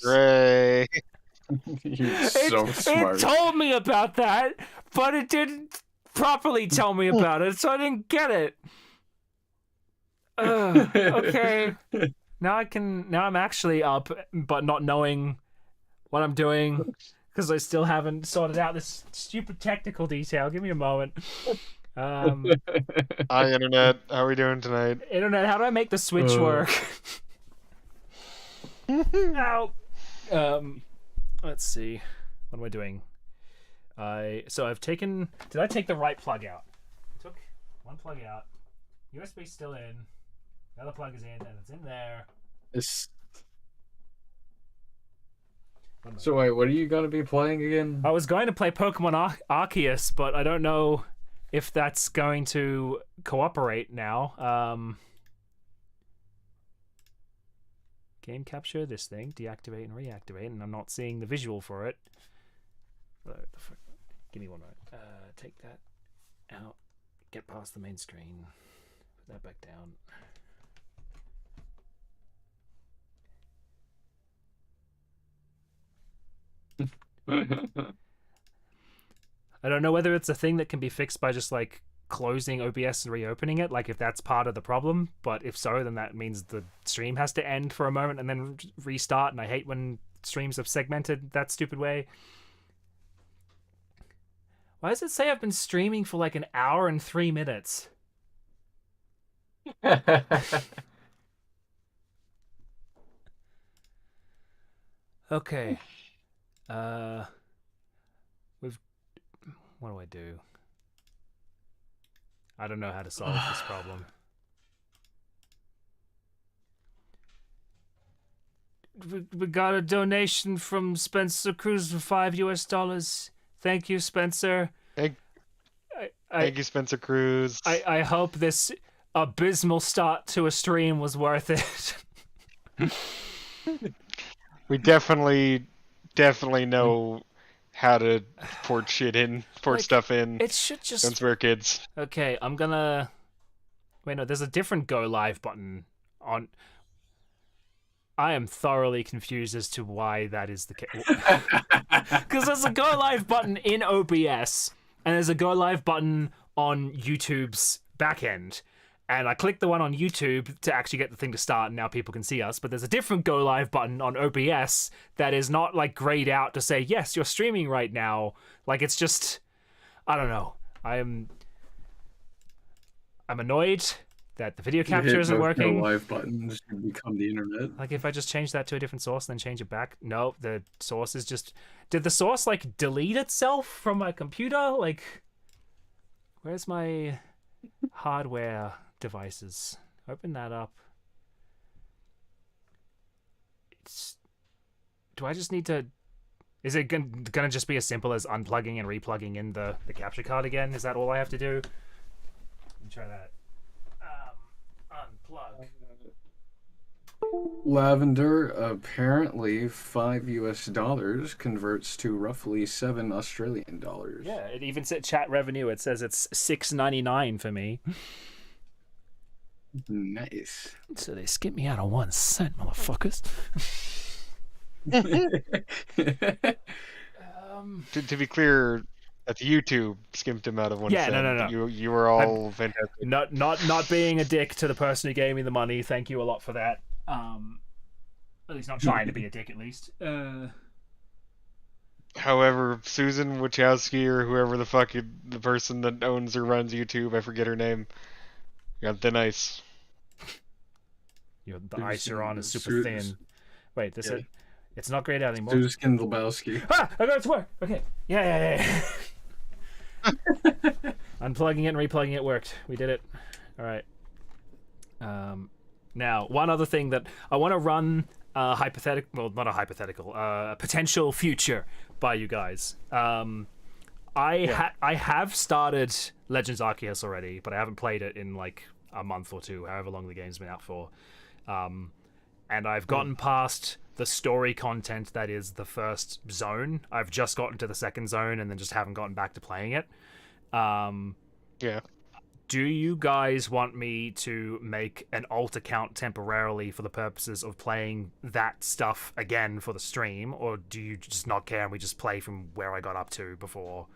Ray. You're so smart. It told me about that, but it didn't properly tell me about it, so I didn't get it. Okay. Now I'm actually up, but not knowing what I'm doing because I still haven't sorted out this stupid technical detail. Give me a moment. Hi, Internet. How are we doing tonight? Internet, how do I make the Switch work? Ow. Let's see. What am I doing? So I've taken... Did I take the right plug out? I took one plug out. USB's still in. The other plug is in, and it's in there. So wait, what are you gonna be playing again? I was going to play Pokemon Arceus, but I don't know if that's going to cooperate now. Game capture, this thing, deactivate and reactivate, and I'm not seeing the visual for it. Give me one moment. Take that out, get past the main screen, put that back down. I don't know whether it's a thing that can be fixed by just like closing OBS and reopening it, like if that's part of the problem, but if so, then that means the stream has to end for a moment and then restart, and I hate when streams have segmented that stupid way. Why does it say I've been streaming for like an hour and 3 minutes? Okay. What do I do? I don't know how to solve this problem. We got a donation from Spencer Cruz for $5. Thank you, Spencer. Thank you, Spencer Cruz. I hope this abysmal start to a stream was worth it. We definitely know how to port stuff in. It should just... Since we're kids. Okay, I'm gonna... Wait, no, there's a different Go Live button on... I am thoroughly confused as to why that is the case. Because there's a Go Live button in OBS, and there's a Go Live button on YouTube's backend. And I clicked the one on YouTube to actually get the thing to start, and now people can see us. But there's a different Go Live button on OBS that is not, like, grayed out to say, yes, you're streaming right now. Like, it's just... I don't know. I'm annoyed that the video capture isn't working. Go Live buttons should become the internet. Like, if I just change that to a different source and then change it back... No, the source is just... Did the source, like, delete itself from my computer? Like, where's my hardware... devices? Open that up. Do I just need to... Is it gonna just be as simple as unplugging and replugging in the capture card again? Is that all I have to do? Let me try that. Unplug. Lavender, apparently $5 converts to roughly $7 Australian. Yeah, it even said chat revenue. It says it's $6.99 for me. Nice. So they skipped me out of 1 cent, motherfuckers. To be clear, that's YouTube skimped him out of 1 cent. No. You were all fantastic. Not being a dick to the person who gave me the money. Thank you a lot for that. At least not trying to be a dick, at least. However, Susan Wachowski or whoever the fuck the person that owns or runs YouTube, I forget her name. Got thin ice. The ice you're on is super thin. Wait, it's not grayed out anymore. Susan Lebowski. Ah! I got it to work! Okay. Yeah. Unplugging it and replugging it worked. We did it. Alright. Now, one other thing that I want to run hypothetical... Well, not a hypothetical. A potential future by you guys. I have started Legends Arceus already, but I haven't played it in like a month or two, however long the game's been out for. And I've gotten past the story content that is the first zone. I've just gotten to the second zone and then just haven't gotten back to playing it. Yeah. do you guys want me to make an alt account temporarily for the purposes of playing that stuff again for the stream, or do you just not care and we just play from where I got up to before?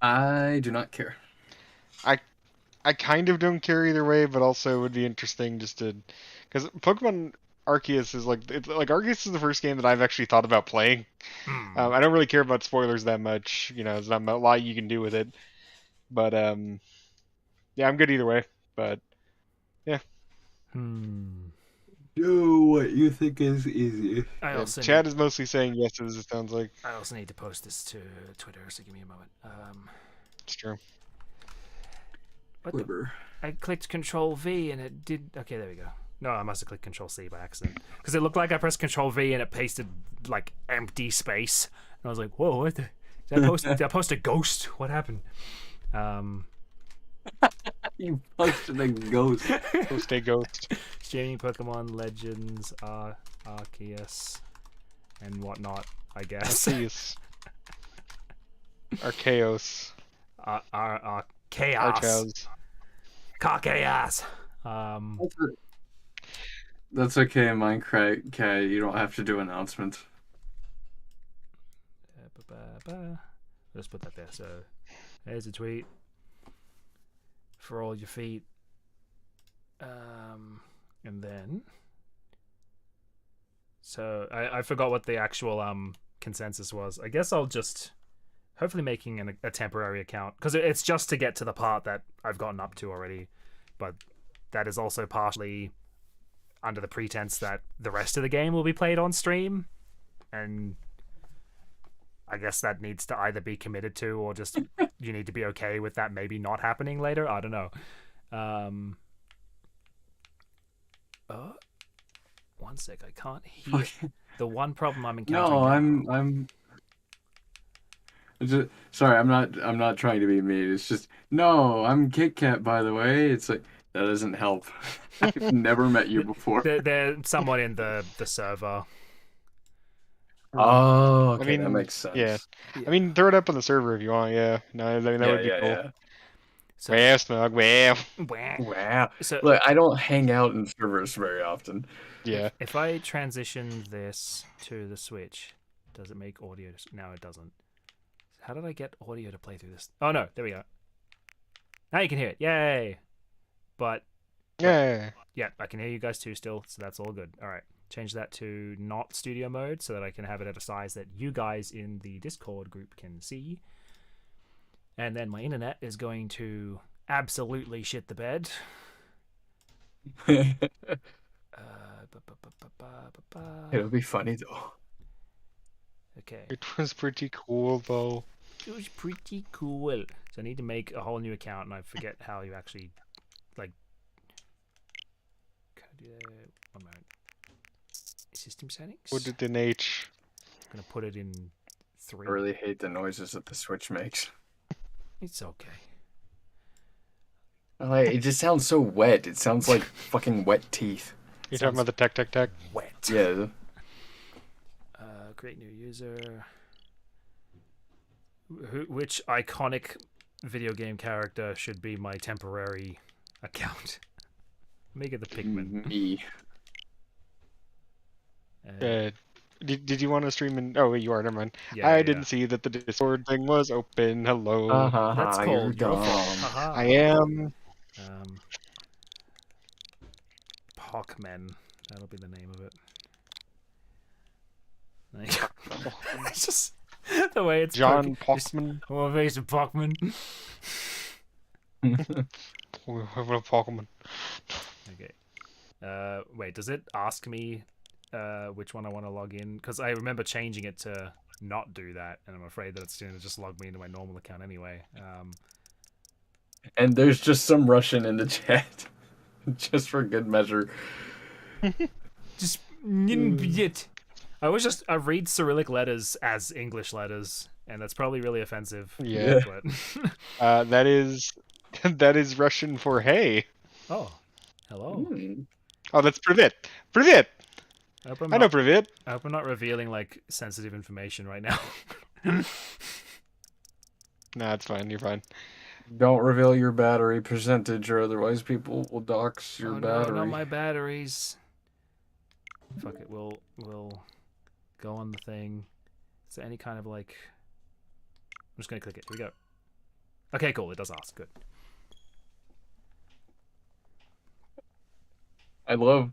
I do not care. I kind of don't care either way, but also it would be interesting just to, because Pokemon Arceus is like Arceus is the first game that I've actually thought about playing. I don't really care about spoilers that much. There's not a lot you can do with it, but yeah, I'm good either way. But yeah, Do what you think is easy. Chad is mostly saying yes, as it sounds like. I also need to post this to Twitter, so give me a moment. It's true. I clicked Control V and it did. Okay, there we go. No, I must have clicked Control C by accident because it looked like I pressed Control V and it pasted like empty space. And I was like, "Whoa, what the? Did I post a ghost? What happened?" You posted a ghost. Post a ghost. Streaming Pokemon Legends, Arceus, and whatnot. I guess. Arceus. Arceus. Chaos. Arceus. Chaos. That's okay, Minecraft. You don't have to do announcements. Let's put that there. So, there's a tweet for all your feet. And then, so I forgot what the actual consensus was. I guess I'll just hopefully making a temporary account because it's just to get to the part that I've gotten up to already, but that is also partially under the pretense that the rest of the game will be played on stream, and I guess that needs to either be committed to or just you need to be okay with that maybe not happening later. I don't know. One sec, I can't hear. The one problem I'm encountering. No, I'm sorry, I'm not trying to be mean. It's just no, I'm Kit Kat, by the way. It's like that doesn't help. I've never met you before. They're someone in the server. Oh, okay, I mean, that makes sense. Yeah. I mean, throw it up on the server if you want. Yeah, no, that would be cool. Yeah. So, Well, Smug, well. Wow. So, look, I don't hang out in servers very often. Yeah. If I transition this to the Switch, does it make audio? No, it doesn't. How did I get audio to play through this? Oh no, there we go. Now you can hear it. Yay! But Yeah. yeah, I can hear you guys too still, so that's all good. All right, change that to not studio mode so that I can have it at a size that you guys in the Discord group can see. And then my internet is going to absolutely shit the bed. It'll be funny though. Okay. It was pretty cool though. It was pretty cool. So I need to make a whole new account, and I forget how you actually like. Can I do that? 1 moment. System settings. Put it in H. I'm gonna put it in 3. I really hate the noises that the Switch makes. It's okay. Like, it just sounds so wet. It sounds like fucking wet teeth. You're talking about the tech. Wet. Yeah. Create new user. Which iconic video game character should be my temporary account? Make it the Pikmin. Me. Did you want to stream in? Oh, wait, you are. Never mind. Yeah, I didn't see that the Discord thing was open. Hello. That's You're called your dumb. fault. Haha. I am. Pokémon. That'll be the name of it. It's just the way it's John Pokémon. Oh, face of Pokémon. Pokémon. Okay. Wait, does it ask me which one I want to log in? Because I remember changing it to not do that, and I'm afraid that it's going to just log me into my normal account anyway. And there's just some Russian in the chat, just for good measure. Just I read Cyrillic letters as English letters, and that's probably really offensive. Yeah. But that is Russian for hey. oh, hello. Oh, that's privet. Privet. I know privet. I hope I'm not revealing like sensitive information right now. Nah, it's fine. You're fine. Don't reveal your battery percentage, or otherwise people will dox your battery. No, not my batteries. Fuck it, we'll go on the thing. Is there any kind of like... I'm just gonna click it. Here we go. Okay, cool. It does ask. Good. I love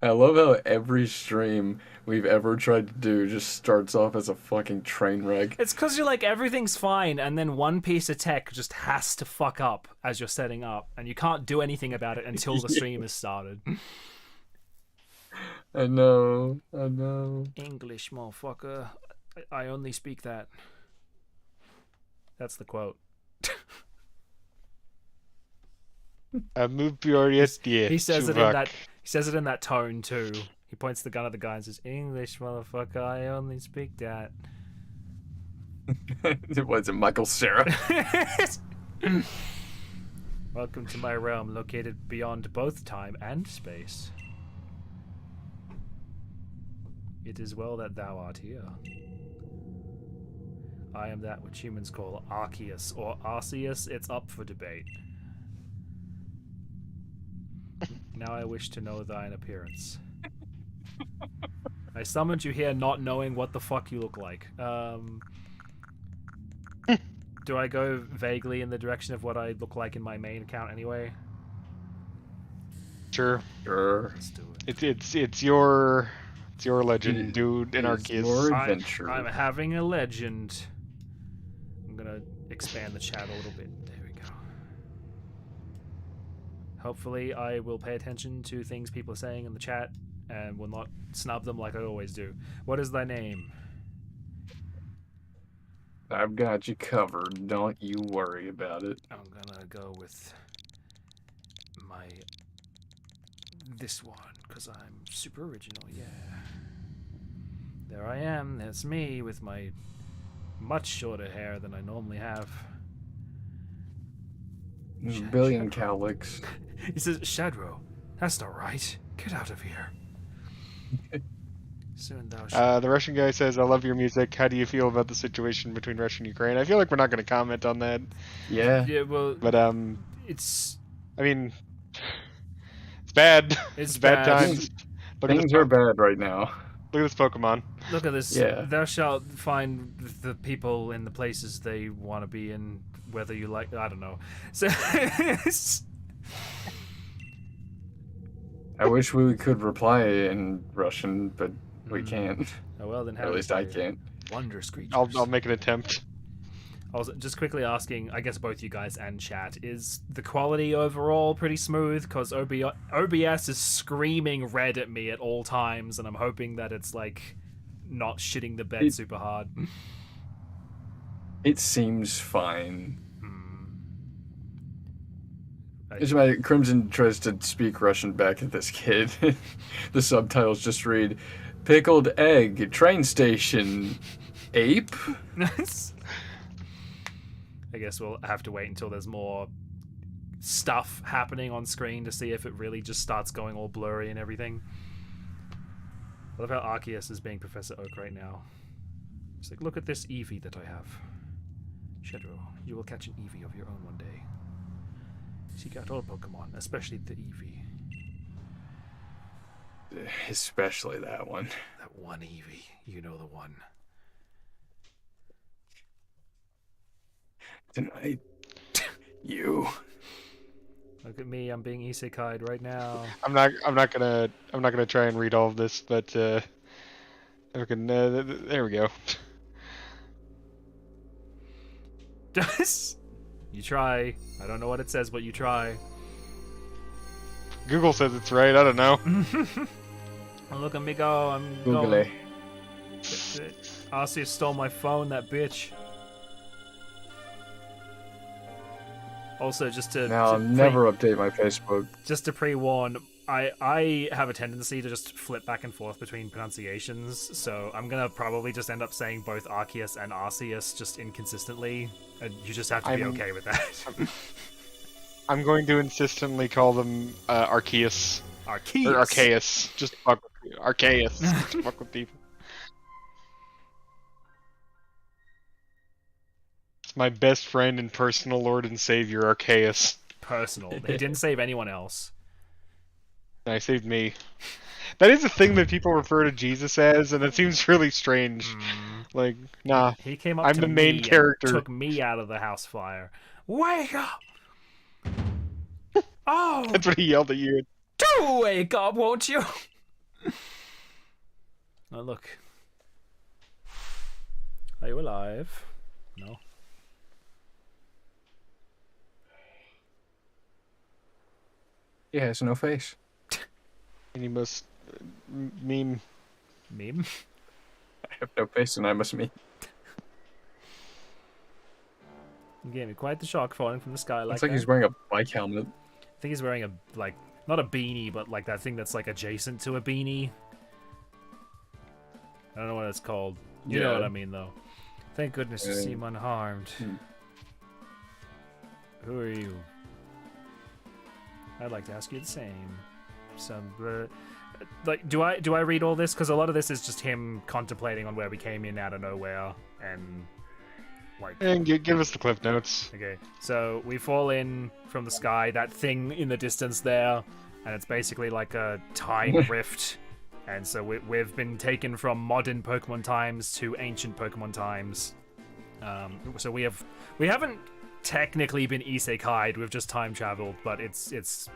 how every stream we've ever tried to do just starts off as a fucking train wreck. It's because you're like, everything's fine, and then one piece of tech just has to fuck up as you're setting up, and you can't do anything about it until the stream has started. I know. English, motherfucker. I only speak that. That's the quote. Move furious, yeah. He says it in that. He says it in that tone too. He points the gun at the guy and says, "English, motherfucker. I only speak that." Was it Michael Cera? Welcome to my realm, located beyond both time and space. It is well that thou art here. I am that which humans call Arceus or Arceus. It's up for debate. Now I wish to know thine appearance. I summoned you here not knowing what the fuck you look like. Do I go vaguely in the direction of what I look like in my main account anyway? Sure. Let's do it. It's your legend, dude. In Arceus. Your adventure. I'm having a legend. I'm gonna expand the chat a little bit. There we go. Hopefully I will pay attention to things people are saying in the chat and will not snub them like I always do. What is thy name? I've got you covered. Don't you worry about it. I'm gonna go with this one because I'm super original. Yeah. There I am. That's me with my much shorter hair than I normally have. Billion cowlicks. He says, "Shadrow, that's not right. Get out of here." Soon thou shalt. The Russian guy says, "I love your music. How do you feel about the situation between Russia and Ukraine?" I feel like we're not going to comment on that. Yeah. Yeah, well, But it's I mean, it's bad. It's bad bad. times. Look at Things this are bad right now. Look at this Pokemon. Look at this. Yeah. Thou shalt find the people in the places they want to be in, whether you like. I don't know. So. I wish we could reply in Russian, but we can't. Oh well, then Or at least I can't. Wondrous creatures. I'll make an attempt. I was just quickly asking, I guess both you guys and chat, is the quality overall pretty smooth? Because OBS is screaming red at me at all times, and I'm hoping that it's like not shitting the bed super hard. It seems fine. I- It's my Crimson tries to speak Russian back at this kid. The subtitles just read, "Pickled egg, train station, ape." Nice. I guess we'll have to wait until there's more stuff happening on screen to see if it really just starts going all blurry and everything. I love how Arceus is being Professor Oak right now. It's like, look at this Eevee that I have. Shadrow, you will catch an Eevee of your own one day. Seek out all Pokemon, especially the Eevee. Especially that one. That one Eevee. You know the one. Tonight, you. Look at me, I'm being isekai'd right now. I'm not gonna try and read all of this, but there we go. You try. I don't know what it says, but you try. Google says it's right. I don't know. Oh, look at me go. I'm Google going. it. Arceus stole my phone, that bitch. Also, just to Now I'll never update my Facebook. just to pre-warn, I have a tendency to just flip back and forth between pronunciations, so I'm gonna probably just end up saying both Arceus and Arceus just inconsistently, and you just have to be okay with that. I'm going to insistently call them Arceus. Arceus. Or Arceus. Just to fuck with Arceus. Just to fuck with people. my best friend and personal Lord and Savior, Arceus. Personal. He didn't save anyone else. I saved me. That is a thing that people refer to Jesus as, and it seems really strange. Like, nah, He came up I'm to the main me character. and took me out of the house fire. Wake up! Oh, That's what he yelled at you. do wake up, won't you? Oh, look. Are you alive? No. He has no face. And he must meme. Meme? I have no face and I must mean. You gave me quite the shock falling from the sky like Looks like that. he's wearing a bike helmet. I think he's wearing a, like, not a beanie, but like that thing that's like adjacent to a beanie. I don't know what it's called. You know what I mean, though. Thank goodness you seem unharmed. Who are you? I'd like to ask you the same. Like, do I read all this? Because a lot of this is just him contemplating on where we came in out of nowhere, and like. And give us the cliff notes. Okay, so we fall in from the sky. That thing in the distance there, and it's basically like a time rift. And so we've been taken from modern Pokemon times to ancient Pokemon times. So we haven't technically been isekai'd. We've just time traveled, but it's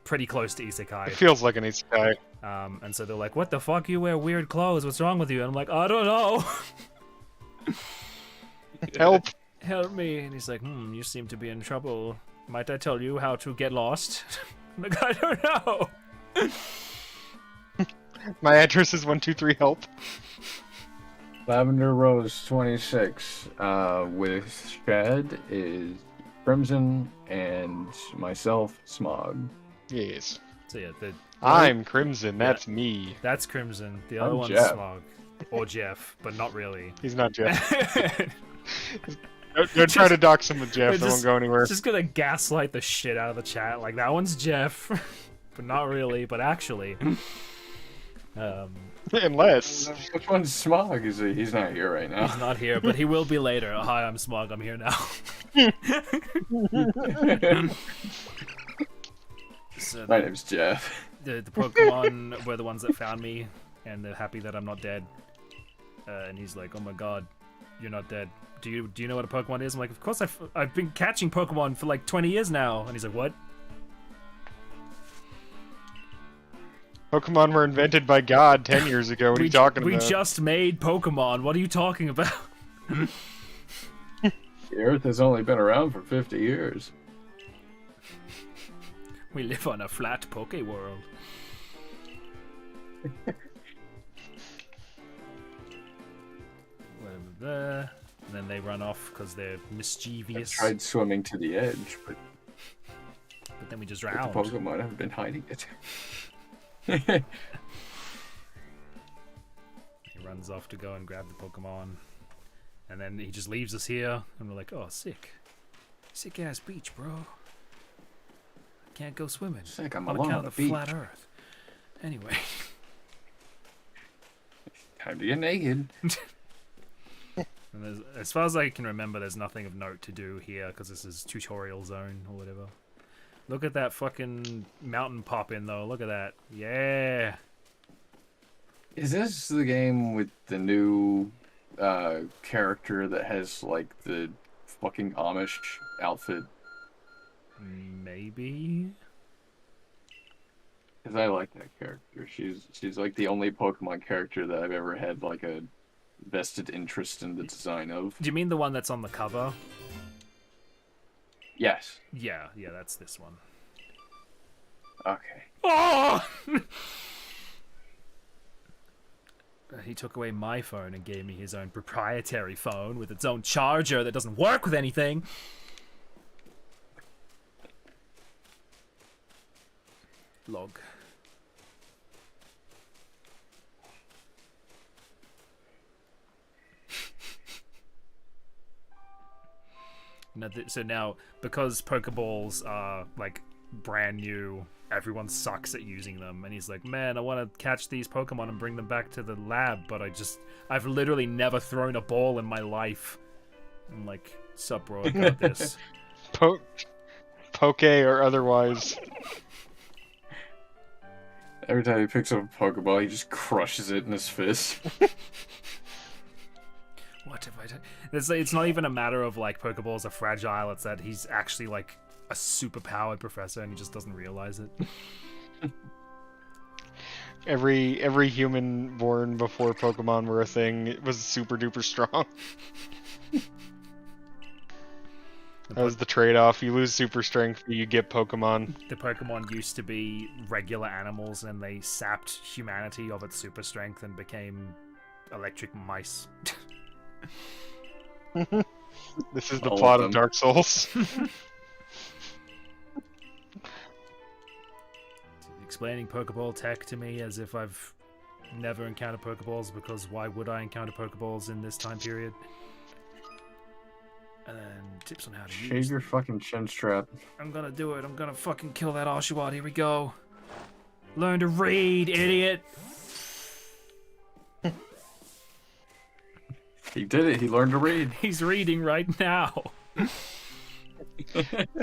pretty close to isekai. It feels like an isekai. And so they're like, "What the fuck? You wear weird clothes. What's wrong with you?" And I'm like, "I don't know." Help! Help me. And he's like, "You seem to be in trouble. Might I tell you how to get lost?" I'm like, "I don't know." My address is 123 help. Lavender Rose 26 with Shad is Crimson and myself Smog. Yes. So yeah, I'm Crimson, that's me. that's Crimson. The other I'm one's Jeff. Smog. Or Jeff, but not really. He's not Jeff. Don't try to dox him with Jeff, they won't go anywhere. Just gonna gaslight the shit out of the chat. Like, that one's Jeff, but not really, but actually. Unless. Which one's Smog? Is he? He's not here right now. He's not here, but he will be later. Oh, hi, I'm Smog, I'm here now. So My name's Jeff. the Pokemon were the ones that found me, and they're happy that I'm not dead. And he's like, "Oh my god, you're not dead. Do you know what a Pokemon is?" I'm like, "Of course I've been catching Pokemon for like 20 years now." And he's like, "What?" Pokemon were invented by God 10 years ago. What are you talking about? We just made Pokemon. What are you talking about? The Earth has only been around for 50 years. We live on a flat Poke world. And then they run off because they're I mischievous. tried swimming to the edge, but But then we just the drowned. Pokemon have been hiding it. He runs off to go and grab the Pokemon. And then he just leaves us here. And we're like, "Oh, sick. Sick ass beach, bro. Can't go swimming. Sick, I'm on alone account on of the the beach. flat Earth." Anyway. Time to get naked. And as far as I can remember, there's nothing of note to do here because this is tutorial zone or whatever. Look at that fucking mountain pop in though. Look at that. Yeah. Is this the game with the new character that has like the fucking Amish outfit? Maybe. Because I like that character. She's like the only Pokemon character that I've ever had like a vested interest in the design of. Do you mean the one that's on the cover? Yes. Yeah, that's this one. Okay. Oh! He took away my phone and gave me his own proprietary phone with its own charger that doesn't work with anything. Log. So now, because Pokeballs are like brand new, everyone sucks at using them, and he's like, "Man, I want to catch these Pokemon and bring them back to the lab, but I've literally never thrown a ball in my life." I'm like, Sup, bro? I got this. Poke or otherwise. Every time he picks up a Pokeball, he just crushes it in his fist. What have I done? It's not even a matter of like Pokeballs are fragile. It's that he's actually like a super powered professor and he just doesn't realize it. Every human born before Pokemon were a thing was super duper strong. That was the trade-off. You lose super strength, but you get Pokemon. The Pokemon used to be regular animals, and they sapped humanity of its super strength and became electric mice. This is the All plot of of them. Dark Souls. Explaining Pokeball tech to me as if I've never encountered Pokeballs, because why would I encounter Pokeballs in this time period? And then tips on how to Shave use your them. fucking chin strap. I'm gonna do it. I'm gonna fucking kill that Oshawott. Here we go. Learn to read, idiot. He did it. He learned to read. He's reading right now.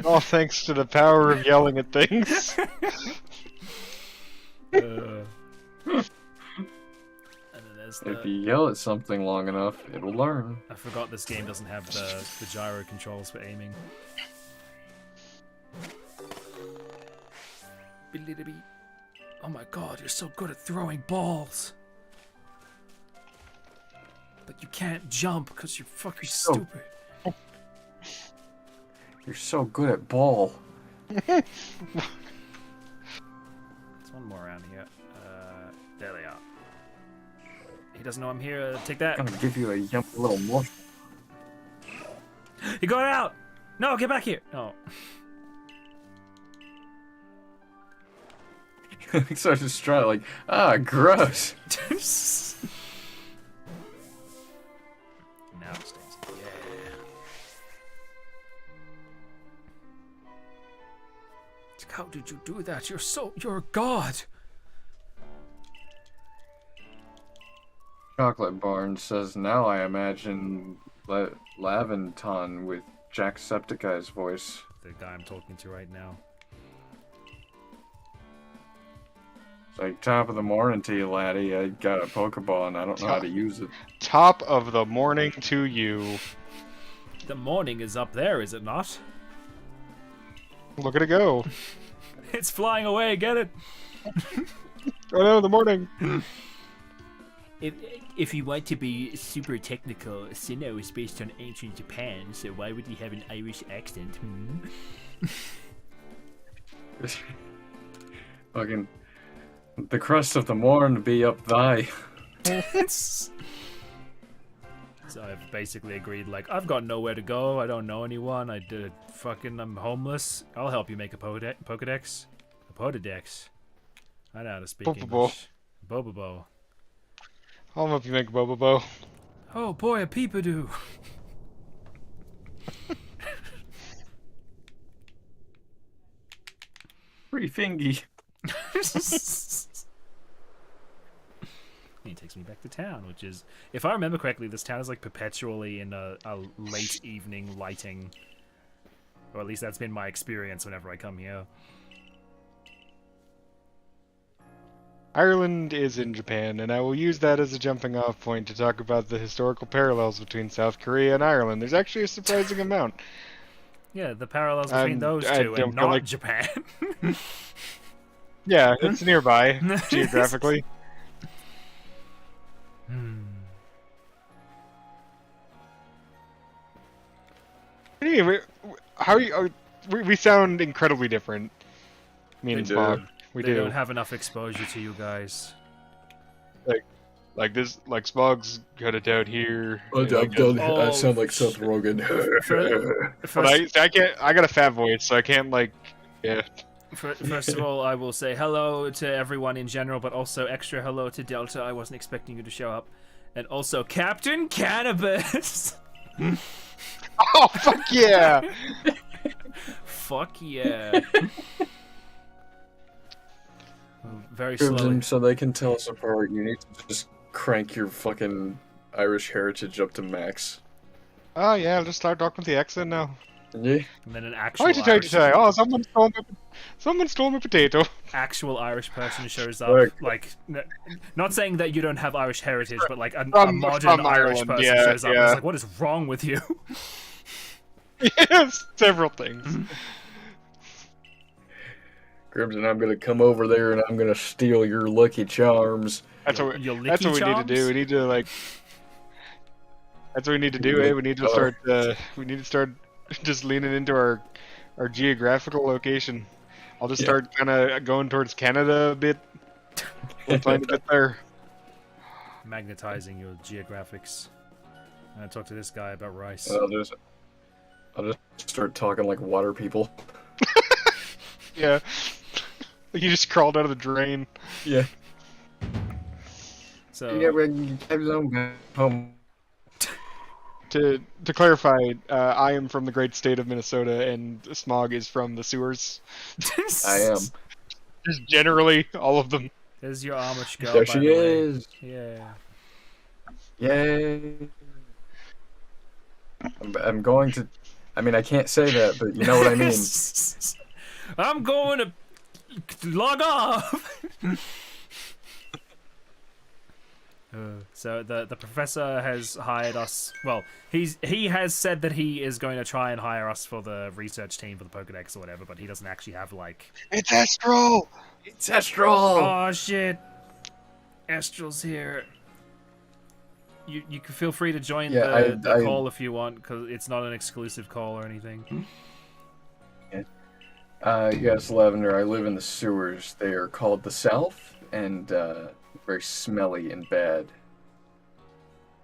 All thanks to the power of yelling at things. And then there's If the... you yell at something long enough, it'll learn. I forgot this game doesn't have the gyro controls for aiming. Oh my god, you're so good at throwing balls. But you can't jump because you're fucking So- stupid. You're so good at ball. There's one more around here. There they are. He doesn't know I'm here. Take that. I'm gonna give you a yumpy little mush. He got out! No, get back here! Oh. He's so distraught, like, gross. Now it stays. Yeah. How did you do that? You're a god! Chocolate Barn says, now I imagine Laventon with Jacksepticeye's voice. The guy I'm talking to right now. It's like, top of the morning to you, laddie. I got a Pokeball and I don't know how to use it. Top of the morning to you. The morning is up there, is it not? Look at it go. It's flying away, get it? Oh no, the morning. If you want to be super technical, Sinnoh is based on ancient Japan, so why would he have an Irish accent? Fucking, the crust of the morn be up thy. So I've basically agreed, like, I've got nowhere to go, I don't know anyone, I'm homeless. I'll help you make a Pokedex. A Pokedex. I know how to speak Bobobo. English. Bobobo. I'll help you make Bobobo. Oh boy, a peepadoo. Free fingy. He takes me back to town, which is, if I remember correctly, this town is like perpetually in a late evening lighting. Or at least that's been my experience whenever I come here. Ireland is in Japan, and I will use that as a jumping off point to talk about the historical parallels between South Korea and Ireland. There's actually a surprising amount. Yeah, the parallels between those two and don't not like- Japan. Yeah, it's nearby, geographically. Anyway, how are you? We sound incredibly different. Me and We do. Smog. We They do. don't have enough exposure to you guys. Like this, like Smog's got it out here. I Oh, sound like Seth Rogen. But I can't. I got a fat voice, so I can't like. Yeah. First of all, I will say hello to everyone in general, but also extra hello to Delta. I wasn't expecting you to show up. And also Captain Cannabis! Oh fuck yeah! Fuck yeah. Very Proves slowly. them so they can tell us apart. You need to just crank your fucking Irish heritage up to max. Oh yeah, I'll just start talking with the accent now. Yeah. And then an actual Irish. Oh, someone stole my potato. actual Irish person shows up. Look. Like, not saying that you don't have Irish heritage, but like a modern From Irish Ireland, person yeah, shows up. And yeah. it's like, what is wrong with you? Yes, several things. Crimson, I'm gonna come over there and I'm gonna steal your Lucky Charms. That's what Your that's what we licky need to do. charms? We need to like. That's what we need to do. Eh? We need to start. We need to start just leaning into our geographical location. I'll just start kind of going towards Canada a bit. We'll find a bit there. Magnetizing your geographics. I'm gonna talk to this guy about rice. I'll just start talking like water people. Yeah. You just crawled out of the drain. Yeah. So To clarify, I am from the great state of Minnesota, and Smog is from the sewers. I am. Just generally, all of them. There's your Amish girl. There by she the way. is. Yeah. Yay. I'm going to. I mean, I can't say that, but you know what I mean. I'm going to log off. So the professor has hired us. Well, he has said that he is going to try and hire us for the research team for the Pokédex or whatever, but he doesn't actually have like. It's Astro! It's Astral. Oh shit! Astral's here. You can feel free to join the call if you want, because it's not an exclusive call or anything. Yes, Lavender. I live in the sewers. They are called the South, and very smelly and bad.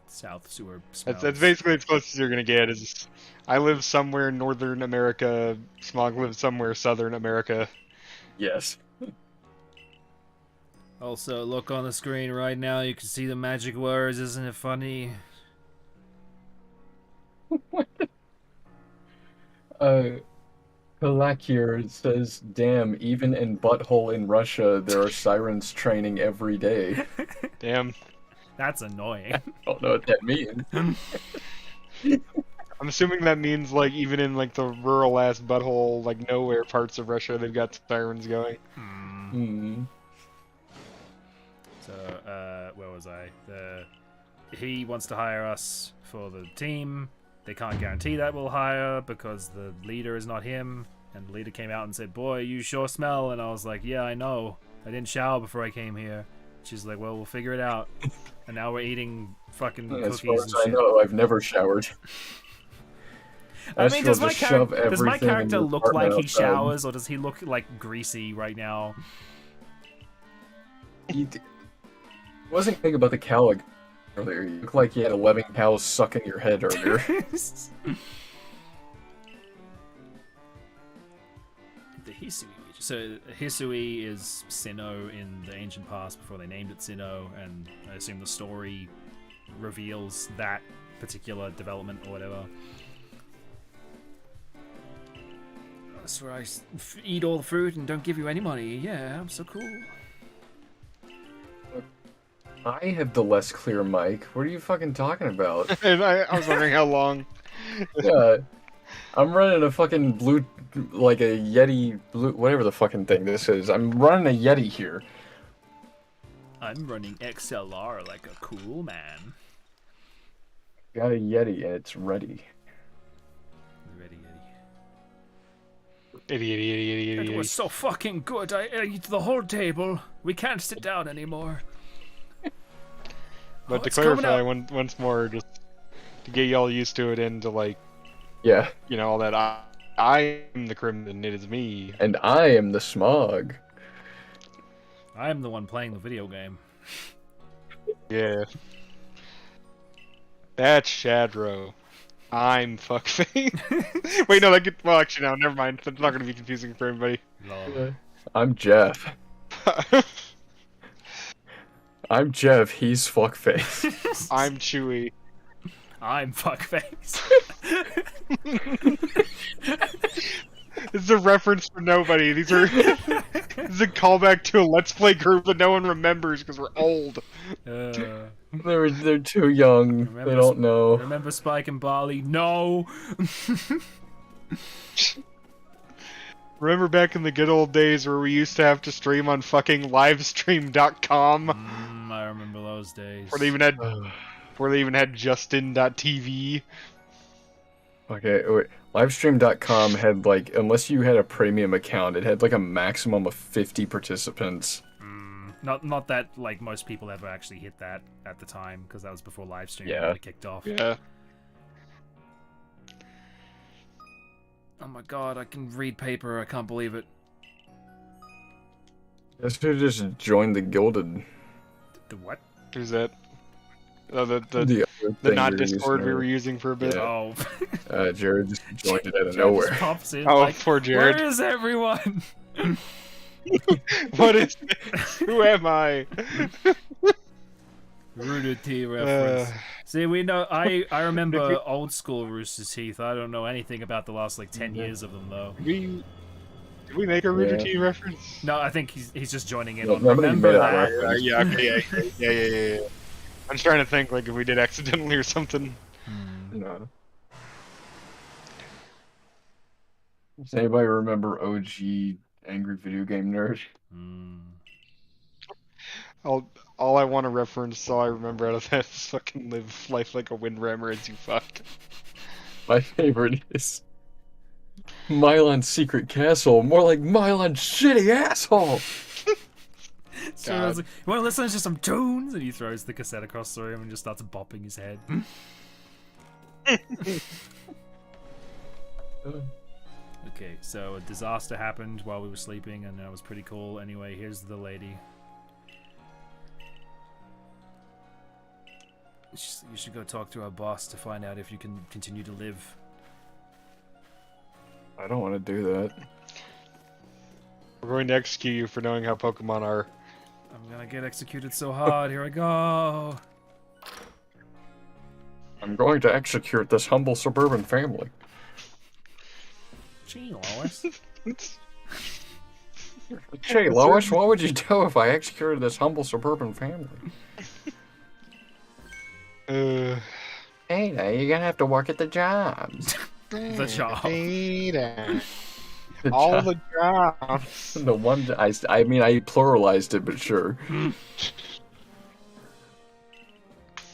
South sewer smells. That's basically as close as you're gonna get. Is I live somewhere in Northern America. Smog lives somewhere Southern America. Yes. Also, look on the screen right now. You can see the magic words. Isn't it funny? Kalakir says, "Damn, even in butthole in Russia, there are sirens training every day." Damn. That's annoying. I don't know what that means. I'm assuming that means like even in like the rural ass butthole, like nowhere parts of Russia, they've got sirens going. Hmm. So, where was I? He wants to hire us for the team. They can't guarantee that we'll hire because the leader is not him. And the leader came out and said, "Boy, you sure smell." And I was like, "Yeah, I know. I didn't shower before I came here." She's like, "Well, we'll figure it out." And now we're eating fucking As cookies far and as I shit. know, I've never showered. I mean, does my shove character everything in your look like apartment he outside. showers, or does he look like greasy right now? He wasn't thinking about the cow earlier. You look like you had 11 cows sucking your head earlier. The Hisui region. So Hisui is Sinnoh in the ancient past before they named it Sinnoh, and I assume the story reveals that particular development or whatever. That's where I eat all the fruit and don't give you any money. Yeah, I'm so cool. I have the less clear mic. What are you fucking talking about? And I was wondering how long. Yeah, I'm running a fucking blue, like a Yeti, blue, whatever the fucking thing this is. I'm running a Yeti here. I'm running XLR like a cool man. Got a Yeti and it's ready. Ready, Idiot. It was so fucking good. I ate the whole table. We can't sit down anymore. But Oh, to it's coming clarify out. once more, just to get y'all used to it and to like, Yeah, you know, all that. I am the Crimson. It is me. and I am the Smog. I am the one playing the video game. Yeah. That's Shadrow. I'm fuckface. Wait, no, that could, well, actually, no, never mind. That's not going to be confusing for everybody. Lol. I'm Jeff. I'm Jeff. He's fuckface. I'm Chewy. I'm fuckface. This is a reference for nobody. This is a callback to a Let's Play group that no one remembers because we're old. They're too young. Remember They don't know. Remember Spike and Barley? No! Remember back in the good old days where we used to have to stream on fucking livestream.com? I remember those days. Before they even had Justin.tv. Okay, wait. Livestream.com had, like, unless you had a premium account, it had, like, a maximum of 50 participants. Not that, like, most people ever actually hit that at the time, because that was before livestream really kicked off. Yeah. Oh my god, I can read paper, I can't believe it. Guess who just joined the Gilded? The what? Who's that? Oh, the other thing not we were Discord using we were using for a bit. Yeah. Oh. Jared just joined it out of Jared nowhere. just pops in, Oh, like, poor Jared. where is everyone? What is this? Who am I? Rooster Teeth reference. See, we know. I remember old school Rooster Teeth. I don't know anything about the last like 10 years of them though. Did we make a Rooster Teeth reference? No, I think he's just joining in No, on. nobody Remember made that? that reference. Yeah, okay, yeah. I'm just trying to think like if we did accidentally or something. No. Does anybody remember OG Angry Video Game Nerd? All I want to reference, all I remember out of that is fucking live life like a windrammer as you fuck. My favorite is Mylon's Secret Castle, more like Mylon's shitty asshole. So I was like, you want to listen to some tunes? And he throws the cassette across the room and just starts bopping his head. Okay, so a disaster happened while we were sleeping, and that was pretty cool. Anyway, here's the lady. You should go talk to our boss to find out if you can continue to live. I don't want to do that. We're going to execute you for knowing how Pokemon are. I'm gonna get executed so hard. Here I go. I'm going to execute this humble suburban family. Gee, Lois. Hey, Lois, what would you do if I executed this humble suburban family? Uh, Ada, you're gonna have to work at the jobs. The job. All the jobs. The one I mean, I pluralized it, but sure.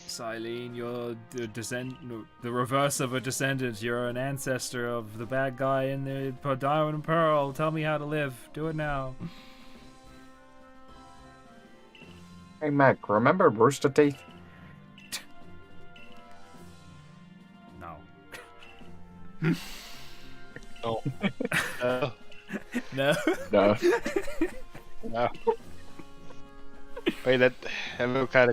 Silene, you're the reverse of a descendant. You're an ancestor of the bad guy in the Diamond and Pearl. Tell me how to live. Do it now. Hey, Mac, remember Rooster Teeth? No. No. No. No. No. Wait, that felt kind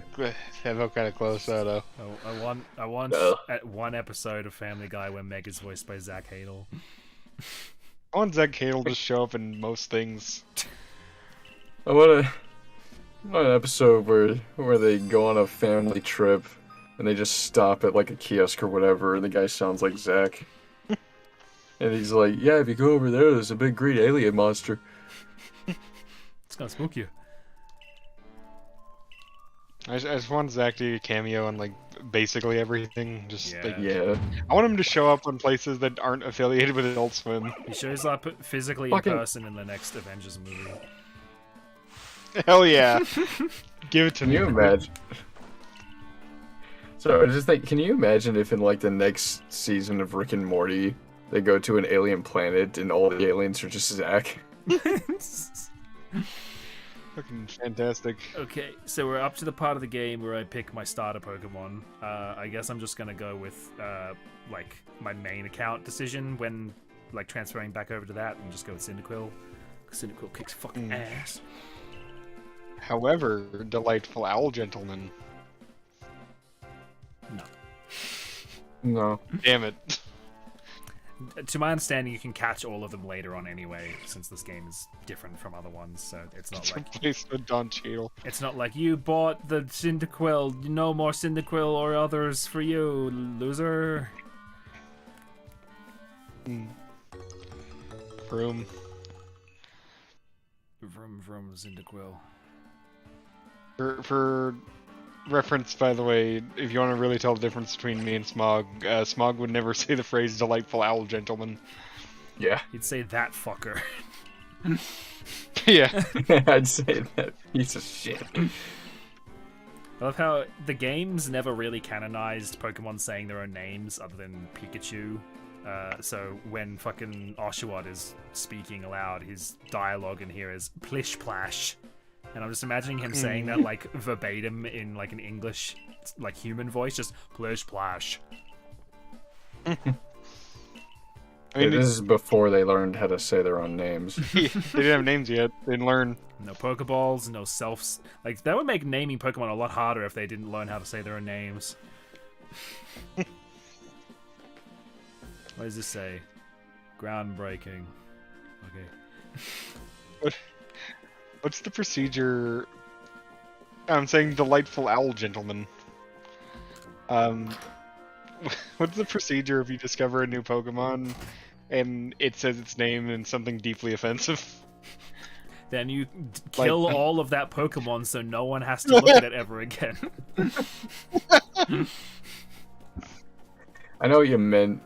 of close though. I want No. at one episode of Family Guy where Meg is voiced by Zach Hadel. I want Zach Hadel to show up in most things. I want an episode where they go on a family trip and they just stop at like a kiosk or whatever, and the guy sounds like Zach. And he's like, yeah, if you go over there, there's a big green alien monster. It's gonna spook you. I just want Zach to do a cameo on like basically everything. Just like, Yeah. I want him to show up on places that aren't affiliated with Adult Swim. He shows up physically Fucking- in person in the next Avengers movie. Hell yeah! Give it to Can me. you imagine? So I just think, can you imagine if in like the next season of Rick and Morty, they go to an alien planet and all the aliens are just Zach? Fucking fantastic. Okay, so we're up to the part of the game where I pick my starter Pokemon. I guess I'm just gonna go with like my main account decision when like transferring back over to that, and just go with Cyndaquil. Cyndaquil kicks fucking ass. However, delightful owl gentleman. No. No. Damn it. To my understanding, you can catch all of them later on anyway, since this game is different from other ones. So it's not like Replace with Don Cheadle. it's not like you bought the Cyndaquil. No more Cyndaquil or others for you, loser. Vroom. Vroom vroom Cyndaquil. For Reference, by the way, if you want to really tell the difference between me and Smog, Smog would never say the phrase "delightful owl gentleman." Yeah. He'd say that fucker. Yeah. I'd say that piece of shit. I love how the games never really canonized Pokemon saying their own names other than Pikachu. So when fucking Oshawott is speaking aloud, his dialogue in here is plish plash. And I'm just imagining him saying that like verbatim in like an English, like human voice, just plish plash. I mean, this is before they learned how to say their own names. they didn't have names yet. They didn't learn. No Pokeballs, no selfs. Like, that would make naming Pokemon a lot harder if they didn't learn how to say their own names. What does this say? Groundbreaking. Okay. What's the procedure? I'm saying delightful owl gentleman. What's the procedure if you discover a new Pokemon and it says its name and something deeply offensive? Then you kill all of that Pokemon so no one has to look at it ever again. I know what you meant,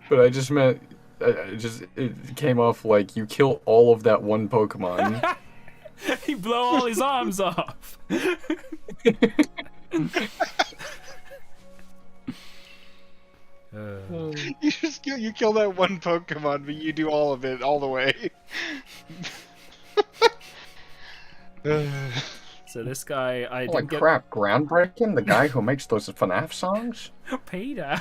but I just meant... it came off like you kill all of that one Pokemon. You blow all his arms off. You kill that one Pokemon, but you do all of it all the way. So this guy, I Holy didn't get... crap, Groundbreaking? The guy who makes those FNAF songs? Peter.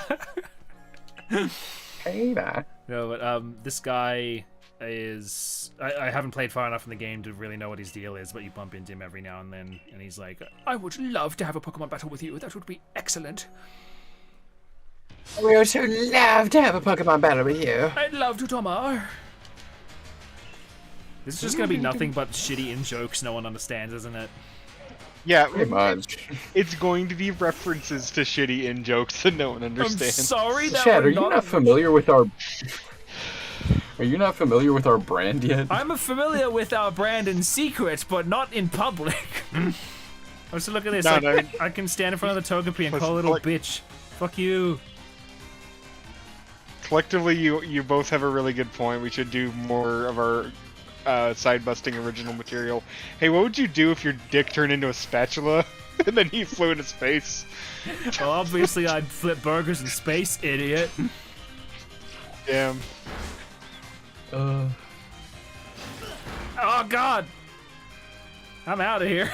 Peter. No, but this guy is... I haven't played far enough in the game to really know what his deal is, but you bump into him every now and then, and he's like, I would love to have a Pokemon battle with you. That would be excellent. We would so love to have a Pokemon battle with you. I'd love to, Tomar. This is just going to be nothing but shitty in-jokes no one understands, isn't it? Yeah, Pretty much. It's going to be references to shitty in-jokes that no one understands. I'm sorry that Chad, we're are you not familiar with our... Are you not familiar with our brand yet? I'm familiar with our brand in secret, but not in public. Oh, so look at this. No. I can stand in front of the Togepi and call it a little bitch. Fuck you. Collectively, you both have a really good point. We should do more of our side-busting original material. Hey, what would you do if your dick turned into a spatula and then you flew into space? Well, obviously I'd flip burgers in space, idiot. Damn. Oh, God. I'm out of here.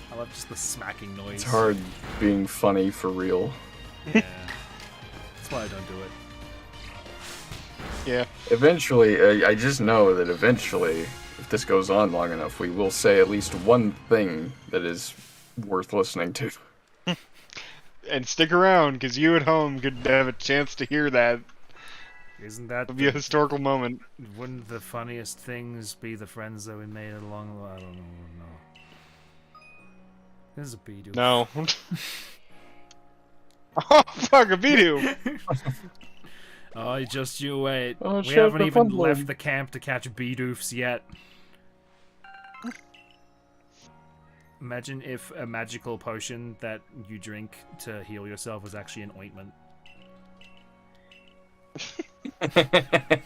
I love just the smacking noise. It's hard being funny for real. Yeah. That's why I don't do it. Yeah. Eventually, I just know that eventually, if this goes on long enough, we will say at least one thing that is worth listening to. And stick around, because you at home could have a chance to hear that. Isn't that... It'll be a historical moment. Wouldn't the funniest things be the friends that we made along the way? I don't know. This is a Bidoof. No. Oh, fuck, a Bidoof! Oh, just you wait. Oh, we shit, haven't the even fun left one. the camp to catch Bidoofs yet. Imagine if a magical potion that you drink to heal yourself was actually an ointment. That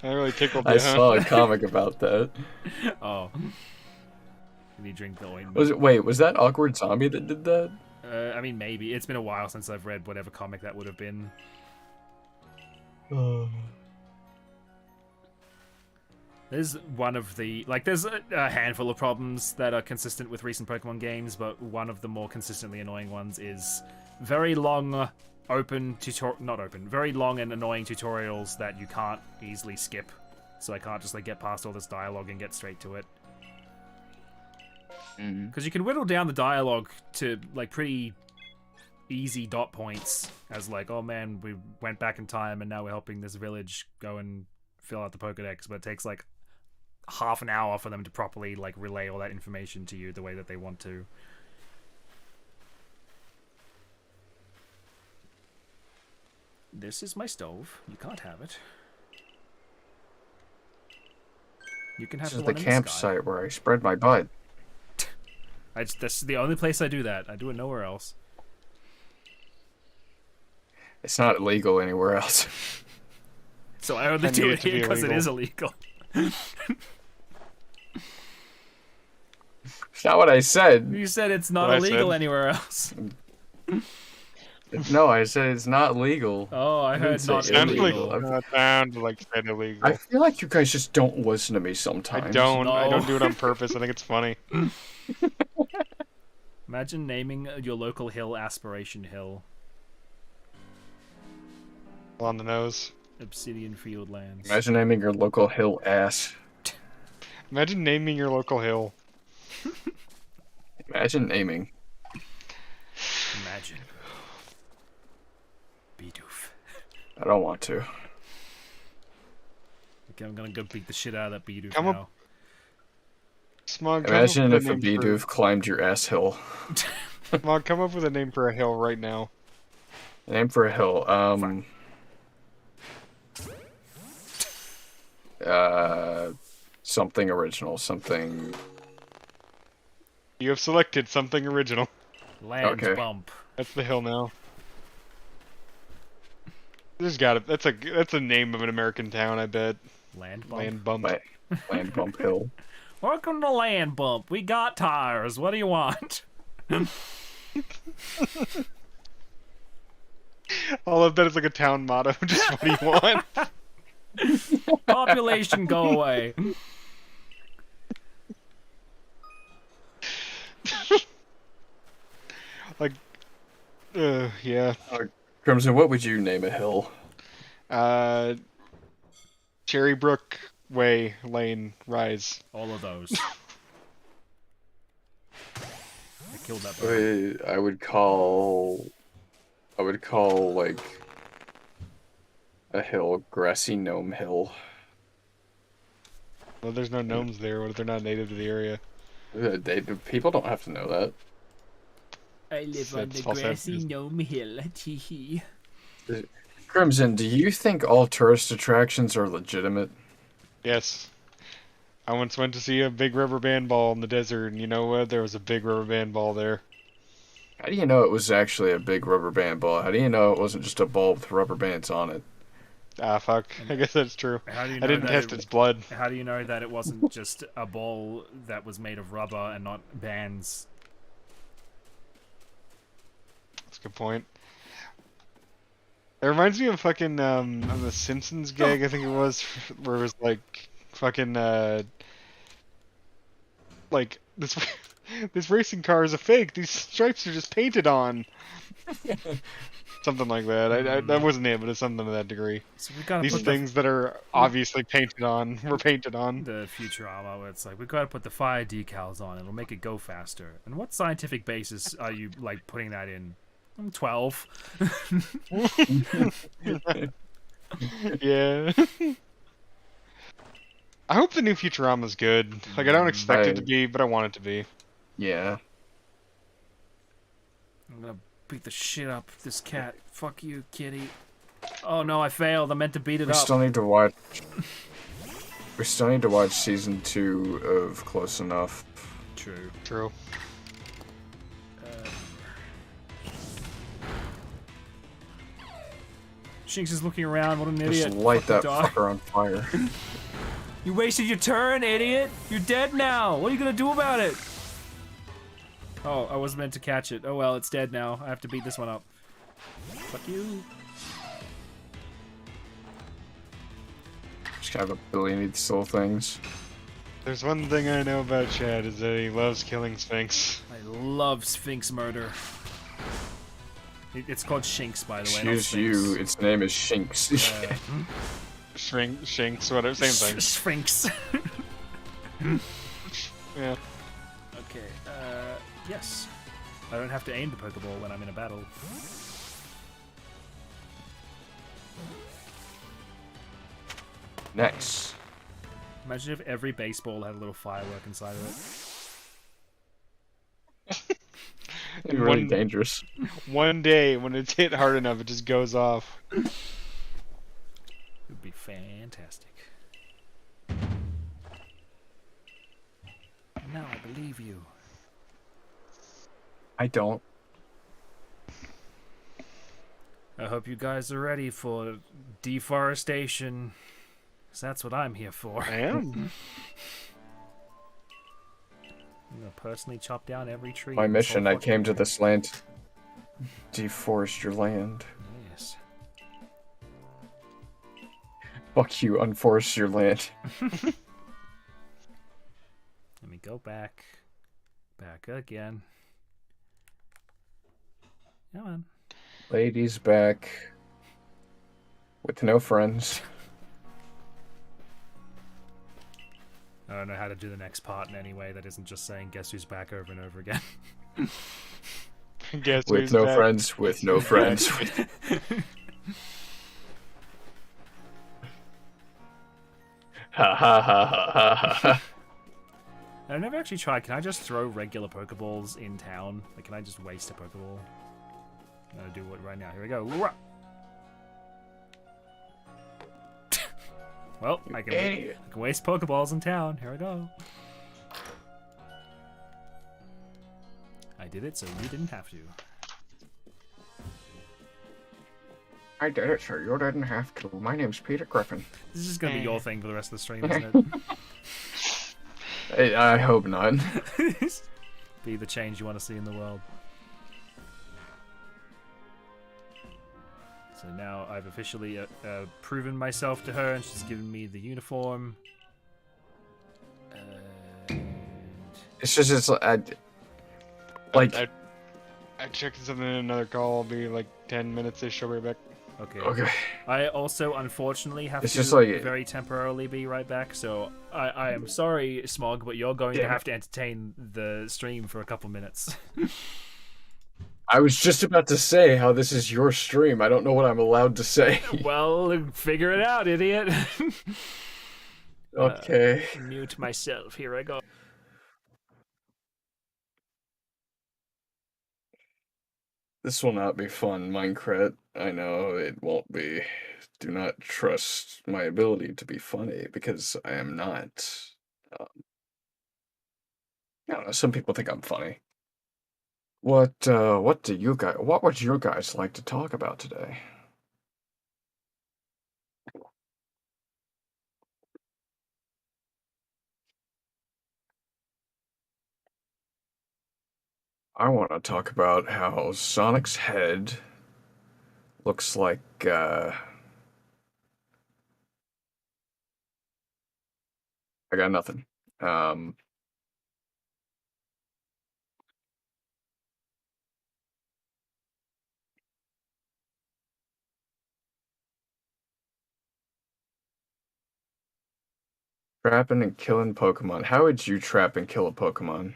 really tickled you, I huh? saw a comic about that. Oh. And you drink the ointment. Was that Awkward Zombie that did that? I mean, maybe. It's been a while since I've read whatever comic that would have been. There's one of the... Like, there's a handful of problems that are consistent with recent Pokemon games, but one of the more consistently annoying ones is very long very long and annoying tutorials that you can't easily skip. So I can't just, like, get past all this dialogue and get straight to it. Because you can whittle down the dialogue to, like, pretty easy dot points as, like, oh man, we went back in time and now we're helping this village go and fill out the Pokedex, but it takes, like, half an hour for them to properly, like, relay all that information to you the way that they want to. This is my stove. You can't have it. You can have This is one the in the sky. campsite where I spread my butt. That's the only place I do that. I do it nowhere else. It's not illegal anywhere else. So I only I do need it it to here be because it illegal. is illegal. It's not what I said. You said it's not What I illegal said. anywhere else. No, I said it's not legal. Oh, I didn't heard say not Sounds like illegal. sound like said I illegal. feel like you guys just don't listen to me I sometimes. don't. I No. don't do it on purpose. I think it's funny. Imagine naming your local hill Aspiration Hill. On the nose. Obsidian Fieldlands. Imagine naming your local hill ass. Imagine naming your local hill. Imagine naming. Imagine. Bidoof. I don't want to. Okay, I'm gonna go beat the shit out of that Bidoof Come now. up- Smog, Imagine come if up a with name Bidoof climbed your ass hill. Smog, come up with a name for a hill right now. Name for a hill. Something original. Something. You have selected something original. Land Okay. Bump. That's the hill now. There's got it. That's a name of an American town, I bet. Land Bump. Land bump. Land Bump Hill. Welcome to Land Bump. We got tires. What do you want? All of that is like a town motto. Just what do you want? Population, go away. Like, yeah. Crimson, what would you name a hill? Cherrybrook Way Lane Rise. All of those. I killed that bird. I would call like a hill Grassy Gnome Hill. Well, there's no gnomes there. What if they're not native to the area? People don't have to know that. I live on the grassy gnome hill. Tee Crimson, do you think all tourist attractions are legitimate? Yes. I once went to see a big rubber band ball in the desert, and you know what? There was a big rubber band ball there. How do you know it was actually a big rubber band ball? How do you know it wasn't just a ball with rubber bands on it? Ah, fuck. I guess that's true. How do you I know didn't that test its blood. How do you know that it wasn't just a ball that was made of rubber and not bands? That's a good point. It reminds me of fucking of the Simpsons gag, I think it was, where it was like fucking like this this racing car is a fake. These stripes are just painted on. Something like that. That wasn't it, but it's something to that degree. So we gotta These put things that are obviously painted on were painted on. the Futurama where it's like we gotta put the fire decals on. It'll make it go faster. And what scientific basis are you like putting that in? I'm 12. Yeah. I hope the new Futurama's good. Like, I don't expect it to be, but I want it to be. Yeah. I'm gonna beat the shit up of this cat. Fuck you, kitty. Oh no, I failed. I meant to beat it We up. still need to watch. We still need to watch season 2 of Close Enough. True. True. Shinx is looking around. What an idiot. Just light that Fucking die. fucker on fire. You wasted your turn, idiot. You're dead now. What are you gonna do about it? Oh, I wasn't meant to catch it. Oh well, it's dead now. I have to beat this one up. Fuck you. Just have a billion of these little things. There's one thing I know about Chad, is that he loves killing Sphinx. I love Sphinx murder. It's called Shinx, by the way. not Excuse Sphinx. you, its name is Shinx. Shinx, whatever, same thing. Sphinx. Yeah. Okay, yes. I don't have to aim the Pokeball when I'm in a battle. Nice. Imagine if every baseball had a little firework inside of it. It's really One- dangerous. One day, when it's hit hard enough, it just goes off. It would be fantastic. believe you. I don't. I hope you guys are ready for deforestation. 'Cause that's what I'm here for. I am. I'm gonna personally chop down every tree. My in this mission, whole I came to fucking this land. Deforest your land. game. Yes. Fuck you, unforest your land. Let me go back. Back again. Come on. Ladies back. With no friends. I don't know how to do the next part in any way that isn't just saying guess who's back over and over again. Guess With who's no back? friends, with no friends. Ha ha ha ha ha ha. I've never actually tried. Can I just throw regular Pokeballs in town? Like, can I just waste a Pokeball? I'm gonna do it right now. Here we go. Well, I can waste Pokeballs in town. Here I go. I did it, so you didn't have to. I did it, so you didn't have to. My name's Peter Griffin. This is just gonna be your thing for the rest of the stream, isn't it? I hope not. Be the change you want to see in the world. So now I've officially proven myself to her, and she's given me the uniform. It's just, I checked something in another call. I'll be like 10 minutes-ish. I'll be back. Okay. Okay. I also, unfortunately, have It's to just like- very temporarily be right back, so I am sorry, Smog, but you're going to Damn have to entertain the stream for a couple minutes. I was just about to say how this is your stream. I don't know what I'm allowed to say. Well, figure it out, idiot. Okay. Mute myself. Here I go. This will not be fun, Minecraft. I know it won't be. Do not trust my ability to be funny, because I am not. I don't know, some people think I'm funny. What would you guys like to talk about today? I want to talk about how Sonic's head looks like, I got nothing. Trapping and killing Pokemon. How would you trap and kill a Pokemon?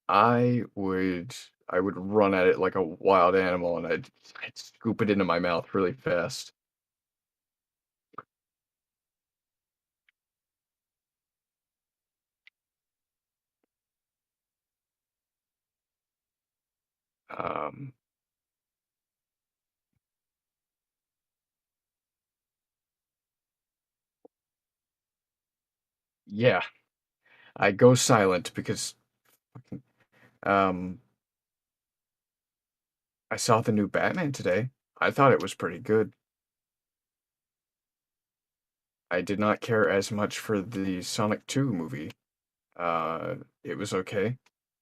I would run at it like a wild animal, and I'd scoop it into my mouth really fast. Um, yeah, I go silent because um, I saw the new Batman today. I thought it was pretty good. I did not care as much for the Sonic 2 movie. It was okay,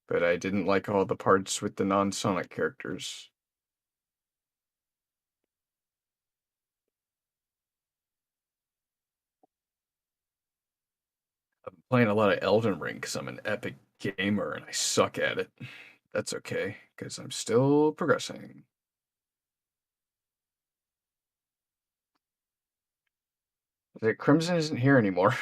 but I didn't like all the parts with the non-Sonic characters. I'm playing a lot of Elden Ring because I'm an epic gamer and I suck at it. That's okay, because I'm still progressing. The Crimson isn't here anymore.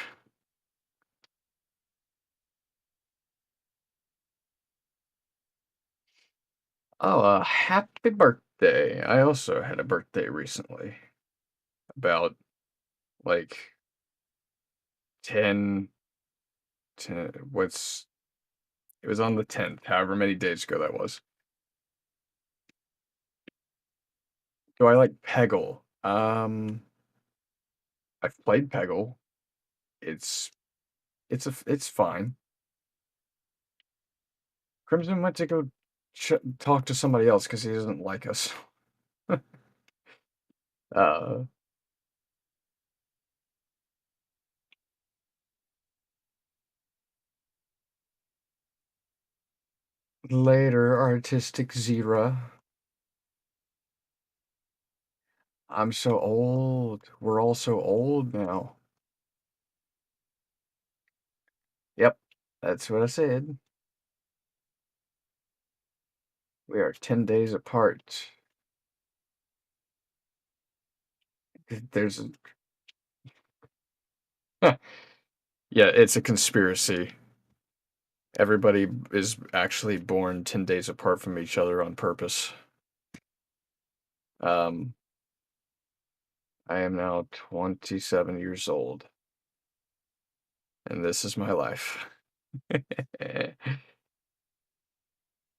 Oh, happy birthday. I also had a birthday recently. About, like, 10, it was on the 10th, however many days ago that was. Do I like Peggle? I've played Peggle. It's It's fine. Crimson went to go talk to somebody else because he doesn't like us. uh, Later, Artistic Zera. I'm so old. We're all so old now. Yep, that's what I said. We are 10 days apart. There's a... Yeah, it's a conspiracy. Everybody is actually born 10 days apart from each other on purpose. I am now 27 years old. And this is my life.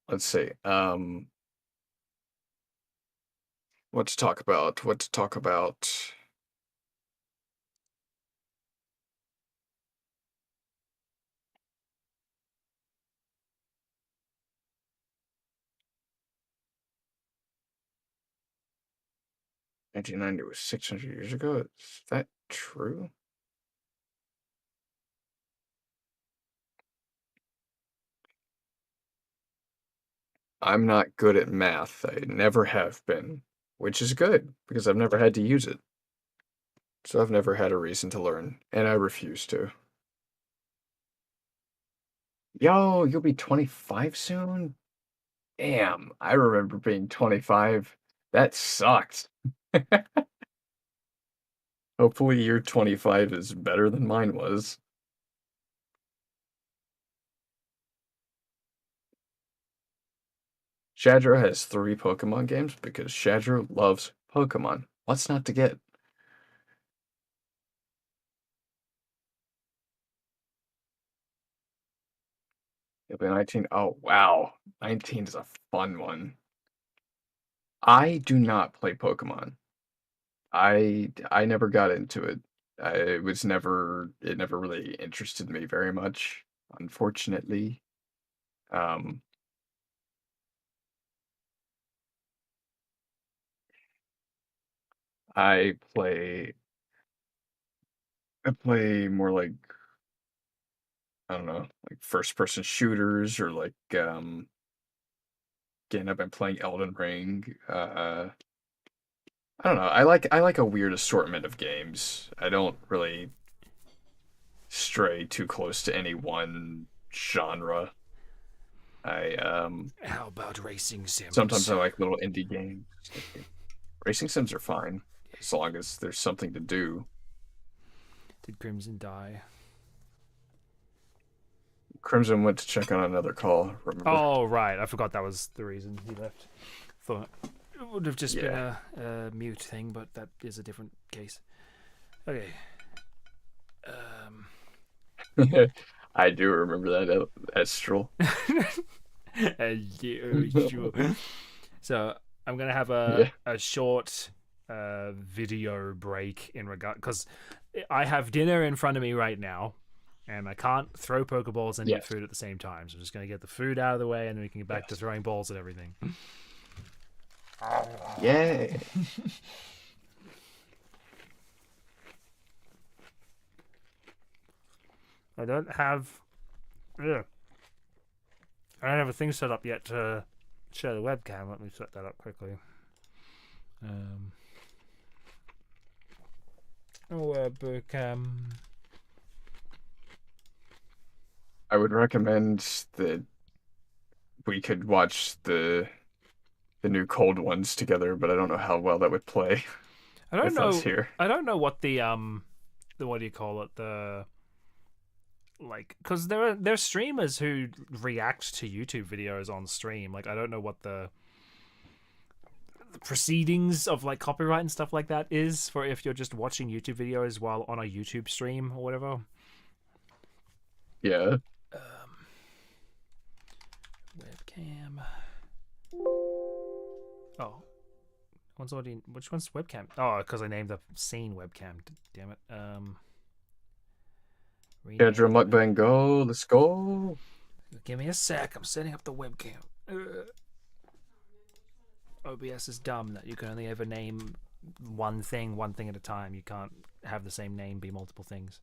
Let's see. What to talk about? What to talk about? "1990 was 600 years ago." Is that true? I'm not good at math. I never have been, which is good because I've never had to use it. So I've never had a reason to learn, and I refuse to. Yo, you'll be 25 soon? Damn, I remember being 25. That sucked. Hopefully your 25 is better than mine was. Shadrow has 3 Pokemon games because Shadrow loves Pokemon. What's not to get? It'll be 19. Oh, wow. 19 is a fun one. I do not play Pokemon. I never got into it. It never really interested me very much, unfortunately. Um, I play I play more like, I don't know, like first person shooters or like again, I've been playing Elden Ring. I don't know. I like a weird assortment of games. I don't really stray too close to any one genre. I How about racing sims? Sometimes I like little indie games. Racing sims are fine as long as there's something to do. Did Crimson die? Crimson went to check on another call, remember? Oh, right. I forgot that was the reason he left. Thought it would have just been a mute thing, but that is a different case. Okay. I do remember that Estral. So I'm gonna have Yeah. a short video break in regard because I have dinner in front of me right now, and I can't throw Pokeballs and eat Yes. food at the same time. So I'm just gonna get the food out of the way, and then we can get back to throwing balls at everything. Yay. I don't have a thing set up yet to share the webcam. Let me set that up quickly. Webcam. I would recommend that we could watch the new Cold Ones together, but I don't know how well that would play. I don't with know. us here. I don't know what the what do you call it, because there are streamers who react to YouTube videos on stream. Like, I don't know what the proceedings of like copyright and stuff like that is for if you're just watching YouTube videos while on a YouTube stream or whatever. Yeah. Webcam. Oh, which one's webcam? Oh, because I named the scene webcam. Damn it. Shadrow mukbang, go. Let's go. Give me a sec. I'm setting up the webcam. OBS is dumb that you can only ever name one thing at a time. You can't have the same name be multiple things.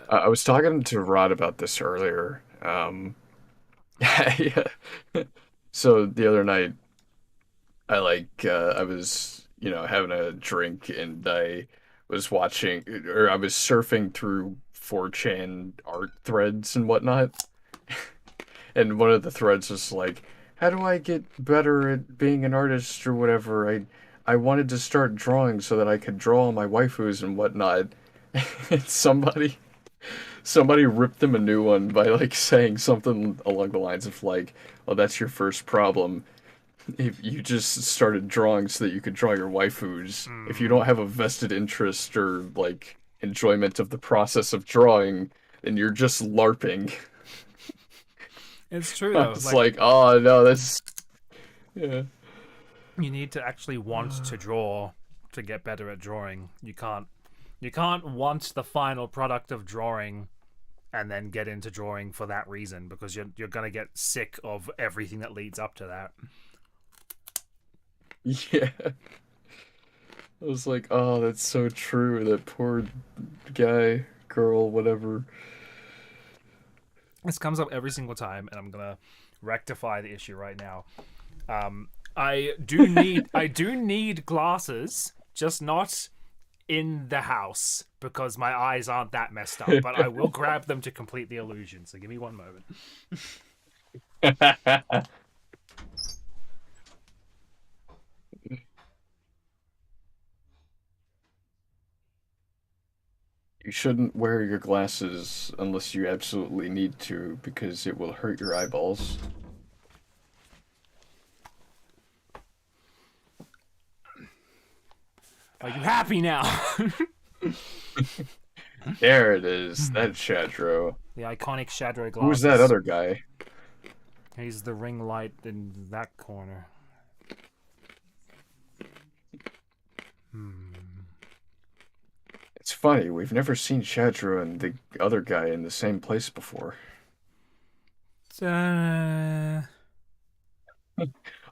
I was talking to Rod about this earlier. Yeah. So the other night, I was having a drink and I was watching or I was surfing through 4chan art threads and whatnot. And one of the threads was like, how do I get better at being an artist or whatever? I wanted to start drawing so that I could draw my waifus and whatnot. And somebody ripped them a new one by like saying something along the lines of like, "Oh, that's your first problem. If you just started drawing so that you could draw your waifus, if you don't have a vested interest or like enjoyment of the process of drawing, then you're just LARPing." It's true I though. was like, oh no, that's yeah. You need to actually want to draw to get better at drawing. You can't want the final product of drawing and then get into drawing for that reason, because you're gonna get sick of everything that leads up to that. Yeah. I was like, oh, that's so true. That poor guy, girl, whatever. This comes up every single time, and I'm gonna rectify the issue right now. I do need glasses, just not in the house, because my eyes aren't that messed up. But I will grab them to complete the illusion. So give me one moment. You shouldn't wear your glasses unless you absolutely need to, because it will hurt your eyeballs. Are you happy now? There it is. That's Shadrow. The iconic Shadrow glasses. Who's that other guy? He's the ring light in that corner. It's funny, we've never seen Shadrow and the other guy in the same place before. Oh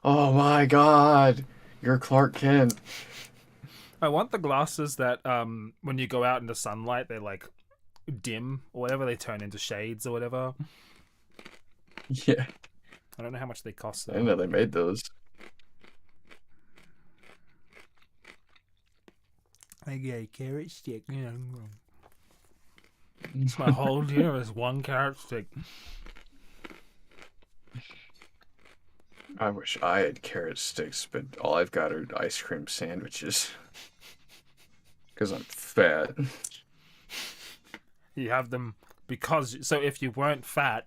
my god! You're Clark Kent. I want the glasses that when you go out in the sunlight they like dim or whatever, they turn into shades or whatever. Yeah. I don't know how much they cost though. I didn't know they made those. I get a carrot stick. It's my whole deal is one carrot stick. I wish I had carrot sticks, but all I've got are ice cream sandwiches. Because I'm fat. You have them because... So if you weren't fat,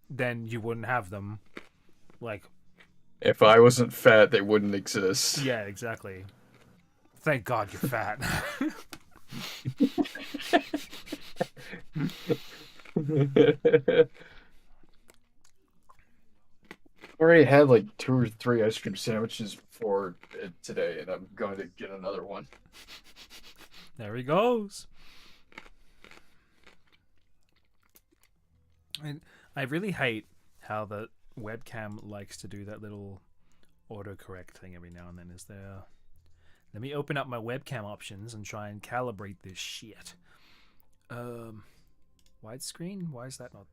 then you wouldn't have them. Like... If I wasn't fat, they wouldn't exist. Yeah, exactly. Thank God you're fat. I already had like 2 or 3 ice cream sandwiches before today, and I'm going to get another one. There he goes. I really hate how the webcam likes to do that little autocorrect thing every now and then. Is there... Let me open up my webcam options and try and calibrate this shit. Widescreen? Why is that not...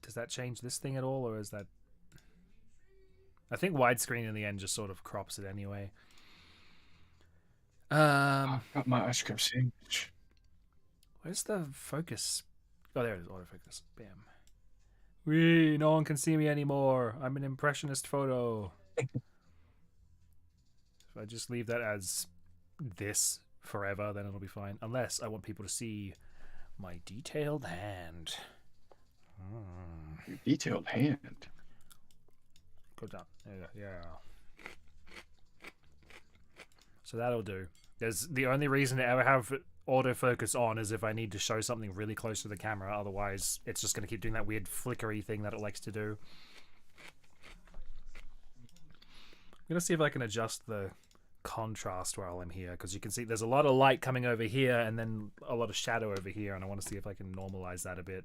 Does that change this thing at all, or is that... I think widescreen in the end just sort of crops it anyway. I've got my ice cream sandwich. Where's the focus? Oh, there it is, autofocus. Bam. Wee, no one can see me anymore. I'm an impressionist photo. If I just leave that as this forever, then it'll be fine. Unless I want people to see my detailed hand. Your detailed hand? Go down. Yeah. So that'll do. There's the only reason to ever have autofocus on is if I need to show something really close to the camera. Otherwise, it's just going to keep doing that weird flickery thing that it likes to do. I'm going to see if I can adjust the contrast while I'm here, because you can see there's a lot of light coming over here and then a lot of shadow over here, and I want to see if I can normalize that a bit.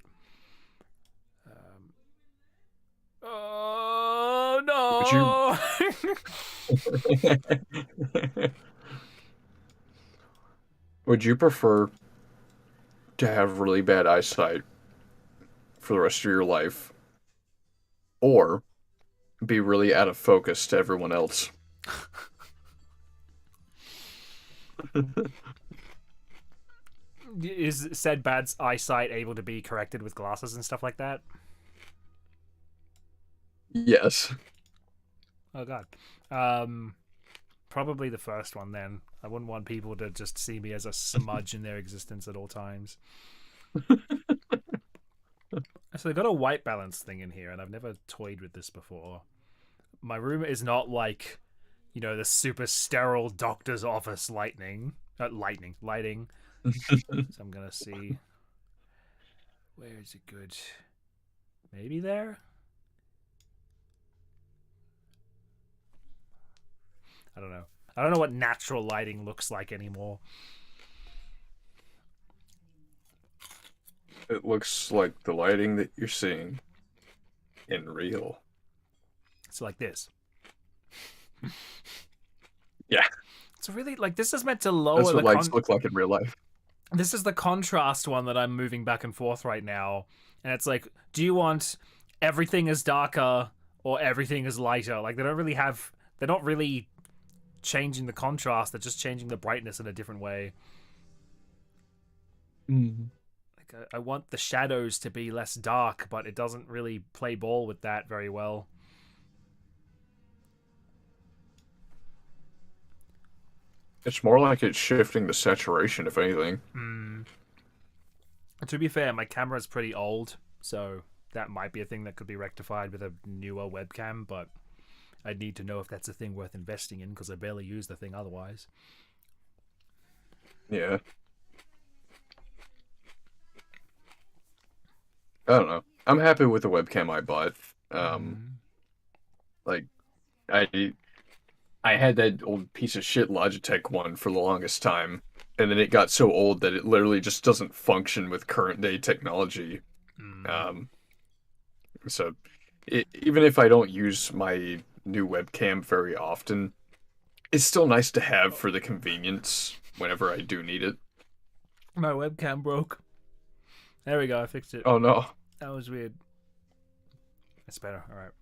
Oh no! Would you prefer to have really bad eyesight for the rest of your life, or be really out of focus to everyone else? Is said bad eyesight able to be corrected with glasses and stuff like that? Yes. Oh god. Probably the first one then. I wouldn't want people to just see me as a smudge in their existence at all times. So they've got a white balance thing in here, and I've never toyed with this before. My room is not like, you know, the super sterile doctor's office lighting. So I'm gonna see. Where is it good? Maybe there? I don't know. I don't know what natural lighting looks like anymore. It looks like the lighting that you're seeing in real. It's like this. Yeah. It's really like this is meant to lower That's what the lights look like in real life. This is the contrast one that I'm moving back and forth right now. And it's like, do you want everything is darker or everything is lighter? Like they're not really changing the contrast, they're just changing the brightness in a different way. Like I want the shadows to be less dark, but it doesn't really play ball with that very well. It's more like it's shifting the saturation, if anything. To be fair, my camera's pretty old, so that might be a thing that could be rectified with a newer webcam, but I'd need to know if that's a thing worth investing in, because I barely use the thing otherwise. Yeah. I don't know. I'm happy with the webcam I bought. Like, I had that old piece of shit Logitech one for the longest time, and then it got so old that it literally just doesn't function with current day technology. So even if I don't use my new webcam very often, it's still nice to have for the convenience whenever I do need it. My webcam broke. There we go, I fixed it. Oh no. That was weird. It's better, alright.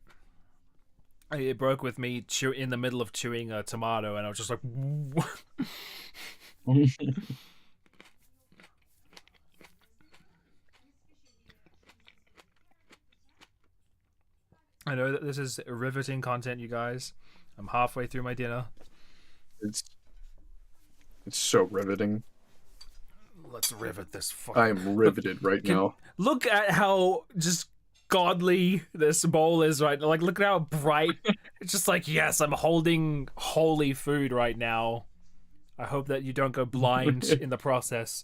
It broke with me in the middle of chewing a tomato, and I was just like... I know that this is riveting content, you guys. I'm halfway through my dinner. It's so riveting. Let's rivet this fucking... I am riveted right now. Look at how just godly this bowl is right now. Like, look at how bright. It's just like, yes, I'm holding holy food right now. I hope that you don't go blind in the process.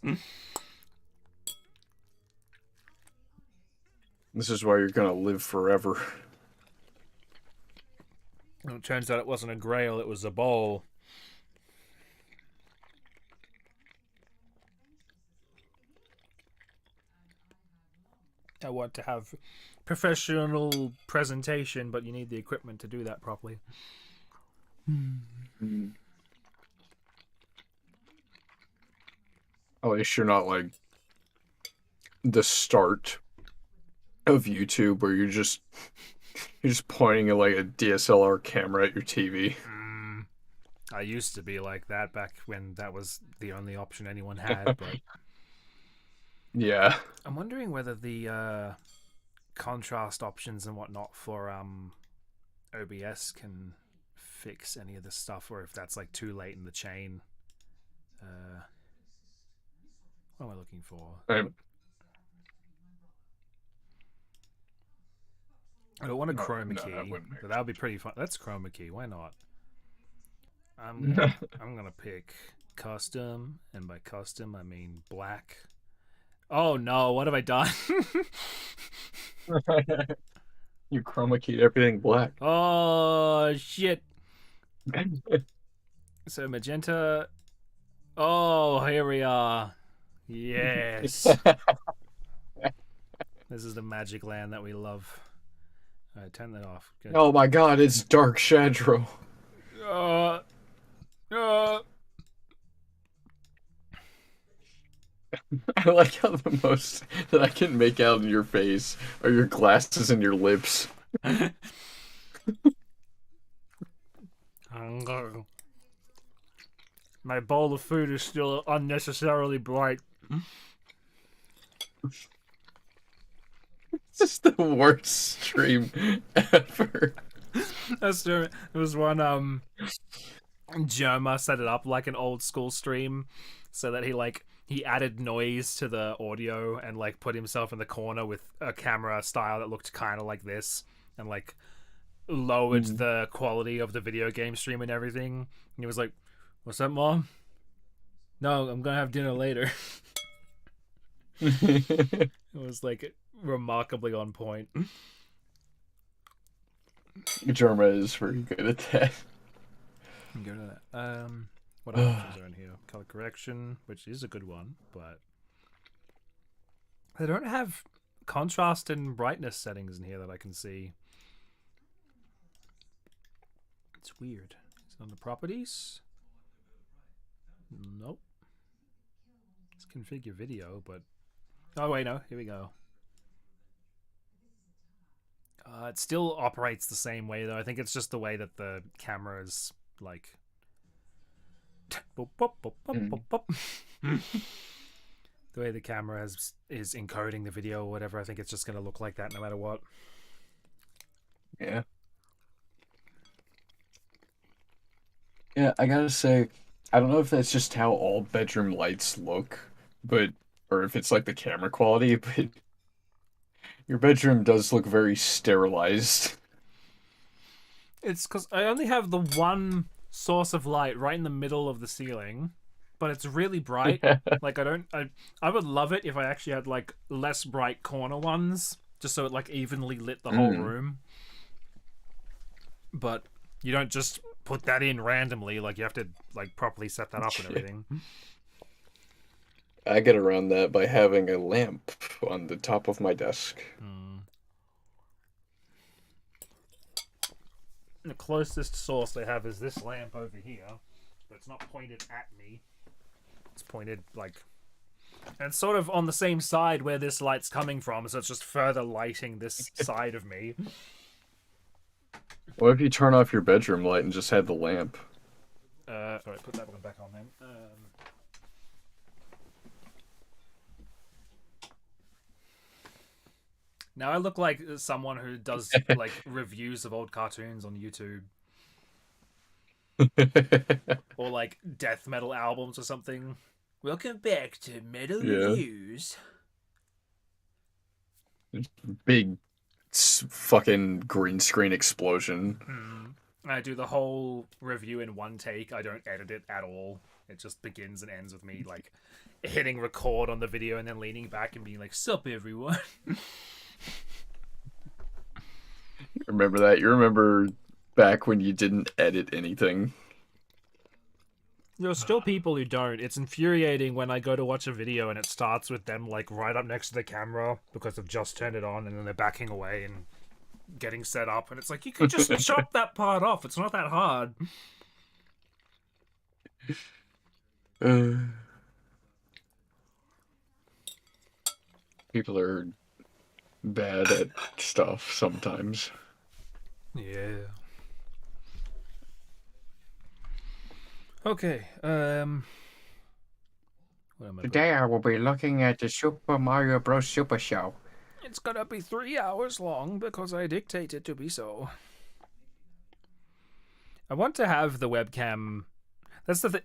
This is why you're gonna live forever. Well, it turns out it wasn't a grail, it was a bowl. I want to have professional presentation, but you need the equipment to do that properly. At least you're not like the start of YouTube where you're just pointing at like a DSLR camera at your TV. I used to be like that back when that was the only option anyone had, but yeah. I'm wondering whether the contrast options and whatnot for OBS can fix any of this stuff, or if that's like too late in the chain. What am I looking for? I don't want a chroma key, but that would be pretty fun. That's chroma key. Why not? I'm gonna pick custom, and by custom I mean black. Oh no! What have I done? You chroma keyed everything black. Oh shit! So magenta. Oh, here we are. Yes. This is the magic land that we love. Alright, turn that off. Good. Oh my god, it's Dark Shadrow. Uh, I like how the most that I can make out in your face are your glasses and your lips. My bowl of food is still unnecessarily bright. This is the worst stream ever. That's true. There was one Jerma set it up like an old school stream so that he added noise to the audio and like put himself in the corner with a camera style that looked kind of like this and like lowered the quality of the video game stream and everything. And he was like, "What's up, Mom? No, I'm gonna have dinner later." It was like remarkably on point. Germa is very good at that. Go to that. What options are in here? Color correction, which is a good one, but they don't have contrast and brightness settings in here that I can see. It's weird. Is it on the properties? Nope. Let's configure video, but oh wait, no. Here we go. It still operates the same way though. I think it's just the way that the camera is like. The way the camera is encoding the video or whatever, I think it's just going to look like that no matter what. Yeah. Yeah, I gotta say, I don't know if that's just how all bedroom lights look, or if it's like the camera quality, but your bedroom does look very sterilized. It's because I only have the one source of light right in the middle of the ceiling, but it's really bright. Like I would love it if I actually had like less bright corner ones, just so it like evenly lit the whole room. But you don't just put that in randomly. Like you have to like properly set that up and everything. I get around that by having a lamp on the top of my desk. The closest source they have is this lamp over here, but it's not pointed at me. It's pointed like, and it's sort of on the same side where this light's coming from, so it's just further lighting this side of me. What if you turn off your bedroom light and just had the lamp? Alright, put that one back on then. Now I look like someone who does like reviews of old cartoons on YouTube. Or like death metal albums or something. Welcome back to Metal Reviews. Big fucking green screen explosion. I do the whole review in one take. I don't edit it at all. It just begins and ends with me like hitting record on the video and then leaning back and being like, "Sup, everyone." Remember that? You remember back when you didn't edit anything? There are still people who don't. It's infuriating when I go to watch a video and it starts with them like right up next to the camera because they've just turned it on and then they're backing away and getting set up, and it's like, you can just chop that part off. It's not that hard. People are bad at stuff sometimes. Yeah. Okay. Today I will be looking at the Super Mario Bros. Super Show. It's gonna be 3 hours long because I dictate it to be so. I want to have the webcam. That's the thing.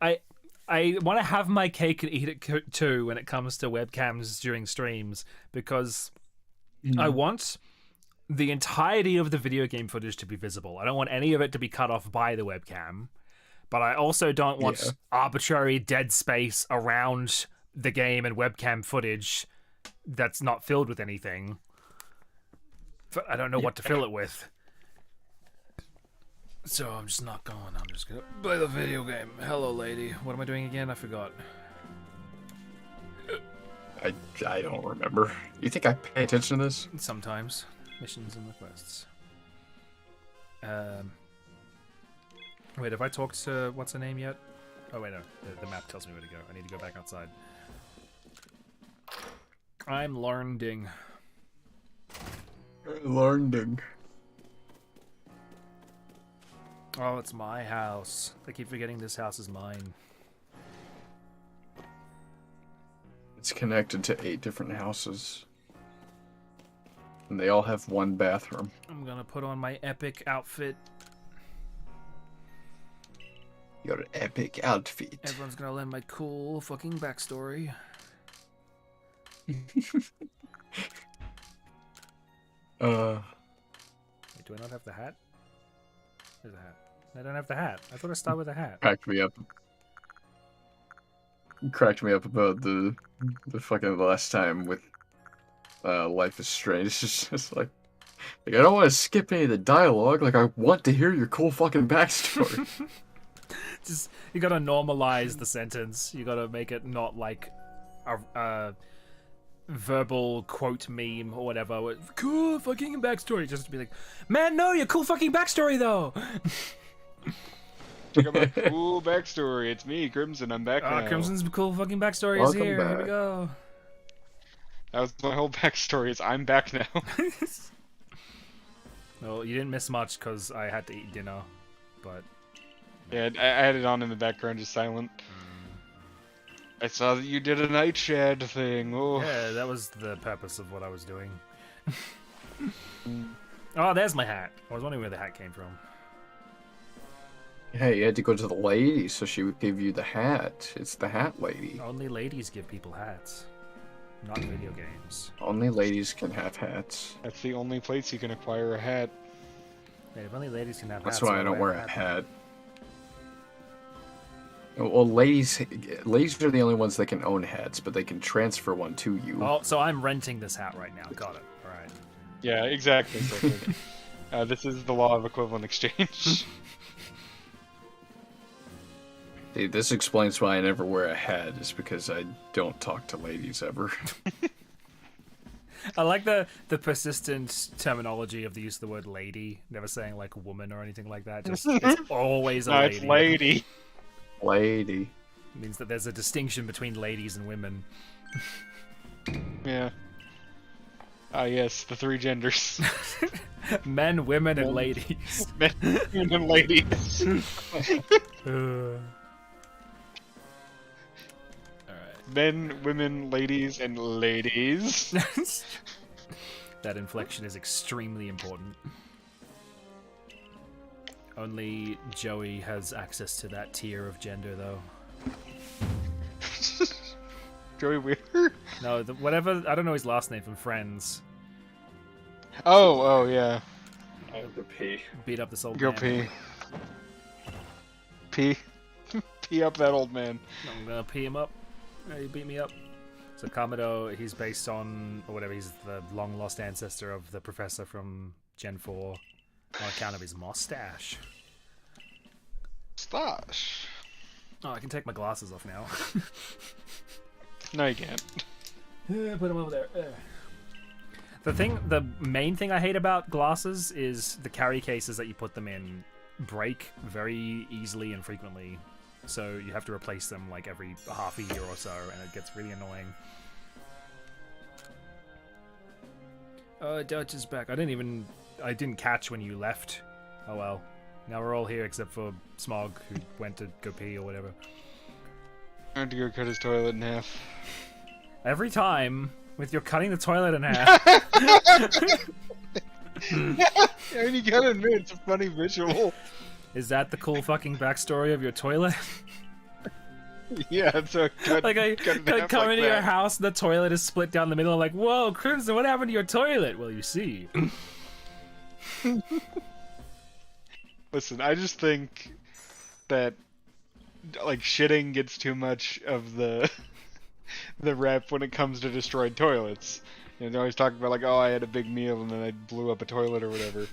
I want to have my cake and eat it too when it comes to webcams during streams, because I want the entirety of the video game footage to be visible. I don't want any of it to be cut off by the webcam, but I also don't want arbitrary dead space around the game and webcam footage that's not filled with anything. I don't know what to fill it with. So I'm just not going. I'm just gonna play the video game. Hello, lady. What am I doing again? I forgot. I don't remember. You think I pay attention to this? Sometimes. Missions and requests. Wait, have I talked to what's her name yet? Oh wait, no. The map tells me where to go. I need to go back outside. I'm learning. Learning. Oh, it's my house. I keep forgetting this house is mine. It's connected to 8 different houses. And they all have one bathroom. I'm gonna put on my epic outfit. Your epic outfit. Everyone's gonna learn my cool fucking backstory. Uh. Wait, do I not have the hat? There's a hat. I don't have the hat. I thought I started with a hat. Cracked me up. Cracked me up about the fucking last time with Life is Strange. It's just like I don't want to skip any of the dialogue. Like I want to hear your cool fucking backstory. Just you gotta normalize the sentence. You gotta make it not like a verbal quote meme or whatever. With, cool fucking backstory. Just to be like, man, no, your cool fucking backstory though. Check out my cool backstory. It's me, Crimson. I'm back now. Crimson's cool fucking backstory Welcome is here. Here we back. go. That was my whole backstory. Is I'm back now. Well, you didn't miss much because I had to eat dinner, but Yeah, I had it on in the background, just silent. I saw that you did a nightshade thing. Oh. yeah, that was the purpose of what I was doing. Oh, there's my hat. I was wondering where the hat came from. Hey, you had to go to the lady so she would give you the hat. It's the hat lady. Only ladies give people hats, not video games. Only ladies can have hats. That's the only place you can acquire a hat. Wait, if only ladies can have That's hats. why I don't wear a hat. Well, ladies are the only ones that can own hats, but they can transfer one to you. Oh, so I'm renting this hat right now. Got it. All right. Yeah, exactly. This is the law of equivalent exchange. Dude, this explains why I never wear a hat, is because I don't talk to ladies ever. I like the persistent terminology of the use of the word lady, never saying like woman or anything like that. Just it's always a No, lady. it's lady. Lady. It means that there's a distinction between ladies and women. Yeah. Ah, yes, the 3 genders. Men, women, and ladies. Men, women, and ladies. Alright. Men, women, ladies, and ladies. That inflection is extremely important. Only Joey has access to that tier of gender, though. Joey Wheeler? No, whatever. I don't know his last name from Friends. Oh, yeah. I have to pee. Beat up this old Go man. pee. Pee up that old man. I'm gonna pee him up. He beat me up. So Kamado, he's based on, or whatever, he's the long-lost ancestor of the professor from Gen 4 on account of his mustache. Stash. Oh, I can take my glasses off now. No, you can't. Put them over there. The main thing I hate about glasses is the carry cases that you put them in break very easily and frequently. So you have to replace them like every half a year or so, and it gets really annoying. Dutch is back. I didn't catch when you left. Oh well. Now we're all here except for Smog, who went to go pee or whatever. I had to go cut his toilet in half. Every time, with your cutting the toilet in half. I mean, you gotta admit, it's a funny visual. Is that the cool fucking backstory of your toilet? Yeah, it's a cut. Like I cut in half come like into your that. house and the toilet is split down the middle. I'm like, whoa, Crimson, what happened to your toilet? Well, you see. Listen, I just think that like shitting gets too much of the rep when it comes to destroyed toilets. You know, they always talk about like, oh, I had a big meal and then I blew up a toilet or whatever.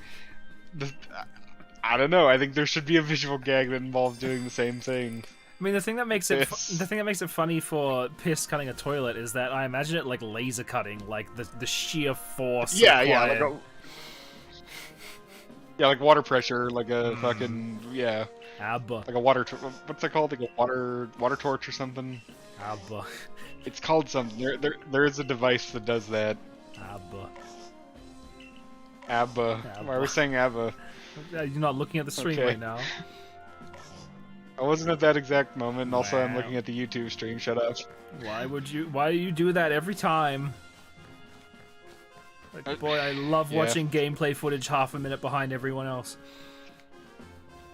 I don't know. I think there should be a visual gag that involves doing the same thing. I mean, the thing that makes it Piss. the thing that makes it funny for piss cutting a toilet is that I imagine it like laser cutting, like the sheer force. Yeah, required. like water pressure, like a fucking Abba, like a water. What's that called? Like a water torch or something. abba, It's called something. There is a device that does that. abba. ABBA. Why are we saying ABBA? You're not looking at the stream Okay. right now. I wasn't at that exact moment, and also I'm Wow. looking at the YouTube stream. Shut up. Why do you do that every time? Like, boy, I love Yeah. watching gameplay footage half a minute behind everyone else.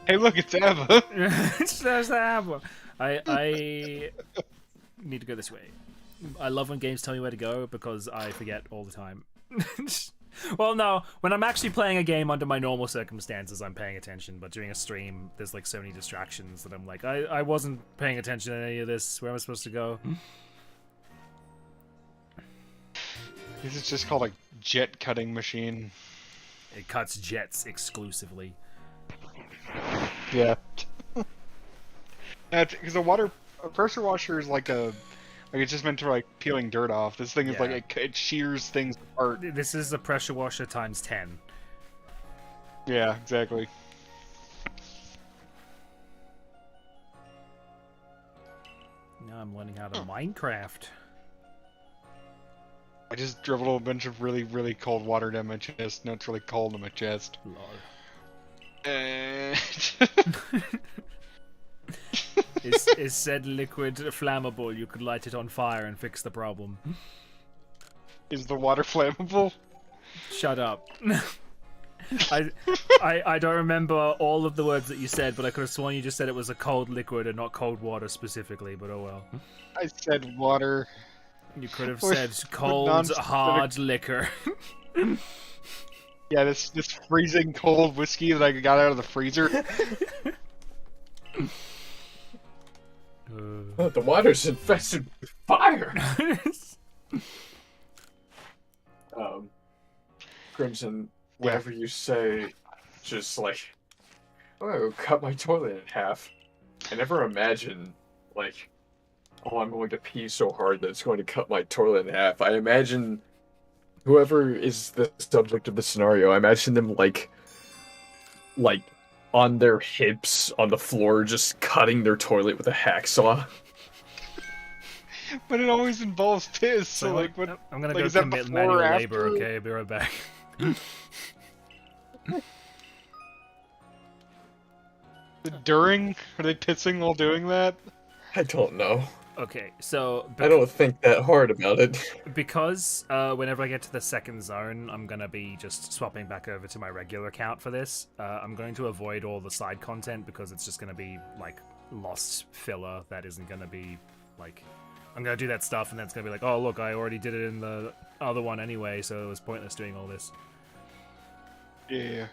Hey, look, it's ABBA. There's the ABBA. I need to go this way. I love when games tell me where to go because I forget all the time. Well, no, when I'm actually playing a game under my normal circumstances, I'm paying attention, but during a stream, there's like so many distractions that I'm like, I wasn't paying attention to any of this. Where am I supposed to go? This is just called a jet cutting machine. It cuts jets exclusively. Yeah. Because a pressure washer is like it's just meant for like peeling dirt off. This thing is Yeah. like it shears things apart. This is a pressure washer times 10. Yeah, exactly. Now I'm learning how to Minecraft. I just dribbled a bunch of really, really cold water down my chest. Now it's really cold in my chest. Lol. Is said liquid flammable? You could light it on fire and fix the problem. Is the water flammable? Shut up. I don't remember all of the words that you said, but I could have sworn you just said it was a cold liquid and not cold water specifically, but oh well. I said water. You could have We're- said we're cold, non-specific. hard liquor. Yeah, this freezing cold whiskey that I got out of the freezer. The water's infested with fire. Crimson, whatever you say, just like, oh, cut my toilet in half. I never imagine, like, oh, I'm going to pee so hard that it's going to cut my toilet in half. I imagine whoever is the subject of the scenario, I imagine them like on their hips on the floor, just cutting their toilet with a hacksaw. But it always involves piss, so like what? I'm gonna like, go is that commit before manual or labor. after? Okay, be right back. During? Are they pissing while doing that? I don't know. Okay, so I don't think that hard about it. because whenever I get to the second zone, I'm gonna be just swapping back over to my regular account for this. I'm going to avoid all the side content because it's just gonna be like lost filler that isn't gonna be like. I'm gonna do that stuff and then it's gonna be like, oh look, I already did it in the other one anyway, so it was pointless doing all this. Yeah.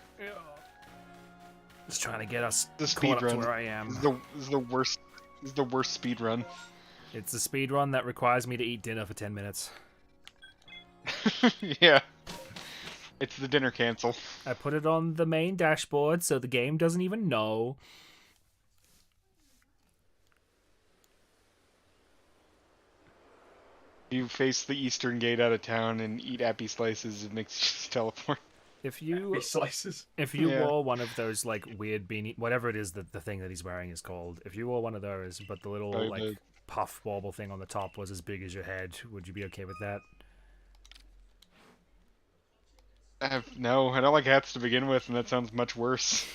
Just trying to get us The caught speed up to run. where I am. This is the worst. This is the worst speed run. It's a speed run that requires me to eat dinner for 10 minutes. Yeah. It's the dinner cancel. I put it on the main dashboard so the game doesn't even know. You face the eastern gate out of town and eat appy slices. It makes you just teleport. If you Slices. If you wore one of those like weird beanie, whatever it is that the thing that he's wearing is called, if you wore one of those, but the little Oh, like the- puff wobble thing on the top was as big as your head, would you be okay with that? No, I don't like hats to begin with, and that sounds much worse.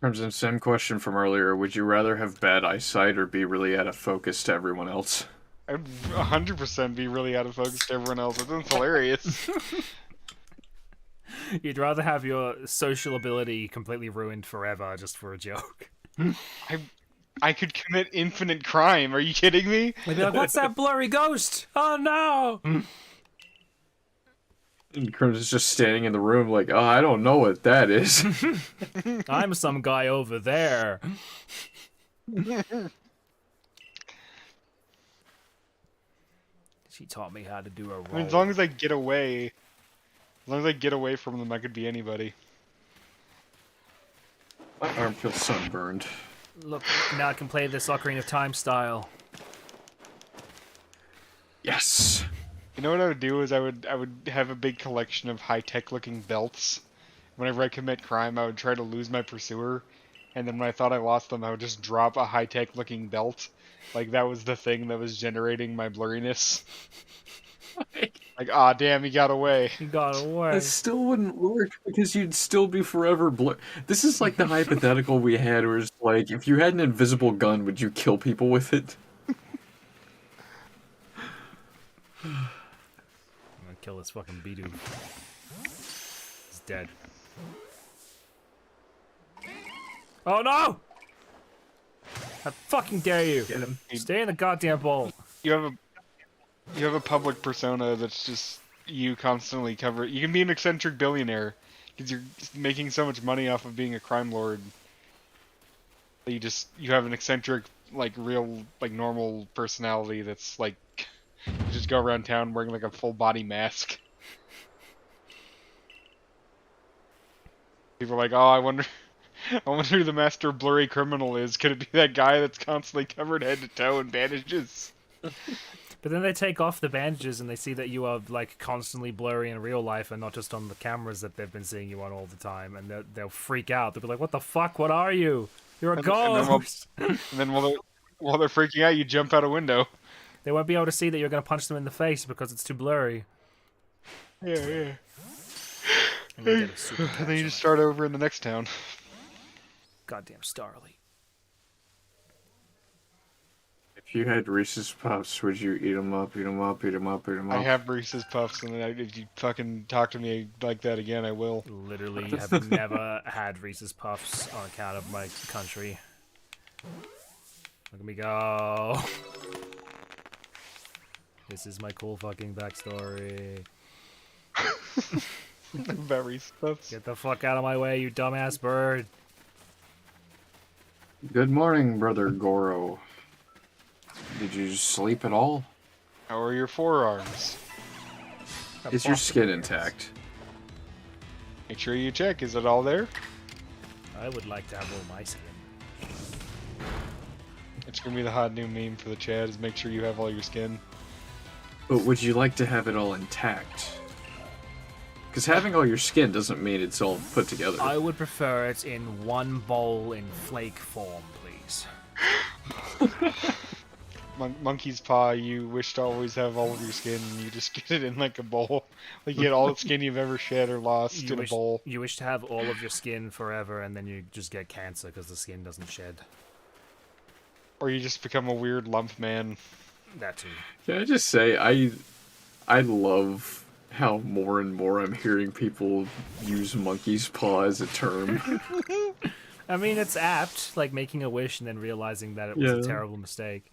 Crimson, same question from earlier. Would you rather have bad eyesight or be really out of focus to everyone else? I'd 100% be really out of focus to everyone else. That sounds hilarious. You'd rather have your social ability completely ruined forever just for a joke. I could commit infinite crime. Are you kidding me? They'd be like, "What's that blurry ghost? Oh no!" And Crimson's just standing in the room like, oh, I don't know what that is. I'm some guy over there. She taught me how to do a roll. I mean, as long as I get away from them, I could be anybody. My arm feels sunburned. Look, now I can play this Ocarina of Time style. Yes. You know what I would do is I would have a big collection of high-tech looking belts. Whenever I commit crime, I would try to lose my pursuer, and then when I thought I lost them, I would just drop a high-tech looking belt. Like that was the thing that was generating my blurriness. Like, ah, damn, he got away. You got away. That still wouldn't work because you'd still be forever blur. This is like the hypothetical we had, where it's like, if you had an invisible gun, would you kill people with it? I'm gonna kill this fucking Bidoof. He's dead. Oh no! I fucking dare you! Get him. Stay in the goddamn bowl. You have a public persona that's just you constantly cover. You can be an eccentric billionaire because you're making so much money off of being a crime lord. You have an eccentric, like real, like normal personality that's like you just go around town wearing like a full body mask. People are like, oh, I wonder who the master blurry criminal is. Could it be that guy that's constantly covered head to toe in bandages? But then they take off the bandages and they see that you are like constantly blurry in real life and not just on the cameras that they've been seeing you on all the time, and they'll freak out. They'll be like, "What the fuck? What are you? You're a ghost!" And then while they're freaking out, you jump out a window. They won't be able to see that you're going to punch them in the face because it's too blurry. Yeah. And you get a super And then you just start over in the next town. goddamn Starly. If you had Reese's Puffs, would you eat them up, eat them up, eat them up, eat them up? I have Reese's Puffs, and if you fucking talk to me like that again, I will. Literally have never had Reese's Puffs on account of my country. Look at me go. This is my cool fucking backstory. About Reese's Puffs. Get the fuck out of my way, you dumbass bird. Good morning, Brother Goro. Did you sleep at all? How are your forearms? Is your skin intact? Make sure you check. Is it all there? I would like to have all my skin. It's gonna be the hot new meme for the chat. Is make sure you have all your skin. But would you like to have it all intact? Because having all your skin doesn't mean it's all put together. I would prefer it in one bowl in flake form, please. Monkey's paw. You wish to always have all of your skin, and you just get it in like a bowl. Like you get all the skin you've ever shed or lost in a bowl. You wish to have all of your skin forever, and then you just get cancer because the skin doesn't shed. Or you just become a weird lump man. That too. Can I just say, I love how more and more I'm hearing people use monkey's paw as a term. I mean, it's apt, like making a wish and then realizing that it was a terrible mistake.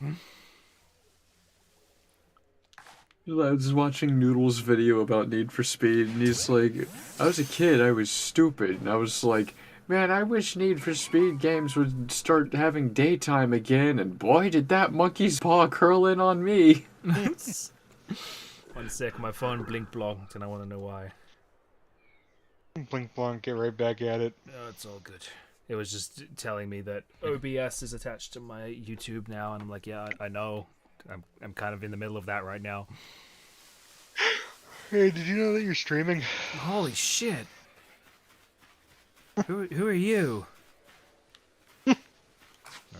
I was watching Noodle's video about Need for Speed, and he's like, I was a kid, I was stupid, and I was like, man, I wish Need for Speed games would start having daytime again, and boy, did that monkey's paw curl in on me. 1 sec, my phone blink blocked, and I want to know why. Blink blonk, get right back at it. Oh, it's all good. It was just telling me that OBS is attached to my YouTube now, and I'm like, yeah, I know. I'm kind of in the middle of that right now. Hey, did you know that you're streaming? Holy shit! Who are you? I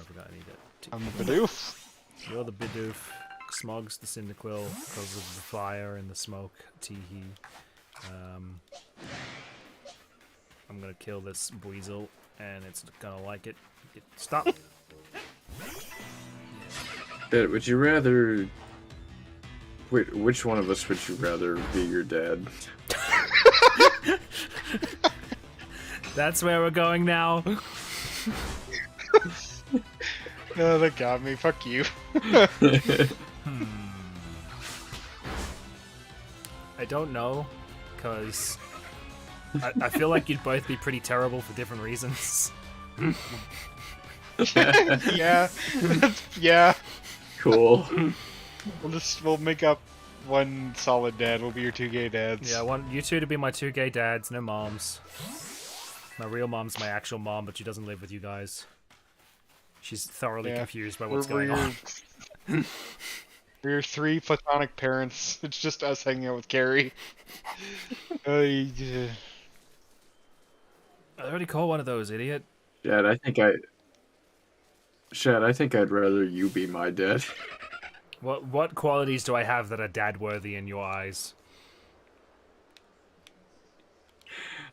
forgot I need it. I'm the Bidoof. You're the Bidoof. Smog's the Cyndaquil because of the fire and the smoke. Teehee. I'm gonna kill this Weasel, and it's gonna like it. Stop! Dad, would you rather... Wait, which one of us would you rather be your dad? That's where we're going now. No, that got me. Fuck you. I don't know, because I feel like you'd both be pretty terrible for different reasons. Yeah. Yeah. Cool. We'll make up one solid dad. We'll be your two gay dads. Yeah, I want you two to be my two gay dads, no moms. My real mom's my actual mom, but she doesn't live with you guys. She's thoroughly confused by what's going on. We're 3 platonic parents. It's just us hanging out with Carrie. Yeah. I already called one of those, idiot. Shad, I think I'd rather you be my dad. What qualities do I have that are dad-worthy in your eyes?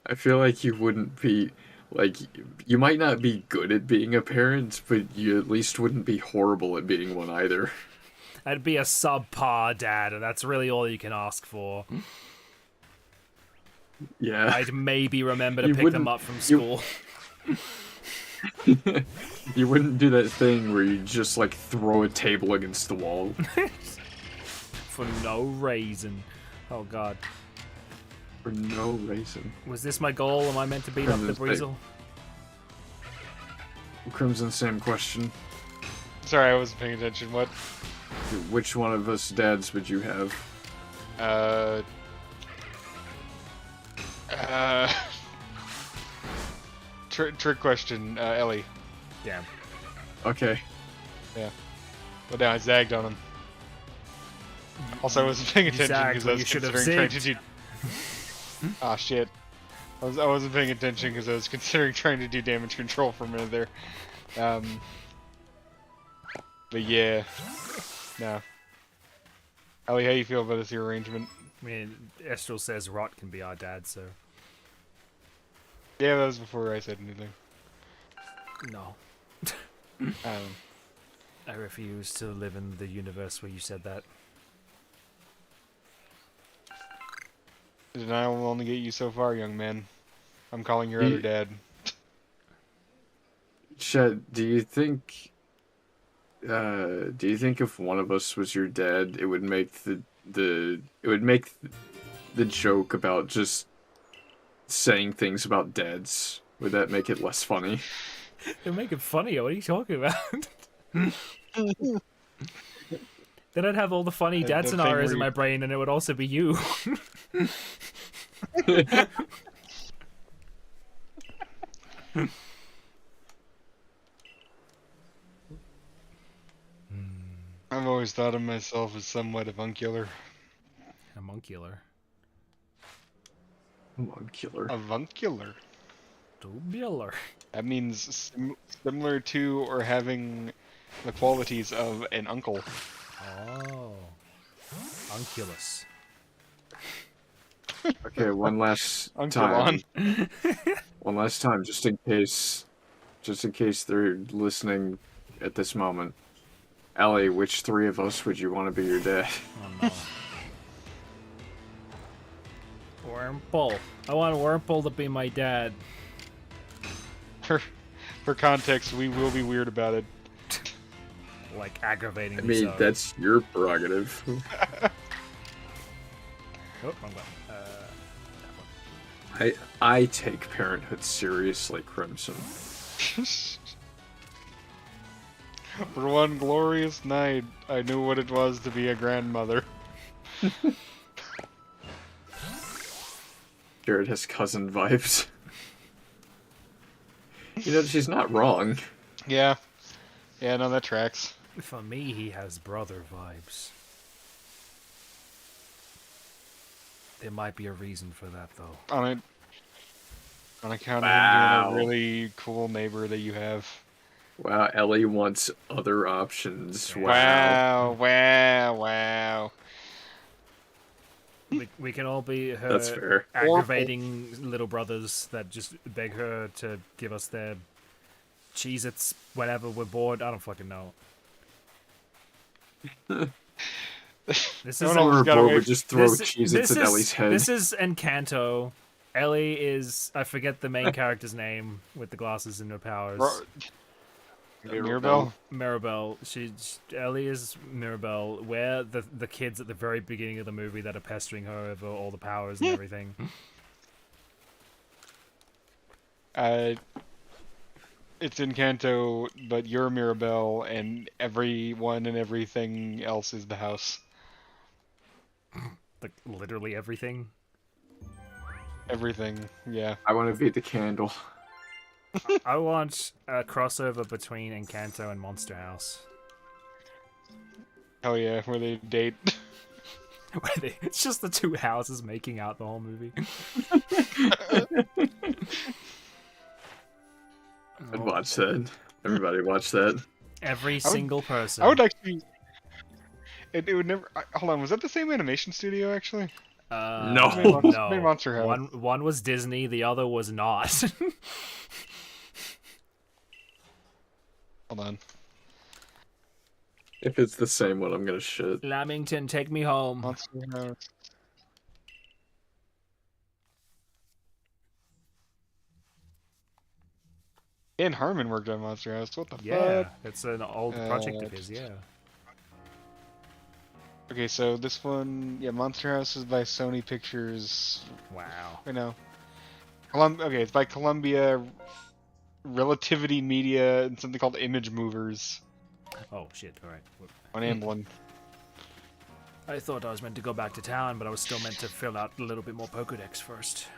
I feel like you wouldn't be, like, you might not be good at being a parent, but you at least wouldn't be horrible at being one either. I'd be a subpar dad, and that's really all you can ask for. Yeah. I'd maybe remember to You pick them wouldn't- up from school. You wouldn't do that thing where you just, like, throw a table against the wall. For no reason. Oh god. For no reason. Was this my goal? Am I meant to beat up the Breezel? Crimson, same question. Sorry, I wasn't paying attention. What? Which one of us dads would you have? Trick question, Ellie. Damn. Okay. Yeah. Well, now I zagged on him. Also, I wasn't paying attention zagged because I when was you should have considering trying to zigged. do. Ah, shit. I wasn't paying attention because I was considering trying to do damage control for a minute there. But yeah. No. Ellie, how you feel about this arrangement? I mean, Estral says Rot can be our dad, so... Yeah, that was before I said anything. No. Um, I refuse to live in the universe where you said that. Denial will only get you so far, young man. I'm calling your other dad. Chet, do you think if one of us was your dad, it would make the joke about just saying things about dads, would that make it less funny? It'll make it funnier. What are you talking about? Then I'd have all the funny dad the thing scenarios where in my brain, and it would also be you. I've always thought of myself as somewhat avuncular. Homuncular. Homuncular. Avuncular. Tubular. That means similar to or having the qualities of an uncle. Oh. Unculus. Okay, one last time. One last time, just in case they're listening at this moment. Ellie, which 3 of us would you want to be your dad? Oh no. Wurmple. I want Wurmple to be my dad. For context, we will be weird about it. Like, aggravating I mean, so. that's your prerogative. Oh, wrong button. That one. I take parenthood seriously, Crimson. For one glorious night, I knew what it was to be a grandmother. Jared has cousin vibes. You know, she's not wrong. Yeah. Yeah, no, that tracks. For me, he has brother vibes. There might be a reason for that, though. On account of Wow. him being a really cool neighbor that you have. Wow, Ellie wants other options. Wow, wow. We can all be her That's fair. aggravating little brothers that just beg her to give us their Cheez-Its whenever we're bored. I don't fucking know. This is When we're bored, we just throw Cheez-Its at Ellie's head. This is Encanto. Ellie is, I forget the main character's name with the glasses and her powers. Mirabelle? Mirabelle. Ellie is Mirabelle. We're the kids at the very beginning of the movie that are pestering her over all the powers and everything. It's Encanto, but you're Mirabelle, and everyone and everything else is the house. Like, literally everything. Everything, yeah. I want to be the candle. I want a crossover between Encanto and Monster House. Hell yeah, where they date. It's just the two houses making out the whole movie. I'd watch that. Everybody watch that. Every single person. I would actually. It would never. Hold on, was that the same animation studio actually? No. Made Monster House. One was Disney, the other was not. Hold on. If it's the same one, I'm gonna shit. Lamington, take me home. Monster House. Dan Harmon worked on Monster House. What the Yeah, fuck? it's an old project of his, yeah. Okay, so this one, yeah, Monster House is by Sony Pictures. Wow. I know. Okay, it's by Columbia, Relativity Media, and something called Image Movers Oh, shit, alright. on Amblin. I thought I was meant to go back to town, but I was still meant to fill out a little bit more Pokedex first.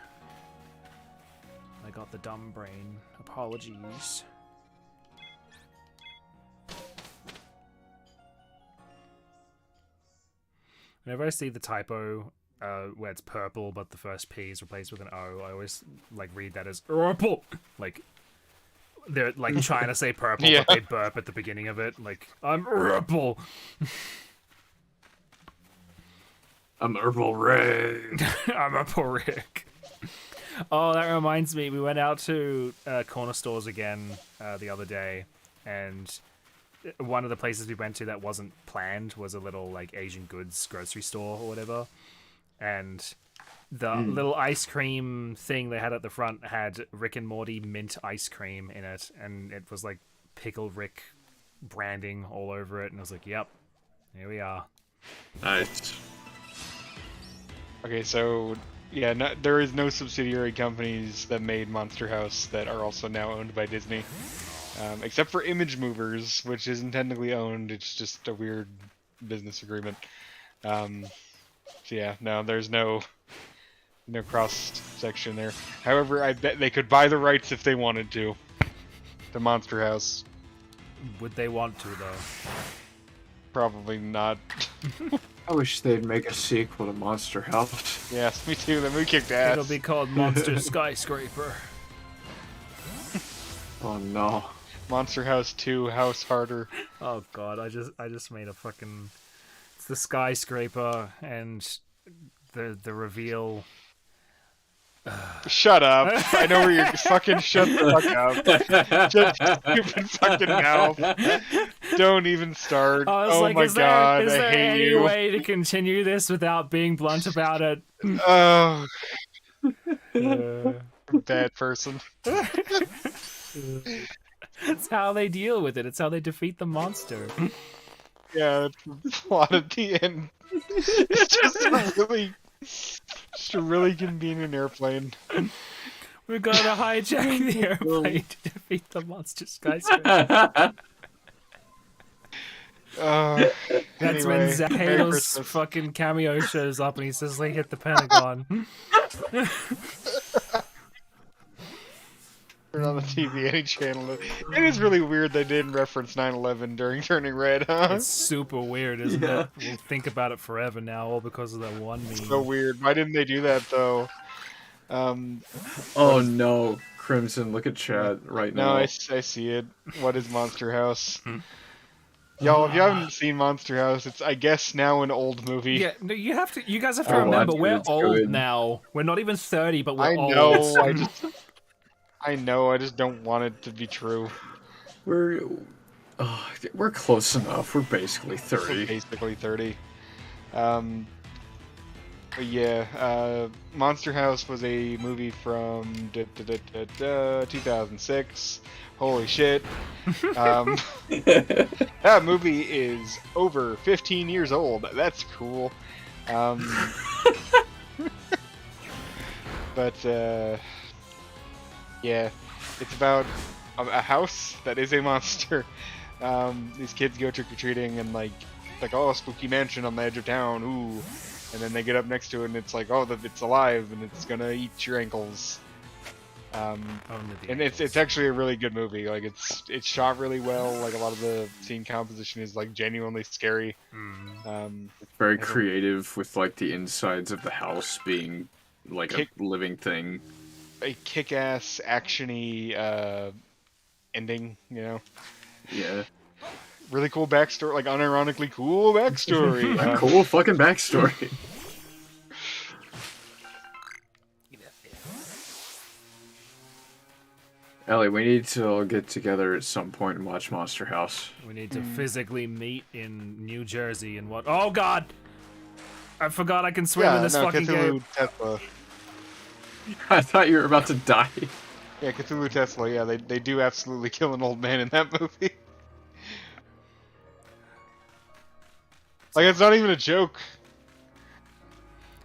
I got the dumb brain. Apologies. Whenever I see the typo where it's purple, but the first P is replaced with an O, I always like read that as purple. Like they're like trying to say purple, Yeah. but they burp at the beginning of it. Like I'm purple. I'm Herbal Ray. I'm a poor Rick. Oh, that reminds me. We went out to corner stores again the other day, and one of the places we went to that wasn't planned was a little like Asian goods grocery store or whatever. And the little ice cream thing they had at the front had Rick and Morty mint ice cream in it, and it was like Pickle Rick branding all over it. And I was like, "Yep, here we are." Nice. Okay, so yeah, there is no subsidiary companies that made Monster House that are also now owned by Disney, except for Image Movers, which isn't technically owned. It's just a weird business agreement. So yeah, no, there's no cross section there. However, I bet they could buy the rights if they wanted to Monster House. Would they want to though? Probably not. I wish they'd make a sequel to Monster House. Yes, me too. The movie kicked ass. It'll be called Monster Skyscraper. Oh no. Monster House 2, House Harder. Oh god, I just made a fucking. It's the skyscraper and the reveal. Shut up. I know where you're fucking shut the fuck up. Shut your stupid fucking mouth. Don't even start. I was Oh like, my is god, there I hate any you. way to continue this without being blunt about it? Oh, Uh, bad person. it's how they deal with it. It's how they defeat the monster. Yeah, it's a lot at the end. It's just a really convenient airplane. We're gonna hijack the airplane to defeat the monster skyscraper. That's That's when Zach Hadel's fucking cameo shows up and he says they hit the Pentagon. Turn on the TV, any channel. It is really weird they didn't reference 9/11 during Turning Red, huh? It's super weird, isn't it? We'll think about it forever now, all because of that one meme. So weird. Why didn't they do that though? Oh no, Crimson, look at chat right No, now. I see it. What is Monster House? Y'all, if you haven't seen Monster House, it's I guess now an old movie. Yeah, no, you guys have to Oh, remember, that's we're good, it's old good. now. We're not even 30, but we're I old. know. I know. I just don't want it to be true. We're close enough. We're basically 30. Basically 30. But yeah, Monster House was a movie from 2006. Holy shit. That movie is over 15 years old. That's cool. But, yeah, it's about a house that is a monster. These kids go trick-or-treating and, like, oh, spooky mansion on the edge of town, ooh. And then they get up next to it and it's like, oh, it's alive and it's gonna eat your ankles. And it's actually a really good movie. Like it's shot really well. Like a lot of the scene composition is like genuinely scary. It's very creative with like the insides of the house being like a living thing. A kick-ass actiony ending, you know. Yeah. Really cool backstory, like unironically cool backstory. Cool fucking backstory. Ellie, we need to all get together at some point and watch Monster House. We need to physically meet in New Jersey and what? Oh God! I forgot I can swim in this fucking game. Tesla. I thought you were about to die. Yeah, Cthulhu Tesla. Yeah, they do absolutely kill an old man in that movie. Like it's not even a joke.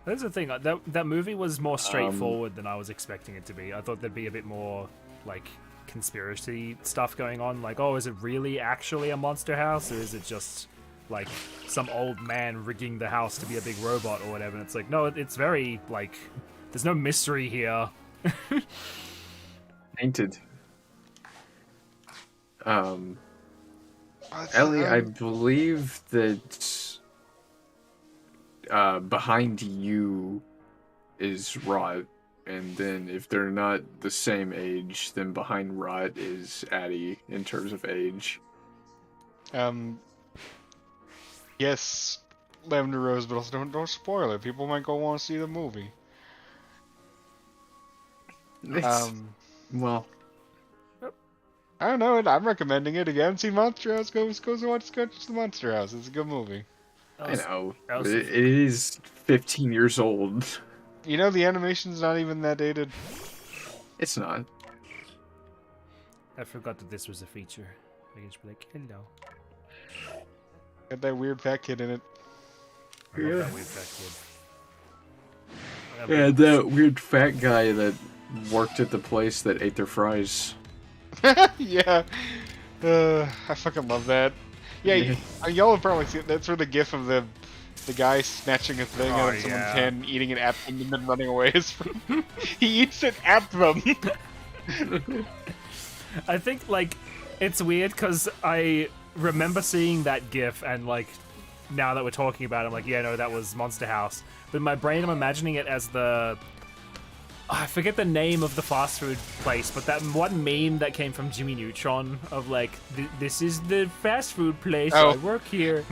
That's the thing. That movie was more straightforward than I was expecting it to be. I thought there'd be a bit more like conspiracy stuff going on. Like, oh, is it really actually a monster house, or is it just like some old man rigging the house to be a big robot or whatever? And it's like, no, it's very like there's no mystery here. Painted. Ellie, I believe that behind you is Rot, and then if they're not the same age, then behind Rot is Addie in terms of age. Yes, Lavender Rose, but also don't spoil it. People might go want to see the movie. Well, I don't know. I'm recommending it. If you haven't seen Monster House, go watch the Monster House. It's a good movie. I know. It is 15 years old. You know, the animation's not even that dated. It's not. I forgot that this was a feature. I can just be like, hello. Got that weird fat kid in it. I love that weird fat kid. Yeah, that weird fat guy that worked at the place that ate their fries. Yeah. I fucking love that. Yeah, y'all have probably seen that's where the gif of the guy snatching a thing out of someone's hand, eating it at them, and then running away is from. He eats it at them. I think, like, it's weird because I remember seeing that gif, and, like, now that we're talking about it, I'm like, yeah, no, that was Monster House. But in my brain, I'm imagining it as the... I forget the name of the fast food place, but that one meme that came from Jimmy Neutron of, like, this is the fast food place, I work here.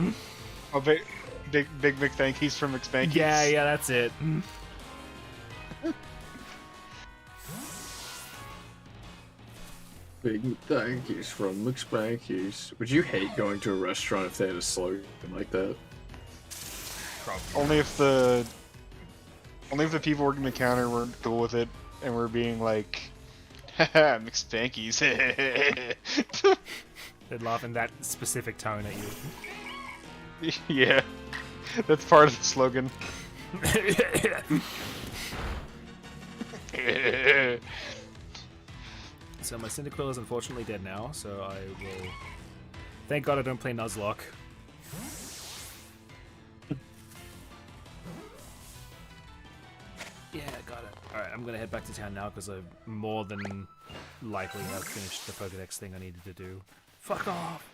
Oh, Big McThankies from McSpankies. Yeah, that's it. Big McThankies from McSpankies. Would you hate going to a restaurant if they had a slogan like that? Only if the people working the counter weren't cool with it and were being like, haha, McSpankies. They'd laugh in that specific tone at you. Yeah. That's part of the slogan. So my Cyndaquil is unfortunately dead now, so I will... Thank God I don't play Nuzlocke. Yeah, got it. Alright, I'm gonna head back to town now because I more than likely have finished the Pokedex thing I needed to do. Fuck off!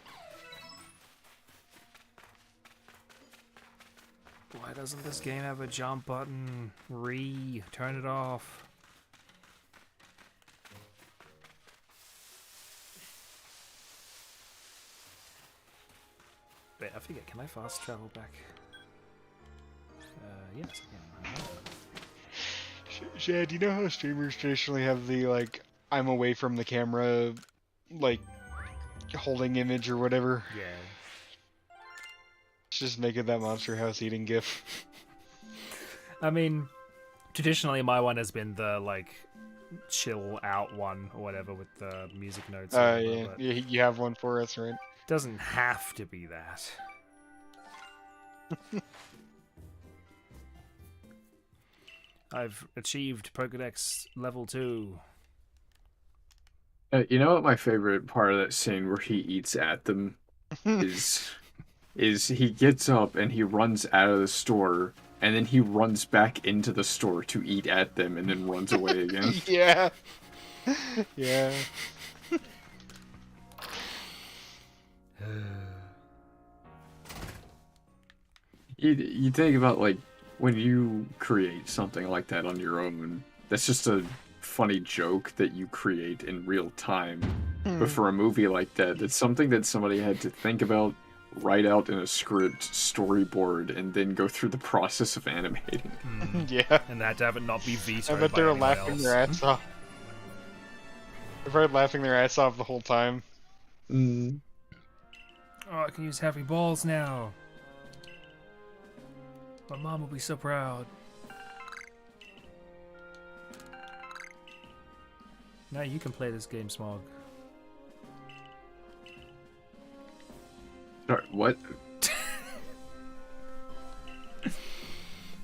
Why doesn't this game have a jump button? Turn it off. Wait, I forget, can I fast travel back? Yes, I can. Shad, you know how streamers traditionally have the, like, I'm away from the camera, like, holding image or whatever? Yeah. Just make it that Monster House eating gif. I mean, traditionally my one has been the, like, chill out one or whatever with the music notes. Yeah. You have one for us, right? Doesn't have to be that. I've achieved Pokedex level 2. You know what my favorite part of that scene where he eats at them is he gets up and he runs out of the store and then he runs back into the store to eat at them and then runs away again. Yeah. Yeah. You think about, like, when you create something like that on your own, that's just a funny joke that you create in real time. But for a movie like that, it's something that somebody had to think about, write out in a script, storyboard, and then go through the process of animating. Yeah. And that to have it not be vetoed I bet by they were anyone laughing else. their ass off. They're probably laughing their ass off the whole time. Mm. Oh, I can use heavy balls now. My mom will be so proud. Now you can play this game, Smog. Sorry, what?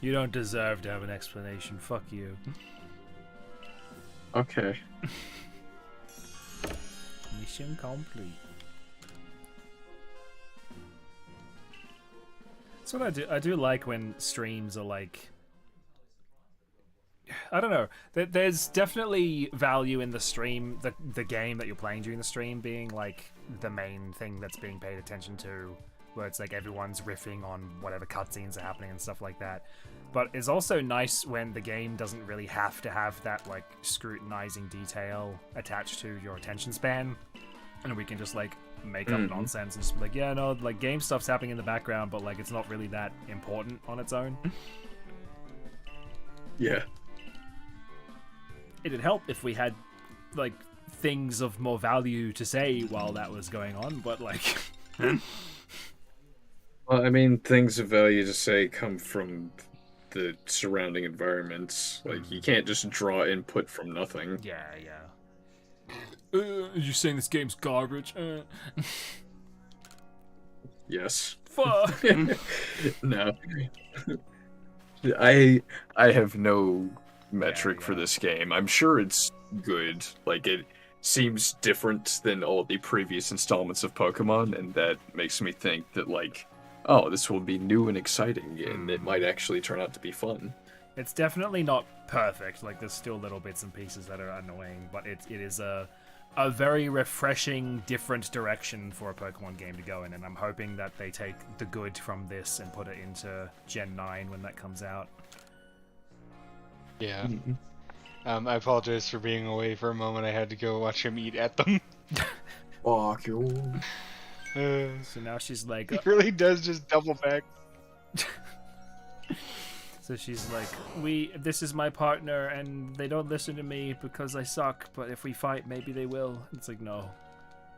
You don't deserve to have an explanation. Fuck you. Okay. Mission complete. That's what I do. I do like when streams are like, I don't know. There's definitely value in the stream, the game that you're playing during the stream being like the main thing that's being paid attention to, where it's like everyone's riffing on whatever cutscenes are happening and stuff like that. But it's also nice when the game doesn't really have to have that like scrutinizing detail attached to your attention span, and we can just like make up nonsense and just be like, yeah, no, like game stuff's happening in the background, but like it's not really that important on its own. Yeah. It'd help if we had like things of more value to say while that was going on, but like Well, I mean, things of value to say come from the surrounding environments. Like, you can't just draw input from nothing. yeah. You're saying this game's garbage? Yes. Fuck. No. I have no metric for Yeah. this game. I'm sure it's good. Like, it seems different than all the previous installments of Pokemon, and that makes me think that, like, oh, this will be new and exciting, and it might actually turn out to be fun. It's definitely not perfect. Like, there's still little bits and pieces that are annoying, but it is a very refreshing, different direction for a Pokemon game to go in, and I'm hoping that they take the good from this and put it into Gen 9 when that comes out. Yeah. I apologize for being away for a moment. I had to go watch him eat at them. Fuck you. So now she's like... He really does just double back. So she's like, this is my partner, and they don't listen to me because I suck, but if we fight, maybe they will. It's like, no.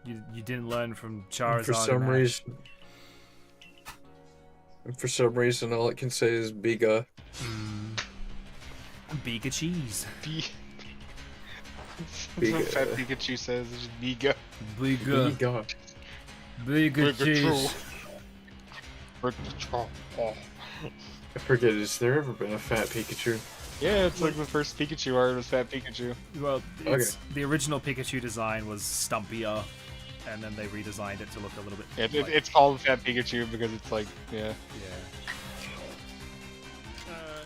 You didn't learn from Charizard. For some reason, all it can say is Biga. Biga cheese. That's what Fat Pikachu says. It's just Biga. Biga. Biga cheese. I forget, has there ever been a Fat Pikachu? Yeah, it's like the first Pikachu art was Fat Pikachu. Well, the original Pikachu design was stumpier, and then they redesigned it to look a little bit... It's called Fat Pikachu because it's like, yeah.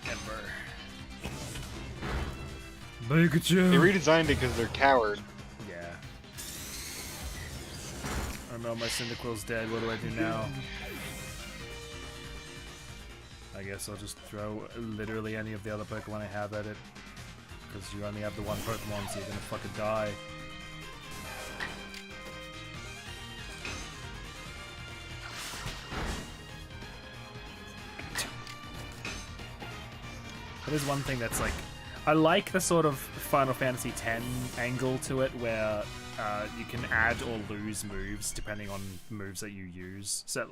Ember. Pikachu! They redesigned it because they're coward. Yeah. Oh no, my Cyndaquil's dead. What do I do now? I guess I'll just throw literally any of the other Pokemon I have at it. Because you only have the one Pokemon, so you're gonna fucking die. That is one thing that's like... I like the sort of Final Fantasy X angle to it, where you can add or lose moves depending on moves that you use. So,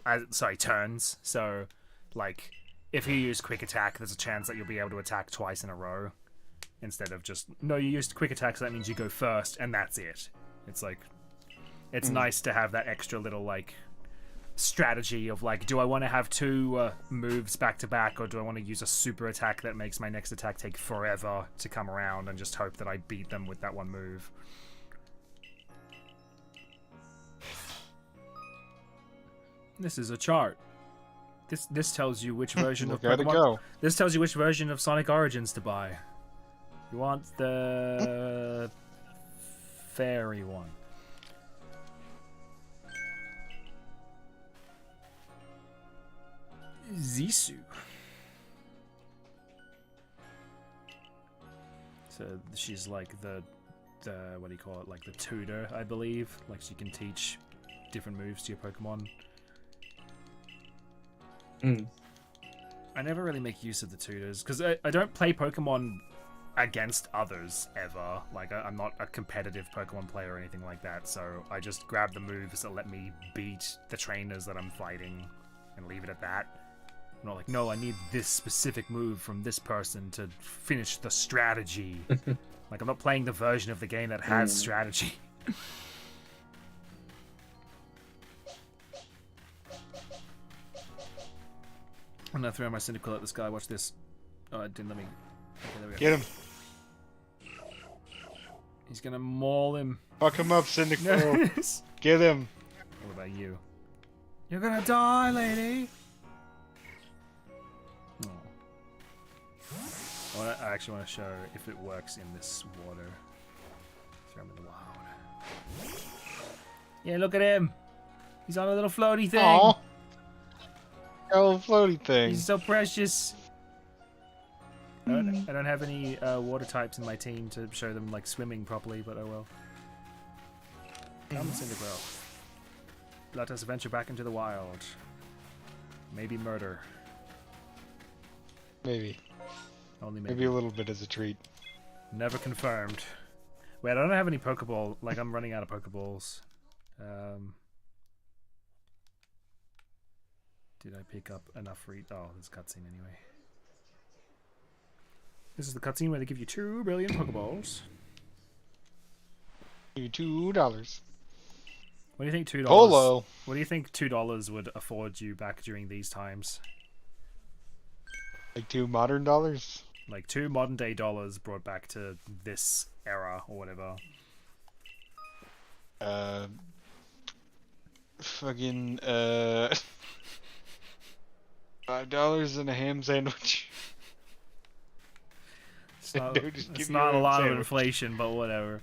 turns. So, like... If you use Quick Attack, there's a chance that you'll be able to attack twice in a row. Instead of just... No, you used Quick Attack, so that means you go first, and that's it. It's like... It's nice to have that extra little, like... strategy of, like, do I want to have two moves back-to-back, or do I want to use a super attack that makes my next attack take forever to come around and just hope that I beat them with that one move? This is a chart. This tells you which version of Pokemon... Go. This tells you which version of Sonic Origins to buy. You want the fairy one. Zisu. So she's like the what do you call it? Like the tutor, I believe. Like she can teach different moves to your Pokemon. I never really make use of the tutors because I don't play Pokemon against others ever. Like I'm not a competitive Pokemon player or anything like that. So I just grab the moves that let me beat the trainers that I'm fighting and leave it at that. I'm not like, no, I need this specific move from this person to finish the strategy. Like, I'm not playing the version of the game that has strategy. I'm gonna throw my Cyndaquil at this guy. Watch this. Oh, it didn't let me. Okay, there we go. Get him. He's gonna maul him. Fuck him up, Cyndaquil. Get him. What about you? You're gonna die, lady. Oh, I actually want to show if it works in this water. Throw him in the wild. Yeah, look at him. He's on a little floaty thing. Aww. Oh, floaty thing. He's so precious. I don't have any water types in my team to show them like swimming properly, but oh well. Come, Cyndaquil. Let us venture back into the wild. Maybe murder. Maybe. Only maybe a little bit as a treat. Never confirmed. Wait, I don't have any Pokeball. Like, I'm running out of Pokeballs. Did I pick up enough for Oh, there's a cutscene anyway. This is the cutscene where they give you 2 billion Pokeballs. Give you $2. What do you think $2? Polo. What do you think $2 would afford you back during these times? Like 2 modern dollars? Like 2 modern day dollars brought back to this era or whatever. Fucking $5 and a ham sandwich. It's not a lot of inflation, but whatever.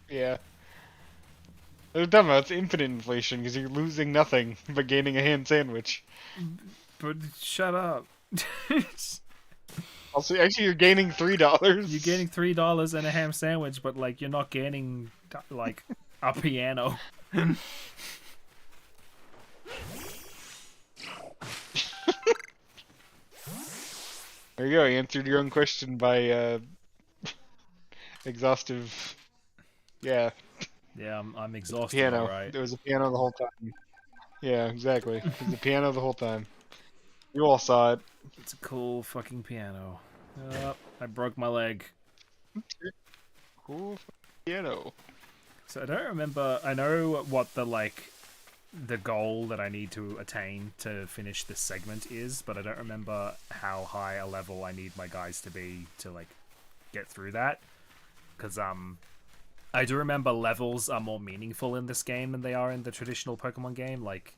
Yeah. They're talking about it's infinite inflation because you're losing nothing but gaining a ham sandwich. But shut up. Also, actually, you're gaining $3. You're gaining $3 and a ham sandwich, but like you're not gaining like a piano. There you go. You answered your own question by exhaustive. Yeah. Yeah, I'm exhausted. Piano. Right. There was a piano the whole time. Yeah, exactly. There was a piano the whole time. You all saw it. It's a cool fucking piano. I broke my leg. Cool piano. So I don't remember. I know what the goal that I need to attain to finish this segment is, but I don't remember how high a level I need my guys to be to like get through that. Because I do remember levels are more meaningful in this game than they are in the traditional Pokemon game. Like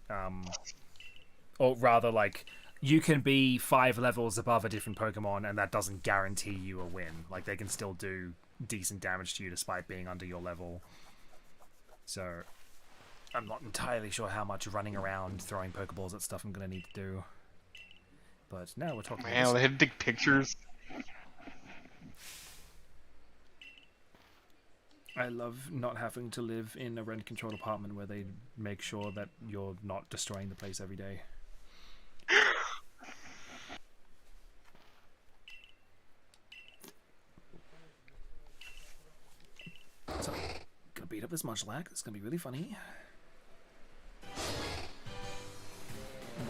or rather, like you can be 5 levels above a different Pokemon, and that doesn't guarantee you a win. Like they can still do decent damage to you despite being under your level. So I'm not entirely sure how much running around throwing Pokeballs at stuff I'm going to need to do. But now we're talking about they had to take pictures. I love not having to live in a rent-controlled apartment where they make sure that you're not destroying the place every day. So, gonna beat up this Munchlax. It's gonna be really funny.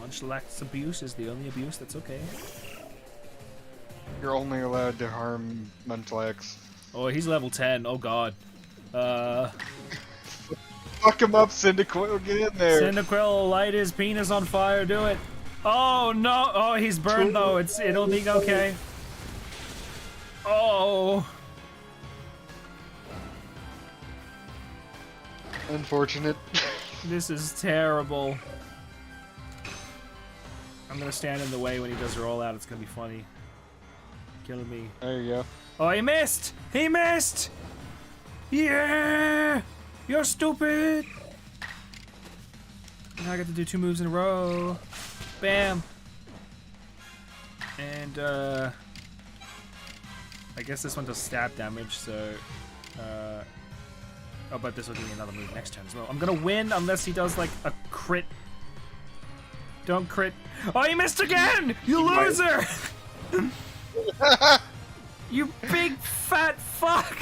Munchlax abuse is the only abuse that's okay. You're only allowed to harm Munchlax. Oh, he's level 10. Oh god. Fuck him up, Cyndaquil. Get in there. Cyndaquil, light his penis on fire. Do it. Oh no. Oh, he's burned though. It'll be okay. Oh. Unfortunate. This is terrible. I'm gonna stand in the way when he does roll out. It's gonna be funny. Killing me. There you go. Oh, he missed! He missed! Yeah! You're stupid! Now I get to do 2 moves in a row. Bam! And, I guess this one does stab damage, so... Oh, but this will give me another move next turn as well. I'm gonna win unless he does, like, a crit. Don't crit. Oh, he missed again! You loser! You big fat fuck!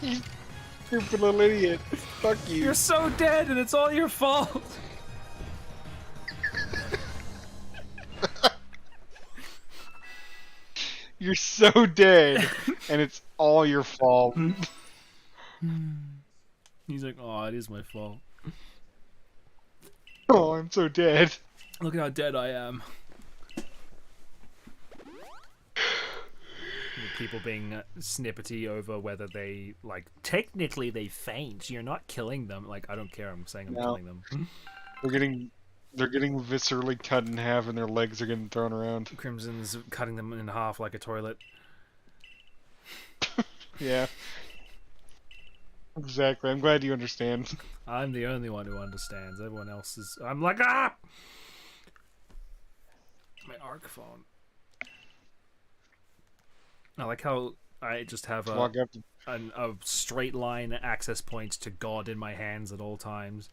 You stupid little idiot. Fuck you. You're so dead and it's all your fault! You're so dead, and it's all your fault. He's like, oh, it is my fault. Oh, I'm so dead. Look at how dead I am. People being snippety over whether they, like, technically they faint. You're not killing them. Like, I don't care. I'm saying I'm killing them. They're getting viscerally cut in half, and their legs are getting thrown around. Crimson's cutting them in half like a toilet. Yeah. Exactly. I'm glad you understand. I'm the only one who understands. Everyone else is... I'm like, ah! My arc phone. I like how I just have a straight line access point to God in my hands at all times.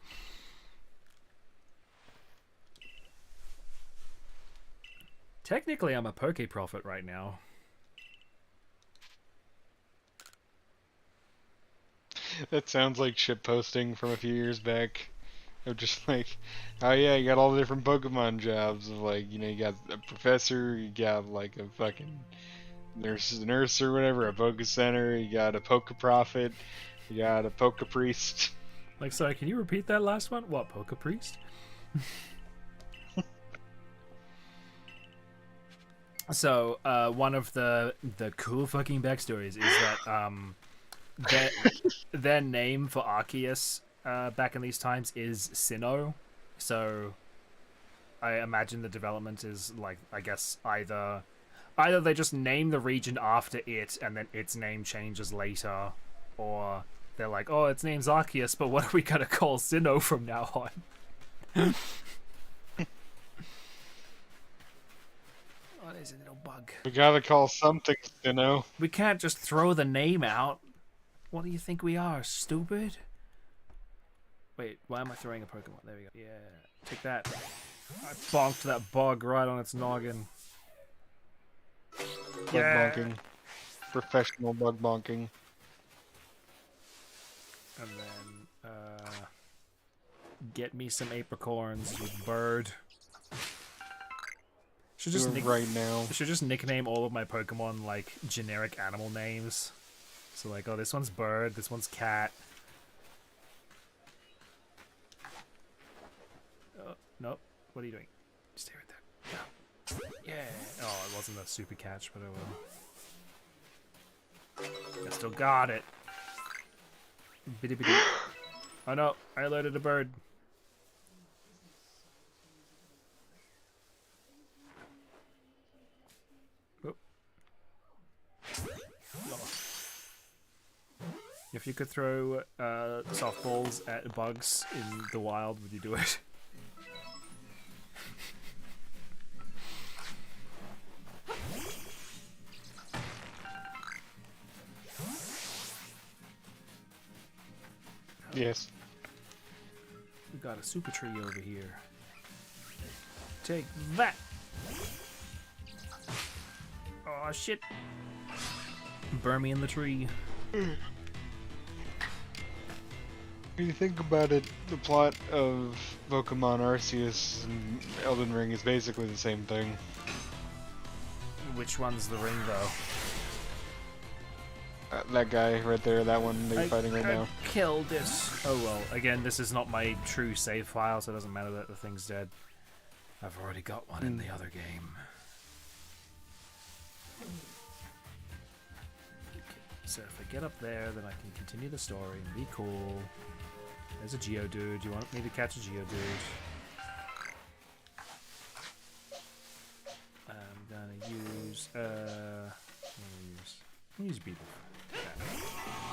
Technically, I'm a Poke Prophet right now. That sounds like shitposting from a few years back. Of just like, oh yeah, you got all the different Pokemon jobs. Of like, you know, you got a professor, you got like a fucking nurse or whatever, a Poke Center, you got a Poke Prophet, you got a Poke Priest. Like, sorry, can you repeat that last one? What, Poke Priest? So, one of the cool fucking backstories is that their name for Arceus back in these times is Sinnoh. So, I imagine the development is like, I guess either they just name the region after it and then its name changes later, or they're like, oh, its name's Arceus, but what are we gonna call Sinnoh from now on? Oh, there's a little bug. We gotta call something, you know. We can't just throw the name out. What do you think we are, stupid? Wait, why am I throwing a Pokemon? There we go. Yeah, take that. I bonked that bug right on its noggin. Bug bonking. Professional bug bonking. And then, get me some apricorns, you bird. Should just right now. Should just nickname all of my Pokemon like generic animal names. So like, oh, this one's bird, this one's cat. Oh, nope. What are you doing? Stay right there. No. Yeah. Oh, it wasn't a super catch, but I will. I still got it. Bitty bitty. Oh no, I alerted a bird. If you could throw softballs at bugs in the wild, would you do it? Yes. We got a super tree over here. Take that! Oh shit! Burn me in the tree. When you think about it, the plot of Pokemon Arceus and Elden Ring is basically the same thing. Which one's the ring, though? That guy right there, that one that you're fighting right now. Killed it. Oh well, again, this is not my true save file, so it doesn't matter that the thing's dead. I've already got one in the other game. So if I get up there, then I can continue the story and be cool. There's a Geodude. You want me to catch a Geodude? I'm gonna use Beetle. Okay.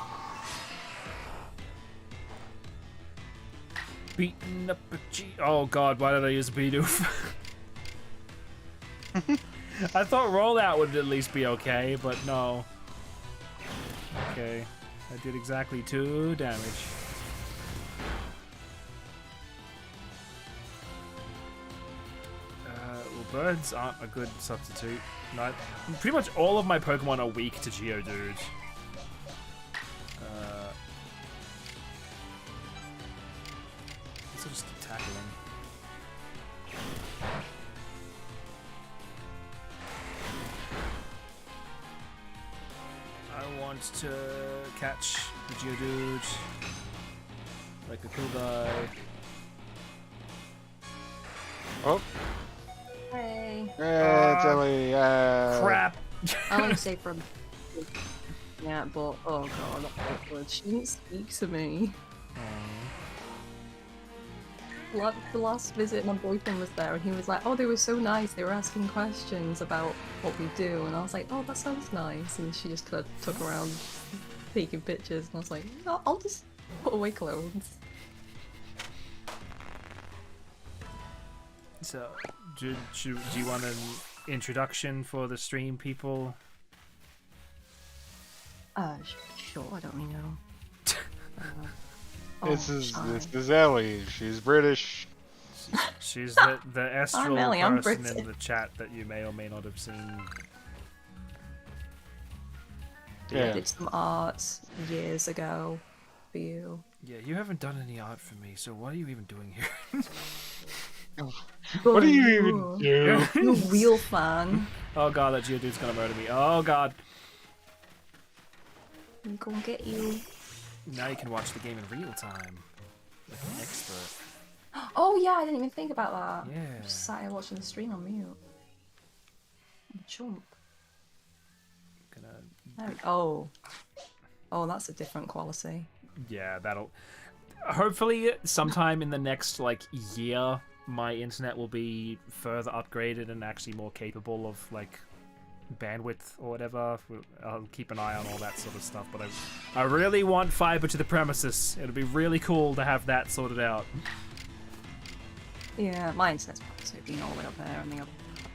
Beating up a G. Oh god, why did I use Bidoof? I thought rollout would at least be okay, but no. Okay, I did exactly 2 damage. Well, birds aren't a good substitute. Not, pretty much all of my Pokemon are weak to Geodude. Let's just keep tackling. I want to catch the Geodude like a cool guy. Oh. Hey. Jelly. Crap! I want to say from. Yeah, but oh god, that's awkward. She didn't speak to me. Like the last visit, my boyfriend was there, and he was like, "Oh, they were so nice. They were asking questions about what we do," and I was like, "Oh, that sounds nice." And she just kind of took around taking pictures, and I was like, "No, I'll just put away clothes." So, do you want an introduction for the stream people? Sure. I don't really know. This is Ellie. She's British. She's the astral Ellie, I'm person British. in the chat that you may or may not have seen. I Yeah. did some art years ago for you. Yeah, you haven't done any art for me, so what are you even doing here? What do you even do? I'm a real fan. Oh god, that Geodude's gonna murder me. Oh god. I'm gonna get you. Now you can watch the game in real time. Like an expert. Oh yeah, I didn't even think about that. Yeah. I just sat here watching the stream on mute. I'm a chump. Oh, that's a different quality. Yeah, that'll... Hopefully, sometime in the next, like, year, my internet will be further upgraded and actually more capable of, like, bandwidth or whatever. I'll keep an eye on all that sort of stuff, but I really want fiber to the premises. It'll be really cool to have that sorted out. Yeah, my internet's been all the way up there, I think I'm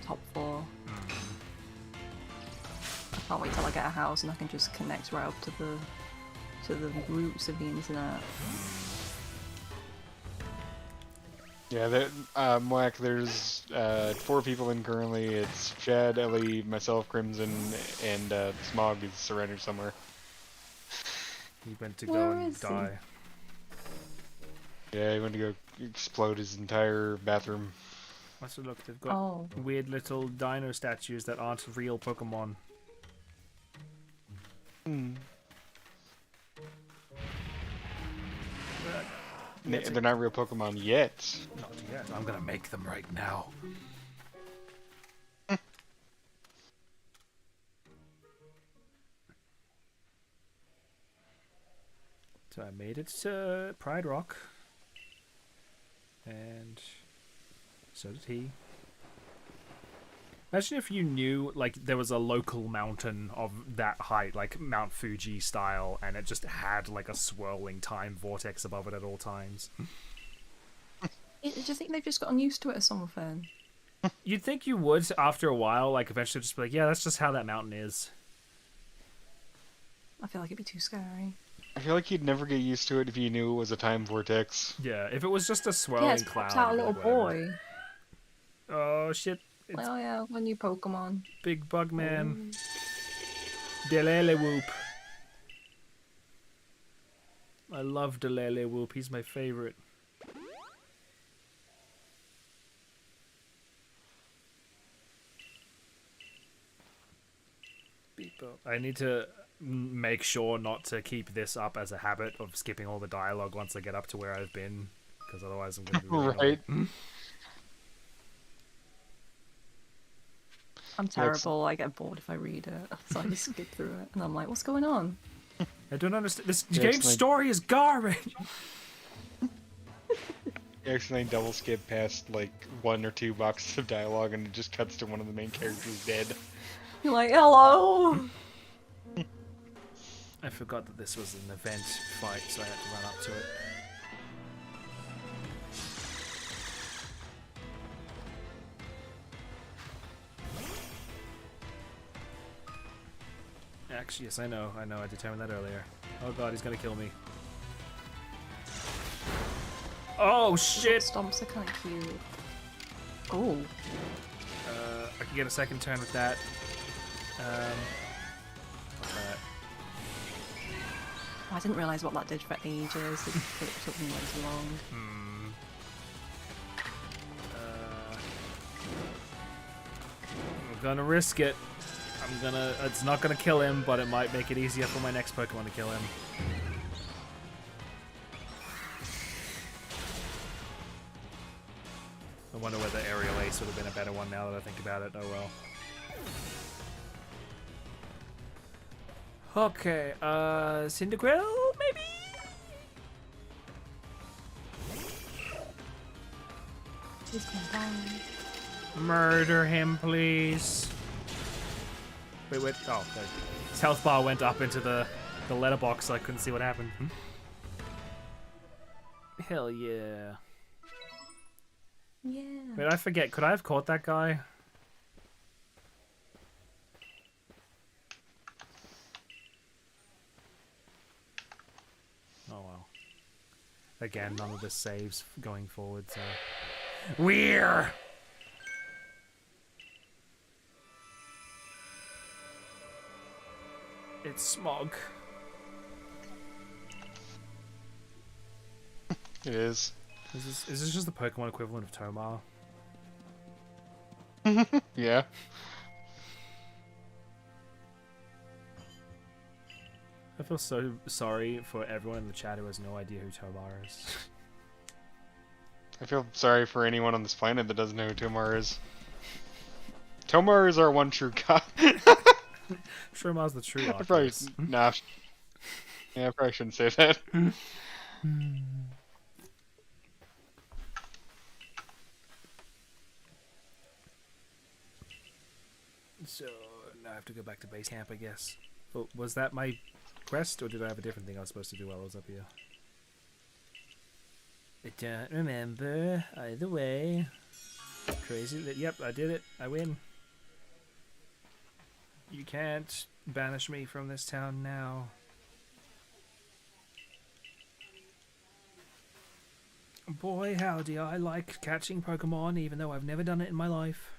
top 4. I can't wait till I get a house and I can just connect right up to the roots of the internet. Yeah, Moak, there's 4 people in currently. It's Chad, Ellie, myself, Crimson, and Smog is surrendered somewhere. He went to Where go and is he? die. Yeah, he went to go explode his entire bathroom. Also, look, they've got weird little dino statues that aren't real Pokemon. They're not real Pokemon yet. Not yet. I'm gonna make them right now. So I made it to Pride Rock. And so did he. Imagine if you knew, like, there was a local mountain of that height, like Mount Fuji style, and it just had, like, a swirling time vortex above it at all times. Do you think they've just gotten used to it or something? You'd think you would after a while, like, eventually just be like, yeah, that's just how that mountain is. I feel like it'd be too scary. I feel like you'd never get used to it if you knew it was a time vortex. Yeah, if it was just a swirling Yeah, it's cloud. popped out a or little whatever. boy. Oh, shit. It's Oh yeah, one new Pokemon. Big Bug Man. Delele Whoop. I love Delele Whoop. He's my favorite. I need to make sure not to keep this up as a habit of skipping all the dialogue once I get up to where I've been, because otherwise I'm going to be really Right. annoyed. I'm terrible. I get bored if I read it, so I just skip through it, and I'm like, "What's going on?" I don't understand. This Yeah, game's it's like- story is garbage. You accidentally double skip past like 1 or 2 boxes of dialogue and it just cuts to one of the main characters dead. You're like, "Hello." I forgot that this was an event fight, so I had to run up to it. Actually, yes, I know. I determined that earlier. Oh god, he's gonna kill me. Oh shit! Stomps are kind of cute. Oh. I can get a second turn with that. What's that? I didn't realise what that did for ages. It took me way too long. I'm gonna risk it. It's not gonna kill him, but it might make it easier for my next Pokemon to kill him. I wonder whether Aerial Ace would have been a better one now that I think about it. Oh well. Okay, Cyndaquil, maybe? He's gonna die. Murder him, please. Wait. Oh, sorry. His health bar went up into the letterbox, so I couldn't see what happened. Hell yeah. Yeah. Wait, I forget. Could I have caught that guy? Oh well. Again, none of the saves going forward, so... We're. It's Smog. It is. Is this just the Pokemon equivalent of Tomar? Yeah. I feel so sorry for everyone in the chat who has no idea who Tomar is. I feel sorry for anyone on this planet that doesn't know who Tomar is. Tomar is our one true god. Tomar's the true I probably Arceus. nah. Yeah, I probably shouldn't say that. So now I have to go back to base camp, I guess. Oh, was that my quest, or did I have a different thing I was supposed to do while I was up here? I don't remember. Either way. Crazy that, yep, I did it. I win. You can't banish me from this town now. Boy, howdy, I like catching Pokemon, even though I've never done it in my life.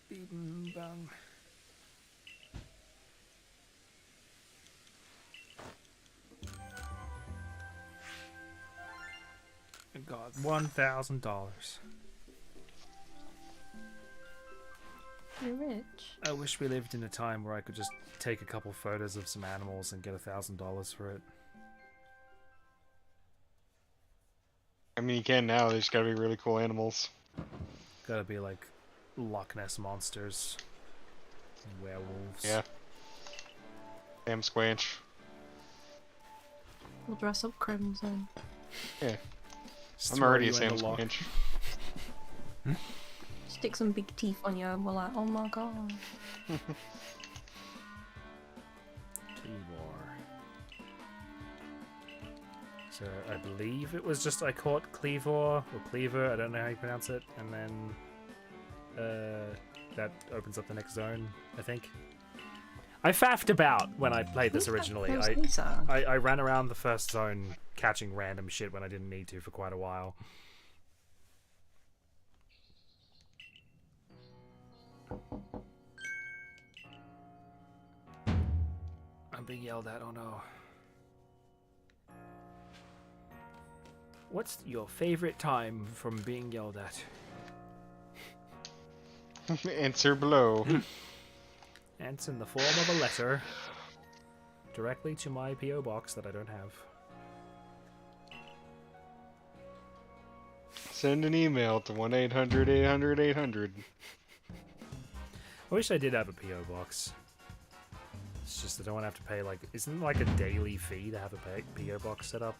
Bing bang. I got $1,000. You're rich. I wish we lived in a time where I could just take a couple photos of some animals and get $1,000 for it. I mean, you can now. They just gotta be really cool animals. Gotta be like Loch Ness monsters, and werewolves. Yeah. Damn Squanch. We'll dress up Crimson. Yeah. Just I'm throw already you a in Sam the loch. Squanch. Stick some big teeth on you and we're like, oh my god. So I believe it was just I caught Cleavor or Cleaver, I don't know how you pronounce it, and then that opens up the next zone, I think. I faffed about when I played this originally. I ran around the first zone catching random shit when I didn't need to for quite a while. I'm being yelled at, oh no. What's your favorite time from being yelled at? Answer below. And it's in the form of a letter directly to my P.O. box that I don't have. Send an email to 1-800-800-800. I wish I did have a P.O. box. It's just I don't want to have to pay, like, isn't it like a daily fee to have a P.O. box set up?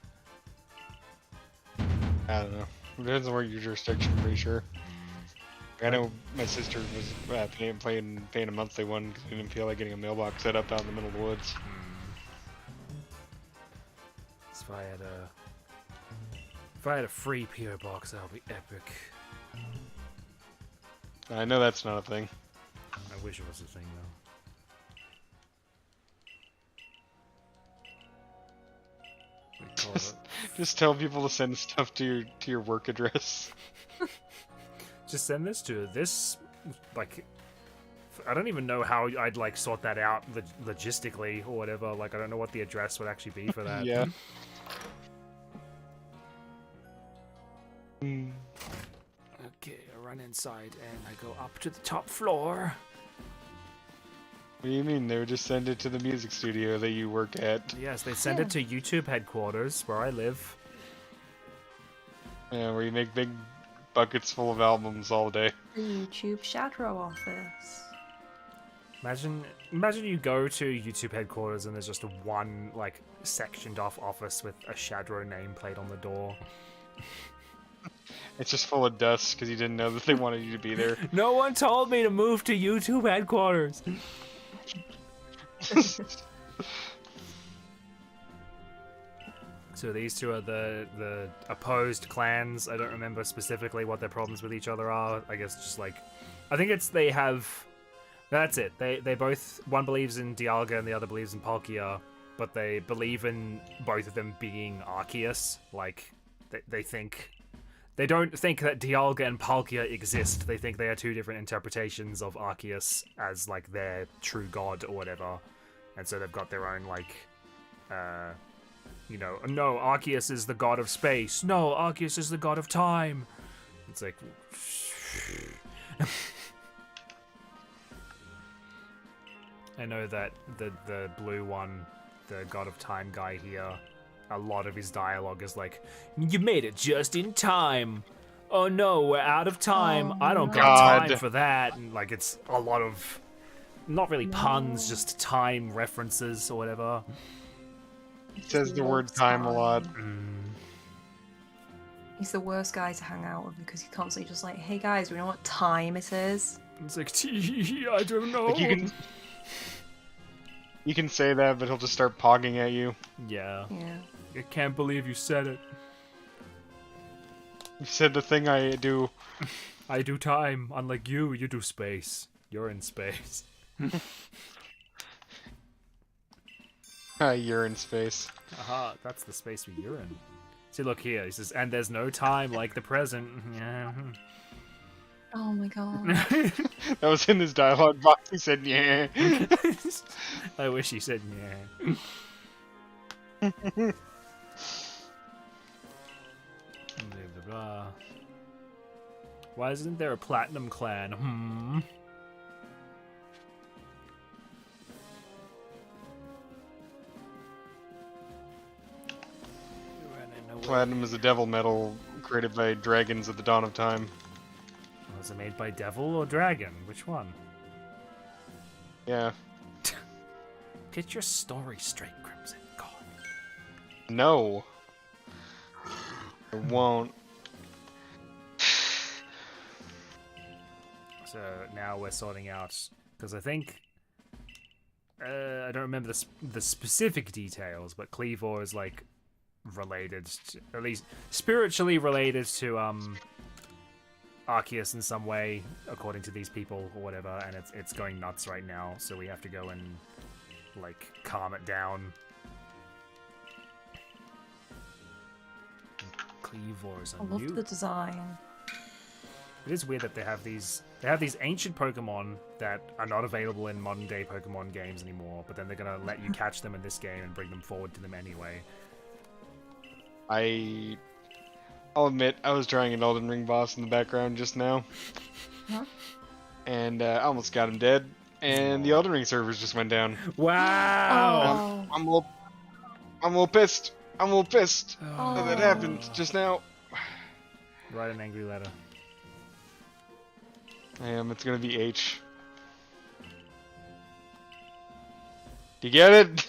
I don't know. It depends on where your jurisdiction, I'm pretty sure. I know my sister was paying a monthly one because we didn't feel like getting a mailbox set up out in the middle of the woods. If I had a free PO box, that would be epic. I know that's not a thing. I wish it was a thing though. We call it. Just tell people to send stuff to your work address. Just send this to this, like, I don't even know how I'd like sort that out logistically or whatever. Like, I don't know what the address would actually be for that. Yeah. Okay, I run inside and I go up to the top floor. What do you mean? They would just send it to the music studio that you work at. Yes, they send it to YouTube headquarters where I live. Yeah, where you make big buckets full of albums all day. The YouTube Shadrow office. Imagine you go to YouTube headquarters and there's just one like sectioned off office with a Shadrow nameplate on the door. It's just full of dust because you didn't know that they wanted you to be there. No one told me to move to YouTube headquarters. So these two are the opposed clans. I don't remember specifically what their problems with each other are. I guess just like, I think it's they have. That's it. They both, one believes in Dialga and the other believes in Palkia, but they believe in both of them being Arceus. Like they don't think that Dialga and Palkia exist. They think they are two different interpretations of Arceus as like their true god or whatever. And so they've got their own like, no, Arceus is the god of space. No, Arceus is the god of time. It's like. I know that the blue one, the god of time guy here, a lot of his dialogue is like, "You made it just in time. Oh no, we're out of time. I don't got time for that." And like it's a lot of, not really puns, just time references or whatever. It says the word time a lot. He's the worst guy to hang out with because he's constantly just like, "Hey guys, we know what time it is." It's like, I don't know. Like you can say that, but he'll just start pogging at you. Yeah. Yeah. I can't believe you said it. You said the thing I do. I do time. Unlike you do space. You're in space. You're in space. Aha, that's the space you're in. See, look here. He says, and there's no time like the present. Yeah. Oh my god. That was in his dialogue box. He said, "Yeah." I wish he said, yeah. Blah, blah, blah. Why isn't there a platinum clan? Platinum is a devil metal created by dragons at the dawn of time. Was it made by devil or dragon? Which one? Yeah. Get your story straight, Crimson. God. No. I won't. So now we're sorting out, because I think I don't remember the specific details, but Cleavor is like related, at least spiritually related to Arceus in some way, according to these people or whatever, and it's going nuts right now. So we have to go and like calm it down. Cleavor is a I love the design. It is weird that they have these ancient Pokemon that are not available in modern day Pokemon games anymore, but then they're gonna let you catch them in this game and bring them forward to them anyway. I'll admit, I was trying an Elden Ring boss in the background just now. Huh? And I almost got him dead. And the Elden Ring servers just went down. Wow! Oh. I'm a little pissed. I'm a little pissed that that happened just now. Write an angry letter. I am. It's gonna be H. Do you get it?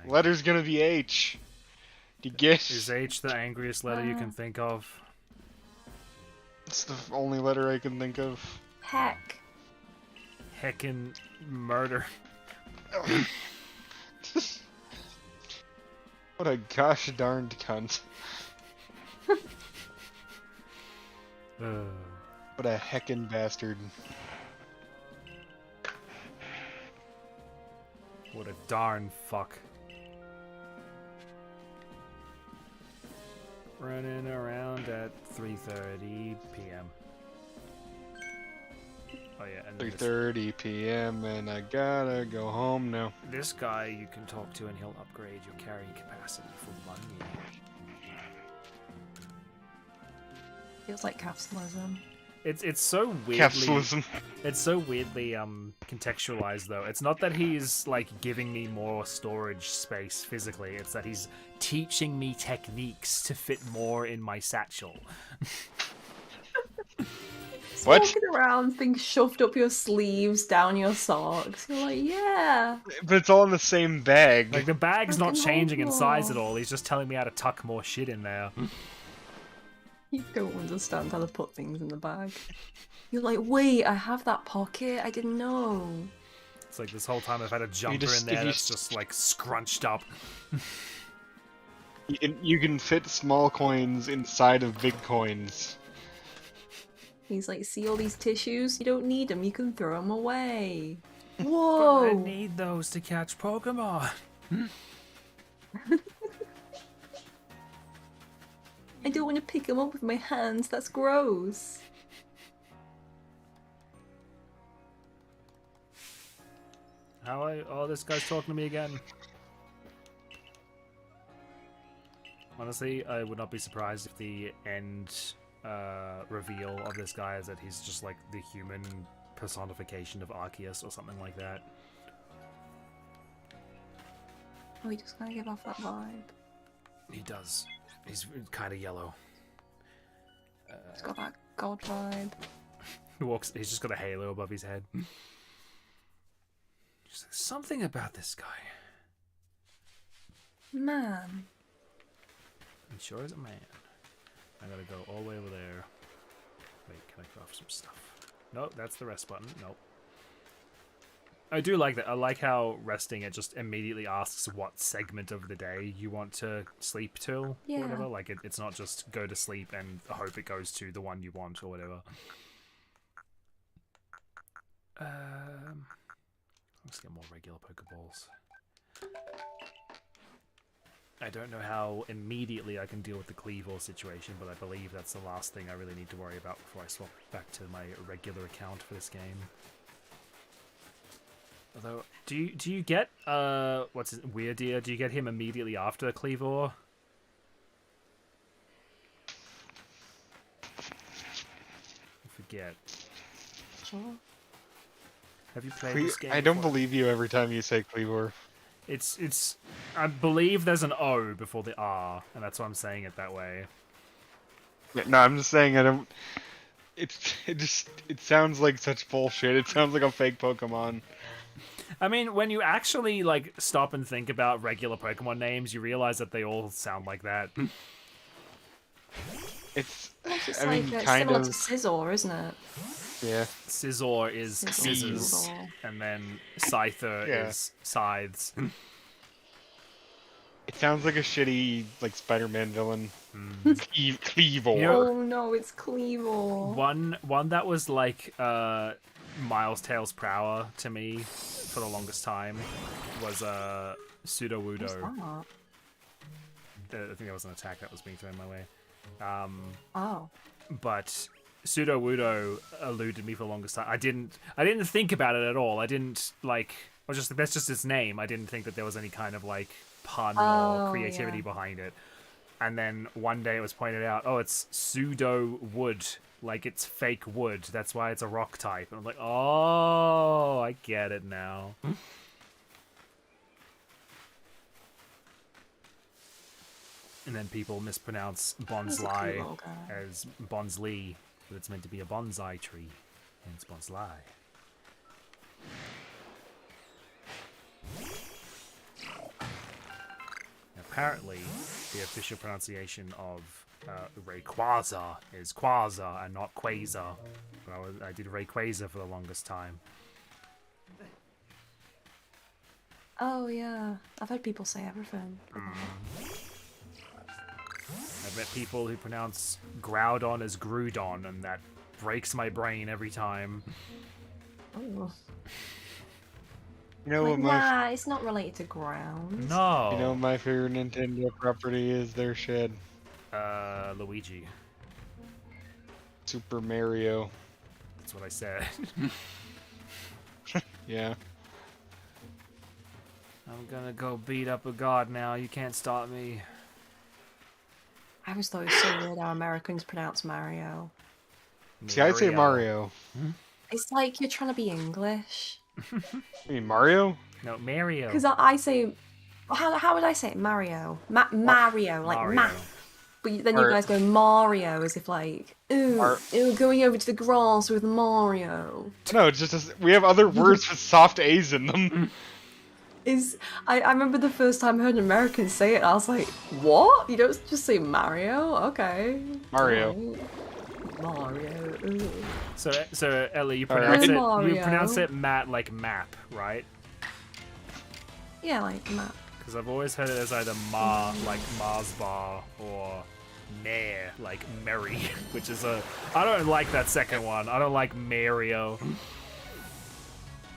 Letter's gonna be H. Do you get? Is H the angriest letter you can think of? It's the only letter I can think of. Heck. Heckin' murder. What a gosh darned cunt. What a heckin' bastard. What a darn fuck. Running around at 3:30 p.m. Oh yeah, and then 3:30 p.m. and I gotta go home now. this guy you can talk to and he'll upgrade your carrying capacity for money. Feels like capitalism. It's so weirdly Capitalism. It's so weirdly contextualized though. It's not that he's like giving me more storage space physically, it's that he's teaching me techniques to fit more in my satchel. Just What? walking around, things shoved up your sleeves, down your socks. You're like, yeah. But it's all in the same bag. Like the bag's not Fucking changing in size awful. at all, he's just telling me how to tuck more shit in there. You don't understand how to put things in the bag. You're like, wait, I have that pocket? I didn't know. It's like this whole time I've had a jumper just- in there if you that's just like scrunched up. You can fit small coins inside of big coins. He's like, see all these tissues? You don't need them, you can throw them away. But I Whoa! need those to catch Pokemon. I don't want to pick them up with my hands, that's gross. Oh, this guy's talking to me again. Honestly, I would not be surprised if the end reveal of this guy is that he's just like the human personification of Arceus or something like that. Oh, he just kind of give off that vibe. He does. He's kind of yellow. He's got that god vibe. He walks. He's just got a halo above his head. Just something about this guy. Man. He sure is a man. I gotta go all the way over there. Wait, can I craft some stuff? Nope, that's the rest button. Nope. I do like that. I like how resting it just immediately asks what segment of the day you want to sleep till, Yeah. or whatever. Like it's not just go to sleep and hope it goes to the one you want or whatever. Let's get more regular Pokeballs. I don't know how immediately I can deal with the Cleavor situation, but I believe that's the last thing I really need to worry about before I swap back to my regular account for this game. Although, do you get what's his Weirdeer? Do you get him immediately after Cleavor? I forget. Sure. Have you played this game? I don't before? believe you every time you say Cleavor. It's. I believe there's an O before the R, and that's why I'm saying it that way. Yeah, no, I'm just saying I don't. It sounds like such bullshit. It sounds like a fake Pokemon. I mean, when you actually like stop and think about regular Pokemon names, you realize that they all sound like that. It's. It's I mean, like kind similar of. to Scizor, isn't it? Yeah. Scizor is Scissors. scissors, and then Scyther Yeah. is scythes. It sounds like a shitty like Spider-Man villain. Cleavor. You know- Oh no, it's Cleavor. One that was like Miles Tails Prower to me for the longest time was What's Sudowoodo. that? I think that was an attack that was being thrown my way. Oh. But Sudowoodo eluded me for the longest time. I didn't think about it at all. I didn't like. I was just that's just its name. I didn't think that there was any kind of like pun or creativity yeah. behind it. And then one day it was pointed out, oh, it's pseudo wood, like it's fake wood. That's why it's a rock type. And I'm like, oh, I get it now. And then people mispronounce That's a bonsai cool guy. as bonsly, but it's meant to be a bonsai tree, hence bonsly. Apparently, the official pronunciation of Rayquaza is Quasar and not Quasar. But I did Rayquaza for the longest time. Oh yeah. I've heard people say everything. I've met people who pronounce Groudon as Groudon, and that breaks my brain every time. Oh. You know Like, what my nah, it's not related to ground. No. you know what my favorite Nintendo property is? Their shed. Luigi. Super Mario. That's what I said. Yeah. I'm gonna go beat up a god now. You can't stop me. I always thought it was so weird how Americans pronounce Mario. See, I'd say Mario. It's like you're trying to be English. You mean Mario? No, Mario. Because I say, how would I say it? Mario, Mario, like Mario. Mac. But then you guys go Mario as if like, ooh, going over to the grass with Mario. No, it's just we have other words with soft A's in them. I remember the first time I heard an American say it, I was like, what? You don't just say Mario? Okay. Mario. Alright. Mario. Ooh. So Ellie, you Alright. pronounce it. Mario. You pronounce it like map, right? Yeah, like map. Because I've always heard it as either like Mars bar, or Mare, like Mary, which is I don't like that second one. I don't like Mario.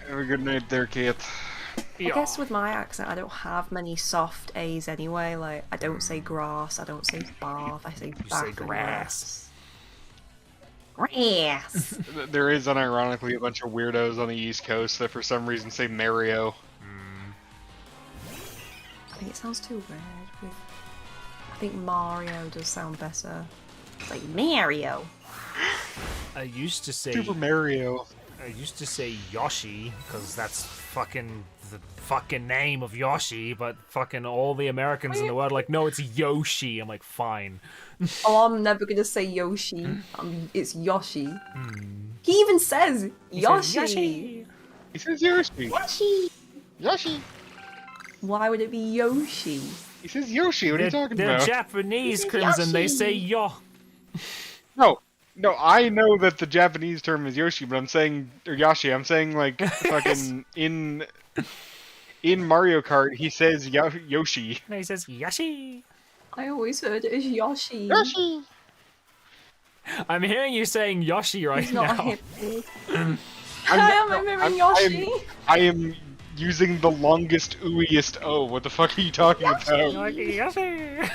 Have a good night there, Kate. I guess with my accent, I don't have many soft A's anyway. Like, I don't say grass, I don't say bath, I say bath say and grass. Grass. There is unironically a bunch of weirdos on the East Coast that for some reason say Mario. I think it sounds too weird. I think Mario does sound better. It's like Mario. I used to say Super Mario. I used to say Yoshi because that's fucking the fucking name of Yoshi, but fucking all the Americans in the world are like, no, it's Yoshi. I'm like, fine. Oh, I'm never gonna say Yoshi. It's Yoshi. He even says Yoshi. He says Yoshi. Yoshi. Yoshi. Why would it be Yoshi? He says Yoshi. What are you talking They're about? Japanese, He says Crimson. They Yoshi. say yo. No, I know that the Japanese term is Yoshi, but I'm saying, or Yoshi, I'm saying like fucking in Mario Kart, he says Yoshi. No, he says Yoshi. I always heard it as Yoshi. Yoshi. I'm hearing you saying Yoshi right He's not now. a hip. I'm hearing Yoshi. I am using the longest, ooiest O. What the fuck are you talking You're about? like, Yoshi.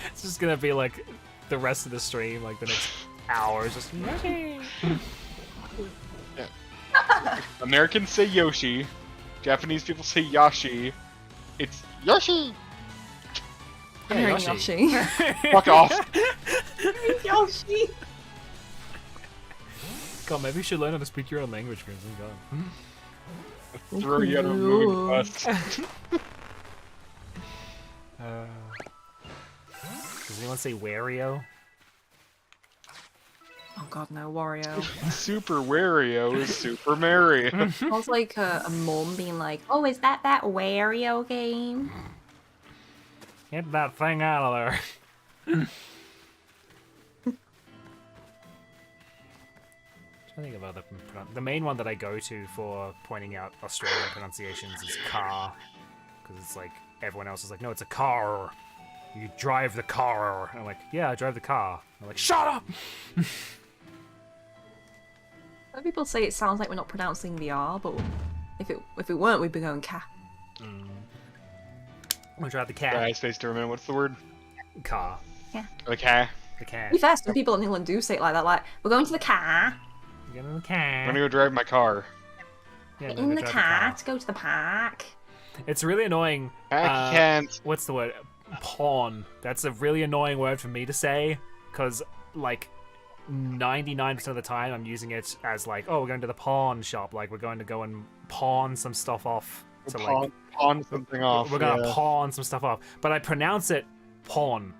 It's just gonna be like the rest of the stream, like the next hour, is just Yoshi. Americans say Yoshi. Japanese people say Yashi. It's Yoshi. I'm hearing Yoshi. Fuck off. Yoshi. God, maybe you should learn how to speak your own language, Crimson. God. Throw you out of a moving bus. Does anyone say Wario? Oh god, no, Wario. Super Wario is Super Mario. Sounds like a mom being like, oh, is that Wario game? Get that thing out of there. I think about the main one that I go to for pointing out Australian pronunciations is car, because it's like everyone else is like, no, it's a car. You drive the car. And I'm like, yeah, I drive the car. I'm like, shut up. Some people say it sounds like we're not pronouncing the R, but if it weren't, we'd be going ca. I'm gonna drive the car. I spaced for a minute. What's the word? Car. Okay. The car. To be fair, some people in England do say it like that, like, we're going to the car. Get in the car. I'm gonna go drive my car. Yeah, In the drive car to go to the park. It's really annoying. I can't. What's the word? Pawn. That's a really annoying word for me to say, because like 99% of the time I'm using it as like, oh, we're going to the pawn shop, like we're going to go and pawn some stuff off. To like Pawn something off. we're gonna pawn some stuff off, but I pronounce it pawn.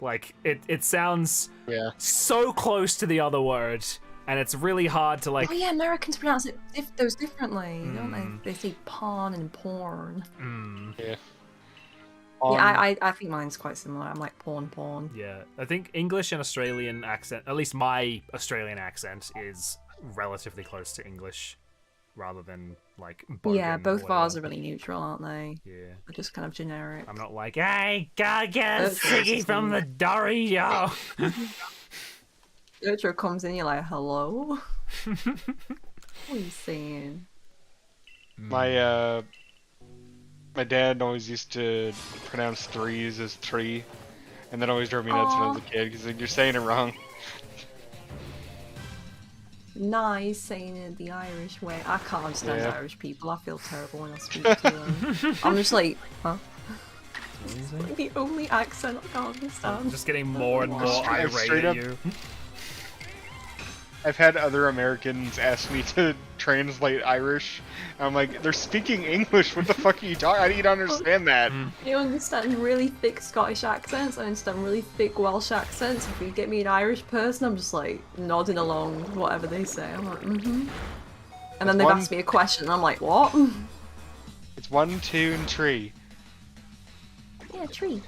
Like it sounds so close to the other word, and it's really hard to like. Oh yeah, Americans pronounce those differently, don't they? They say pawn and porn. Yeah. Yeah, I think mine's quite similar. I'm like pawn. Yeah, I think English and Australian accent, at least my Australian accent, is relatively close to English. rather than like Yeah, bogan both or bars are whatever. really neutral, aren't they? Yeah. They're just kind of generic. I'm not like, hey, gotta get a That's what ciggy it's from the Dory, yo. Shadrow comes in, you're like, hello? What are you saying? My dad always used to pronounce threes as tree, and that always drove me nuts when I was a kid because like, you're saying it wrong. Nice saying it the Irish way. I can't understand Yeah. Irish people. I feel terrible when I speak to them. I'm just like, huh? It's like the only accent I can't understand. Just getting more and more Straight irate up- at you. I've had other Americans ask me to translate Irish. I'm like, they're speaking English. What the fuck are you talking? I need to understand that. You understand really thick Scottish accents, I understand really thick Welsh accents. If you get me an Irish person, I'm just like nodding along whatever they say. I'm like, mm-hmm. And then they've one- asked me a question, and I'm like, what? It's 1, 2, and 3. Yeah, tree.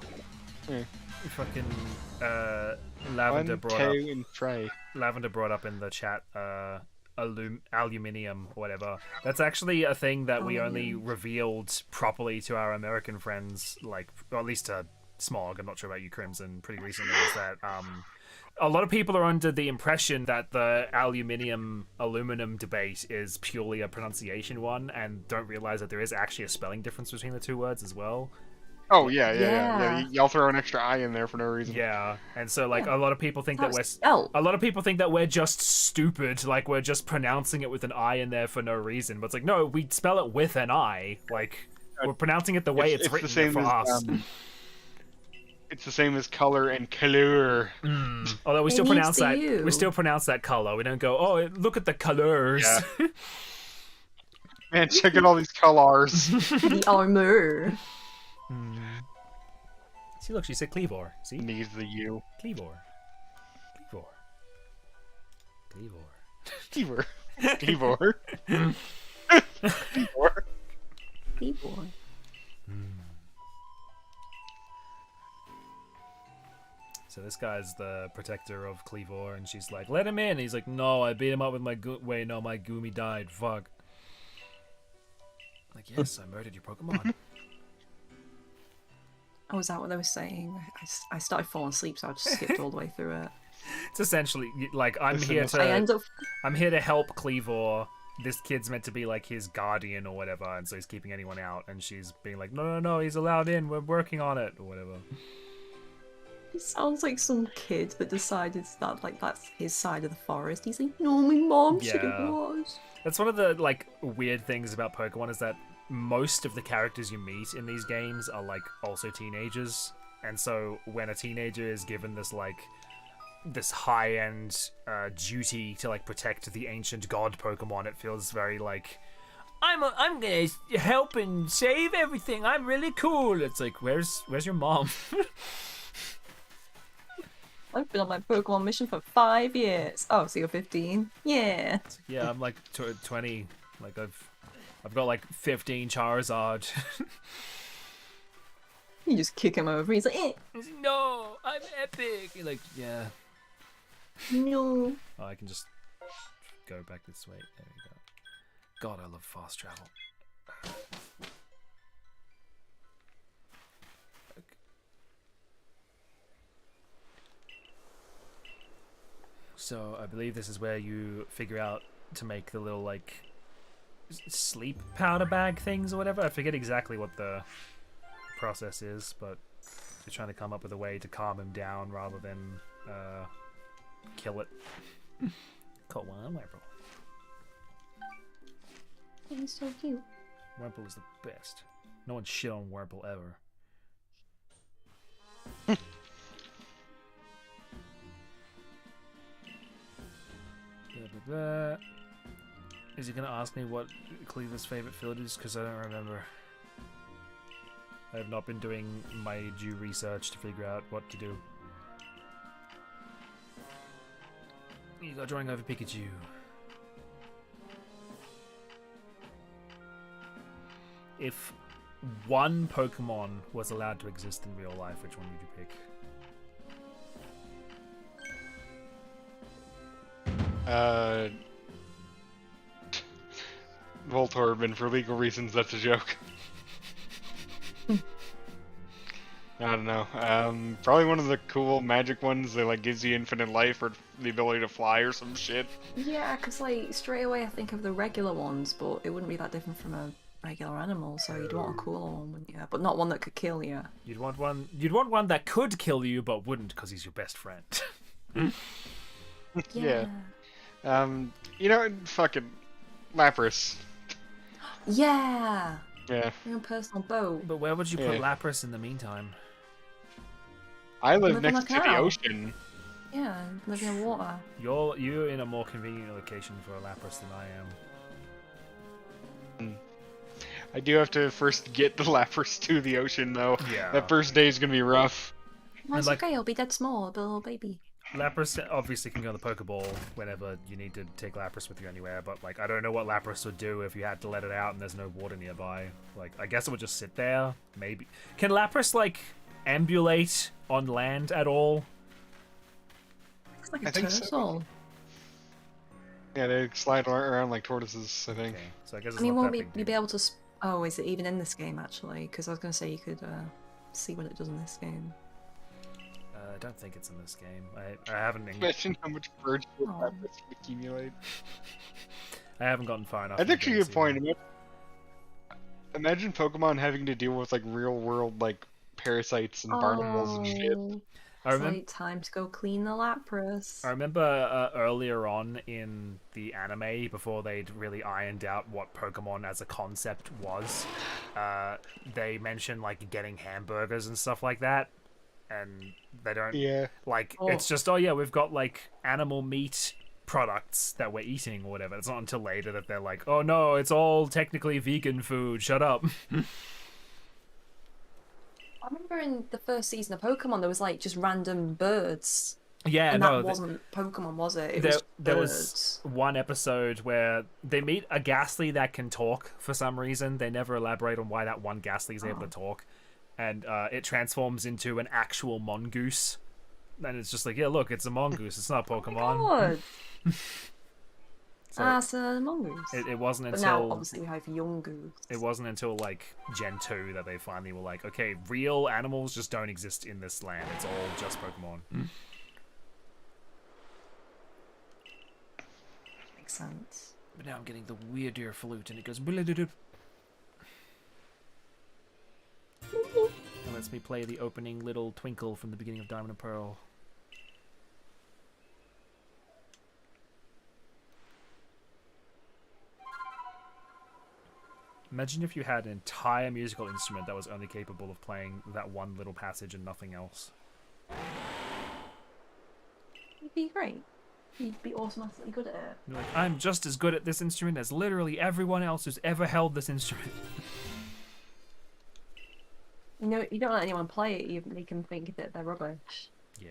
Fucking 1, Lavender 2, brought up. and 3. Lavender brought up in the chat aluminium or whatever. That's actually a thing that we only revealed properly to our American friends, like, or at least to Smog. I'm not sure about you, Crimson. Pretty recently, is that a lot of people are under the impression that the aluminum debate is purely a pronunciation one, and don't realize that there is actually a spelling difference between the two words as well. Oh yeah. Yeah. Y'all throw an extra I in there for no reason. Yeah, and so like Yeah. a lot of people think that That's we're spelled. a lot of people think that we're just stupid, like we're just pronouncing it with an I in there for no reason. But it's like, no, we spell it with an I. Like we're pronouncing it the way it's written the same for as, us. It's the same as color and couleur. Although we It still needs pronounce the that, U. we still pronounce that color. We don't go, oh, look at the colors. Yeah. Man, check out all these colors. The armor. See, look, she said Cleavor. See, Needs the U. Cleavor, Cleavor, Cleavor. Cleaver. Cleaver. Cleaver. Keyboard. So this guy's the protector of Cleavor, and she's like, let him in. And he's like, no, I beat him up with my wait, no, my Goomy died. Fuck. Like, yes, I murdered your Pokemon. Oh, is that what they were saying? I started falling asleep, so I just skipped all the way through it. It's essentially like I end I'm up. here to help Cleavor. This kid's meant to be like his guardian or whatever, and so he's keeping anyone out. And she's being like, no, he's allowed in. We're working on it or whatever. He sounds like some kid that decided that like that's his side of the forest. He's like, no, my mom said Yeah. it was. That's one of the like weird things about Pokemon is that most of the characters you meet in these games are like also teenagers, and so when a teenager is given this high-end duty to like protect the ancient god Pokemon, it feels very like I'm gonna help and save everything. I'm really cool. It's like where's your mom? I've been on my Pokemon mission for 5 years. Oh, so you're 15? Yeah. Yeah, I'm like 20. Like I've got like 15 Charizard. You just kick him over. He's like, eh, No, I'm epic. You're like, yeah. no. Oh, I can just go back this way. There we go. God, I love fast travel. So I believe this is where you figure out to make the little like sleep powder bag things or whatever. I forget exactly what the process is, but you're trying to come up with a way to calm him down rather than kill it. Caught one, Wurmple. He's so cute. Wurmple is the best. No one shit on Wurmple ever. Is he gonna ask me what Cleaver's favorite field is? Because I don't remember. I have not been doing my due research to figure out what to do. You got drawing over Pikachu. If one Pokemon was allowed to exist in real life, which one would you pick? Voltorb, and for legal reasons, that's a joke. I don't know. Probably one of the cool magic ones that like gives you infinite life or the ability to fly or some shit. Yeah, because like straight away I think of the regular ones, but it wouldn't be that different from a regular animal, so you'd want a cooler one, wouldn't you? But not one that could kill you. You'd want one. You'd want one that could kill you, but wouldn't, because he's your best friend. Yeah. You know, fucking Lapras. Yeah. Yeah. Your own personal boat. But where would you put Lapras in the meantime? I live Live on next a to the canal. ocean. Yeah, living in water. You're in a more convenient location for a Lapras than I am. I do have to first get the Lapras to the ocean, though. Yeah. That first day is gonna be rough. No, it's like- okay, I'll be dead small, the little baby. Lapras obviously can go in the Pokeball whenever you need to take Lapras with you anywhere, but like I don't know what Lapras would do if you had to let it out and there's no water nearby. Like I guess it would just sit there. Maybe can Lapras like ambulate on land at all? It's like a I think so. turtle. Yeah, they slide around like tortoises, I think. Okay, so I guess it's I mean, not won't that you big. be able to... Oh, is it even in this game, actually? Because I was going to say you could see what it does in this game. I don't think it's in this game. I haven't. Imagine how much bird shit Oh. Lapras would accumulate. I haven't gotten far enough. That's in actually a games good point. yet. Imagine Pokemon having to deal with like real world like parasites and barnacles and shit. I It's remember. like time to go clean the Lapras. I remember earlier on in the anime, before they'd really ironed out what Pokemon as a concept was, they mentioned like getting hamburgers and stuff like that, and they don't Yeah. like Oh. it's just, oh yeah, we've got like animal meat products that we're eating or whatever. It's not until later that they're like, oh no, it's all technically vegan food, shut up. I remember in the first season of Pokemon, there was like just random birds. Yeah, And no, that wasn't Pokemon, was it? It there, was there birds. was one episode where they meet a Ghastly that can talk for some reason. They never elaborate on why that one Ghastly is able to talk. And it transforms into an actual mongoose. And it's just like, yeah, look, it's a mongoose. It's not Pokemon. God. So It's a mongoose. it wasn't But now, until obviously, we have young goose. it wasn't until like Gen 2 that they finally were like, okay, real animals just don't exist in this land. It's all just Pokemon. Makes sense. But now I'm getting the weirder flute, and it goes. And lets me play the opening little twinkle from the beginning of Diamond and Pearl. Imagine if you had an entire musical instrument that was only capable of playing that one little passage and nothing else. It'd be great. You'd be automatically good at it. You're like, I'm just as good at this instrument as literally everyone else who's ever held this instrument. You know, you don't let anyone play it, you make them think that they're rubbish. Yeah.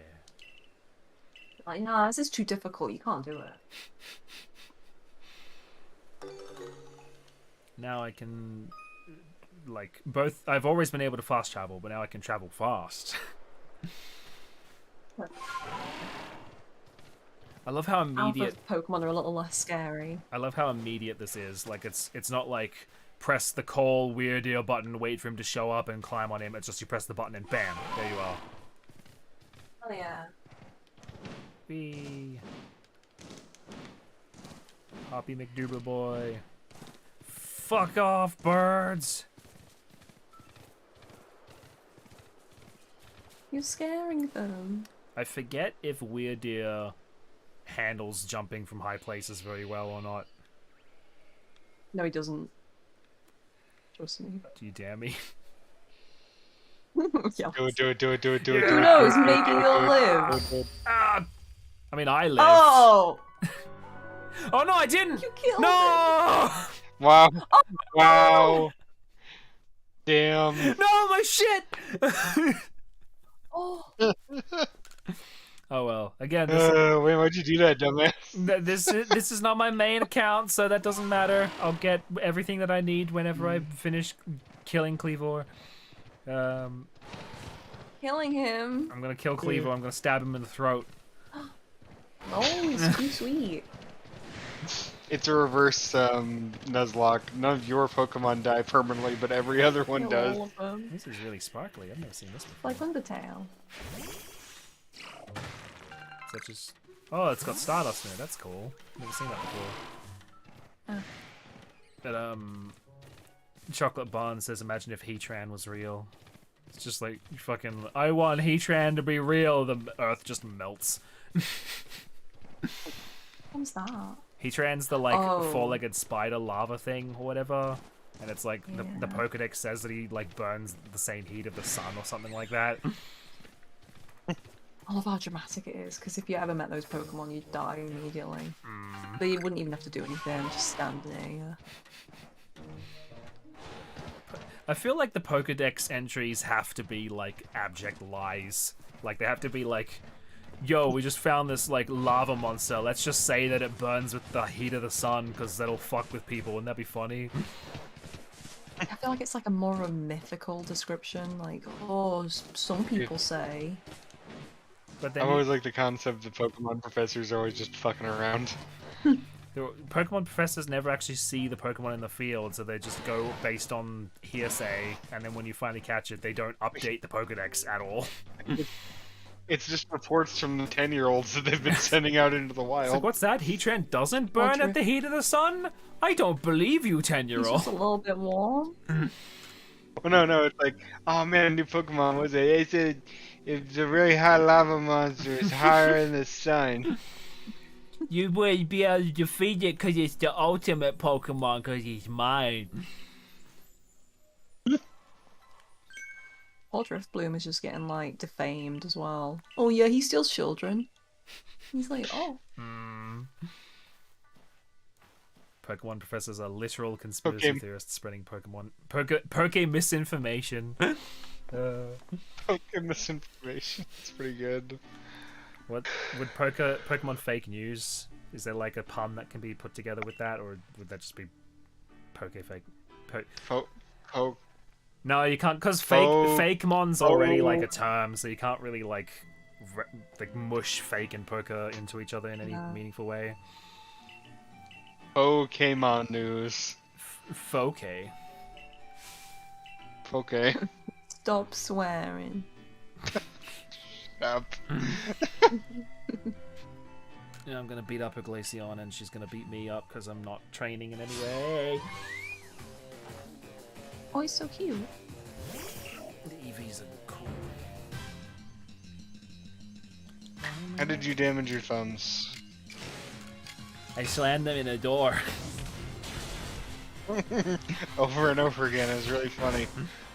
Like, nah, this is too difficult, you can't do it. Now I can, like, both. I've always been able to fast travel, but now I can travel fast. I love how immediate. Alpha Pokemon are a little less scary. I love how immediate this is. Like, it's not like press the call weird deal button, wait for him to show up, and climb on him. It's just you press the button and bam, there you are. Oh yeah. Whee. Hoppy McDuber boy. Fuck off, birds! You're scaring them. I forget if Weirdeer handles jumping from high places very well or not. No, he doesn't. Trust me. Do you dare me? Yeah. Do it. Who knows? Maybe you'll live. Ah! I mean, I lived. Oh! Oh no, I didn't! You killed No! Wow. Wow. Damn. No, my shit! Oh! Oh well. Again, Wait, why'd you do that, dumbass? this is not my main account, so that doesn't matter. I'll get everything that I need whenever I finish killing Cleavor. Killing him. I'm gonna kill Cleavor. I'm gonna stab him in the throat. Oh, he's too sweet. It's a reverse Nuzlocke. None of your Pokemon die permanently, but every other one Kill does. all of them. This is really sparkly. I've never seen this before. Like Undertale. Such as... Oh, it's got Stardust in it. That's cool. Never seen that before. Oh. But, Chocolate Bun says, imagine if Heatran was real. It's just like, fucking, I want Heatran to be real. The Earth just melts. What's that? Heatran's the, like, Oh. four-legged spider lava thing or whatever. And it's like, the Yeah. Pokedex says that he, like, burns the same heat of the sun or something like that. I love how dramatic it is, because if you ever met those Pokemon, you'd die immediately. But you wouldn't even have to do anything, just stand there. I feel like the Pokedex entries have to be, like, abject lies. Like, they have to be like, yo, we just found this, like, lava monster. Let's just say that it burns with the heat of the sun, because that'll fuck with people. Wouldn't that be funny? I feel like it's like a more of a mythical description, like, oh, some people say. But I then always like the concept that Pokemon professors are always just fucking around. Pokemon professors never actually see the Pokemon in the field, so they just go based on hearsay, and then when you finally catch it, they don't update the Pokedex at all. It's just reports from the 10-year-olds that they've been sending out into the It's wild. like, what's that? Heatran doesn't burn at the heat of the sun? I don't believe you, It's 10-year-old. just a little bit warm. Well, no, it's like, oh man, new Pokemon, was it? It's a really hot lava monster. It's higher than the sun. You will be able to defeat it because it's the ultimate Pokemon, because it's mine. Drift Bloom is just getting, like, defamed as well. Oh yeah, he steals children. He's like, oh. Pokemon professors are literal conspiracy Okay. theorists spreading Poke misinformation. Pokemon misinformation. It's pretty good. What would Pokemon fake news? Is there like a pun that can be put together with that, or would that just be Poke fake? No, you can't, because fakemon's already like a term, so you can't really like mush fake and Poke into each other in any meaningful way. Pokemon news. Foke. Okay. Stop swearing. Stop. Yeah, I'm gonna beat up a Glaceon, and she's gonna beat me up because I'm not training in any way. Oh, he's so cute. The EVs are cool. How did you damage your thumbs? I slammed them in a door. Over and over again. It was really funny.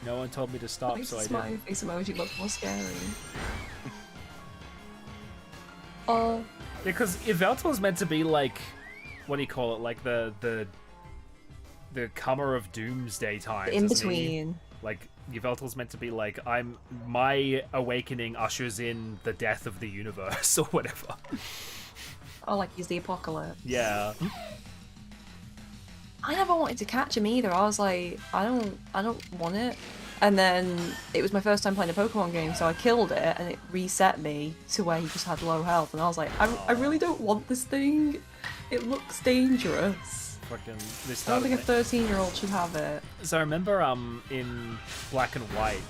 No one told me to stop, Makes so the I smiley did. face emoji look more scary. Oh, Because Yveltal's meant to be like, what do you call it? Like the comer of doomsday times. in isn't he? between. Like Yveltal's meant to be like, my awakening ushers in the death of the universe or whatever. Oh, like he's the apocalypse. Yeah. I never wanted to catch him either. I was like, I don't want it. And then it was my first time playing a Pokemon game, so I killed it, and it reset me to where he just had low health. And I was like, I really don't want this thing. It looks dangerous. Fucking. I don't think a 13-year-old should have it. So I remember in Black and White,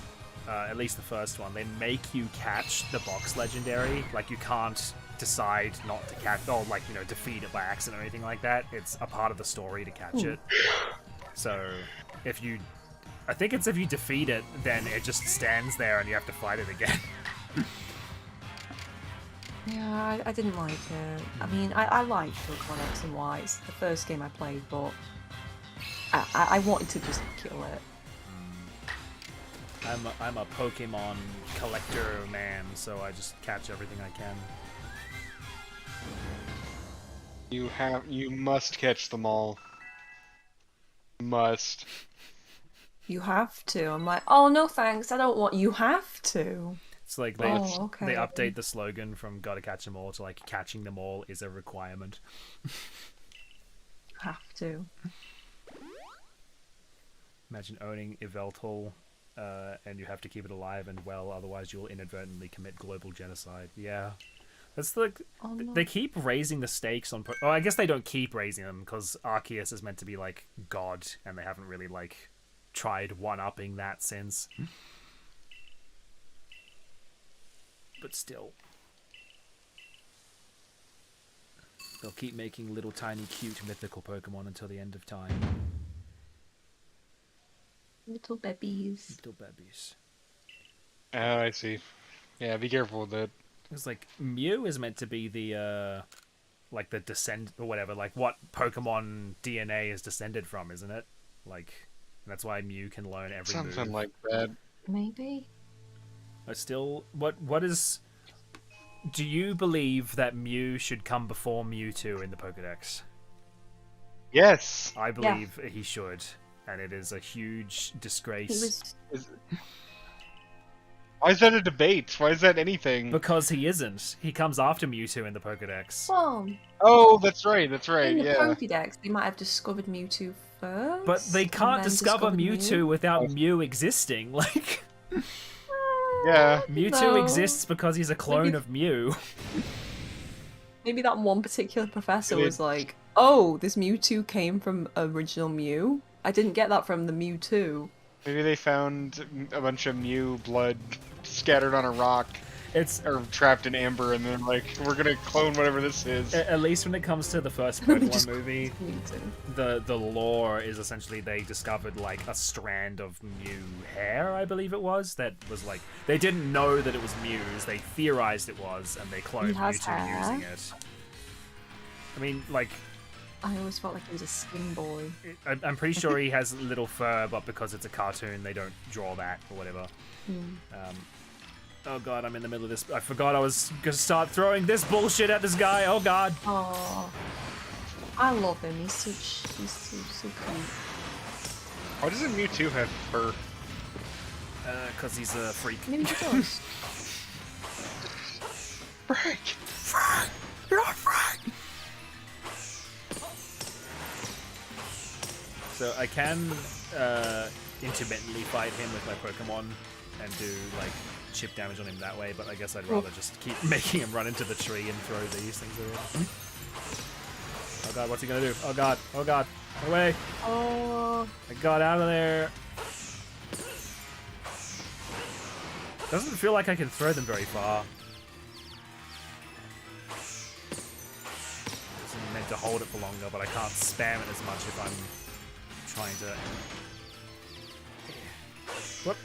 at least the first one, they make you catch the box legendary. Like you can't decide not to catch, or like, you know, defeat it by accident or anything like that. It's a part of the story to catch it. So if you, I think it's if you defeat it, then it just stands there and you have to fight it again. Yeah, I didn't like it. I mean, I liked Pokemon X and Y. It's the first game I played, but I wanted to just kill it. I'm a Pokemon collector man, so I just catch everything I can. You must catch them all. Must. You have to. I'm like, oh no thanks, I don't want. You have to. It's like they update the slogan from "Gotta catch 'em all" to like "Catching them all is a requirement." Have to. Imagine owning Yveltal, and you have to keep it alive and well, otherwise you'll inadvertently commit global genocide. Yeah, That's like Oh, no. they keep raising the stakes on. Oh, I guess they don't keep raising them because Arceus is meant to be like God, and they haven't really like tried one-upping that since. But still, they'll keep making little tiny cute mythical Pokemon until the end of time. Little babies. Little babies. Oh, I see. Yeah, be careful with that. It's like Mew is meant to be the like the descend or whatever, like what Pokemon DNA is descended from, isn't it? Like that's why Mew can learn every Something move. like that. Maybe. But still, what is? Do you believe that Mew should come before Mewtwo in the Pokédex? Yes. I believe he should, and it is a huge disgrace. Why is that a debate? Why is that anything? Because he isn't. He comes after Mewtwo in the Pokédex. Well, Oh, that's right. That's right. in the Yeah. Pokédex, they might have discovered Mewtwo first. But they and can't then discover discovered Mewtwo Mew. without Mew existing. Like Yeah. Mewtwo No. exists because he's a clone Maybe- of Mew. Maybe that one particular professor Maybe- was like, "Oh, this Mewtwo came from original Mew. I didn't get that from the Mewtwo." Maybe they found a bunch of Mew blood scattered on a rock It's or trapped in amber, and then like, we're gonna clone whatever this is. at least when it comes to the first They Pokemon just- movie, Mewtwo. the lore is essentially they discovered like a strand of Mew hair, I believe it was, that was like they didn't know that it was Mew's, they theorized it was, and they cloned He has Mewtwo hair. using it. I mean, like I always felt like he was a skin boy. I'm pretty sure he has little fur, but because it's a cartoon, they don't draw that or whatever. Oh god, I'm in the middle of this. I forgot I was gonna start throwing this bullshit at this guy. Oh god. Oh, I love him. He's so cute. Why doesn't Mewtwo have fur? Because he's a freak. Maybe he does. Frank! You're not Frank! So I can intermittently fight him with my Pokemon and do like chip damage on him that way, but I guess I'd rather just keep making him run into the tree and throw these things at him. Oh god, what's he gonna do? Oh god, away! Oh, I got out of there. Doesn't feel like I can throw them very far. Isn't meant to hold it for longer, but I can't spam it as much if I'm trying to. Whoop.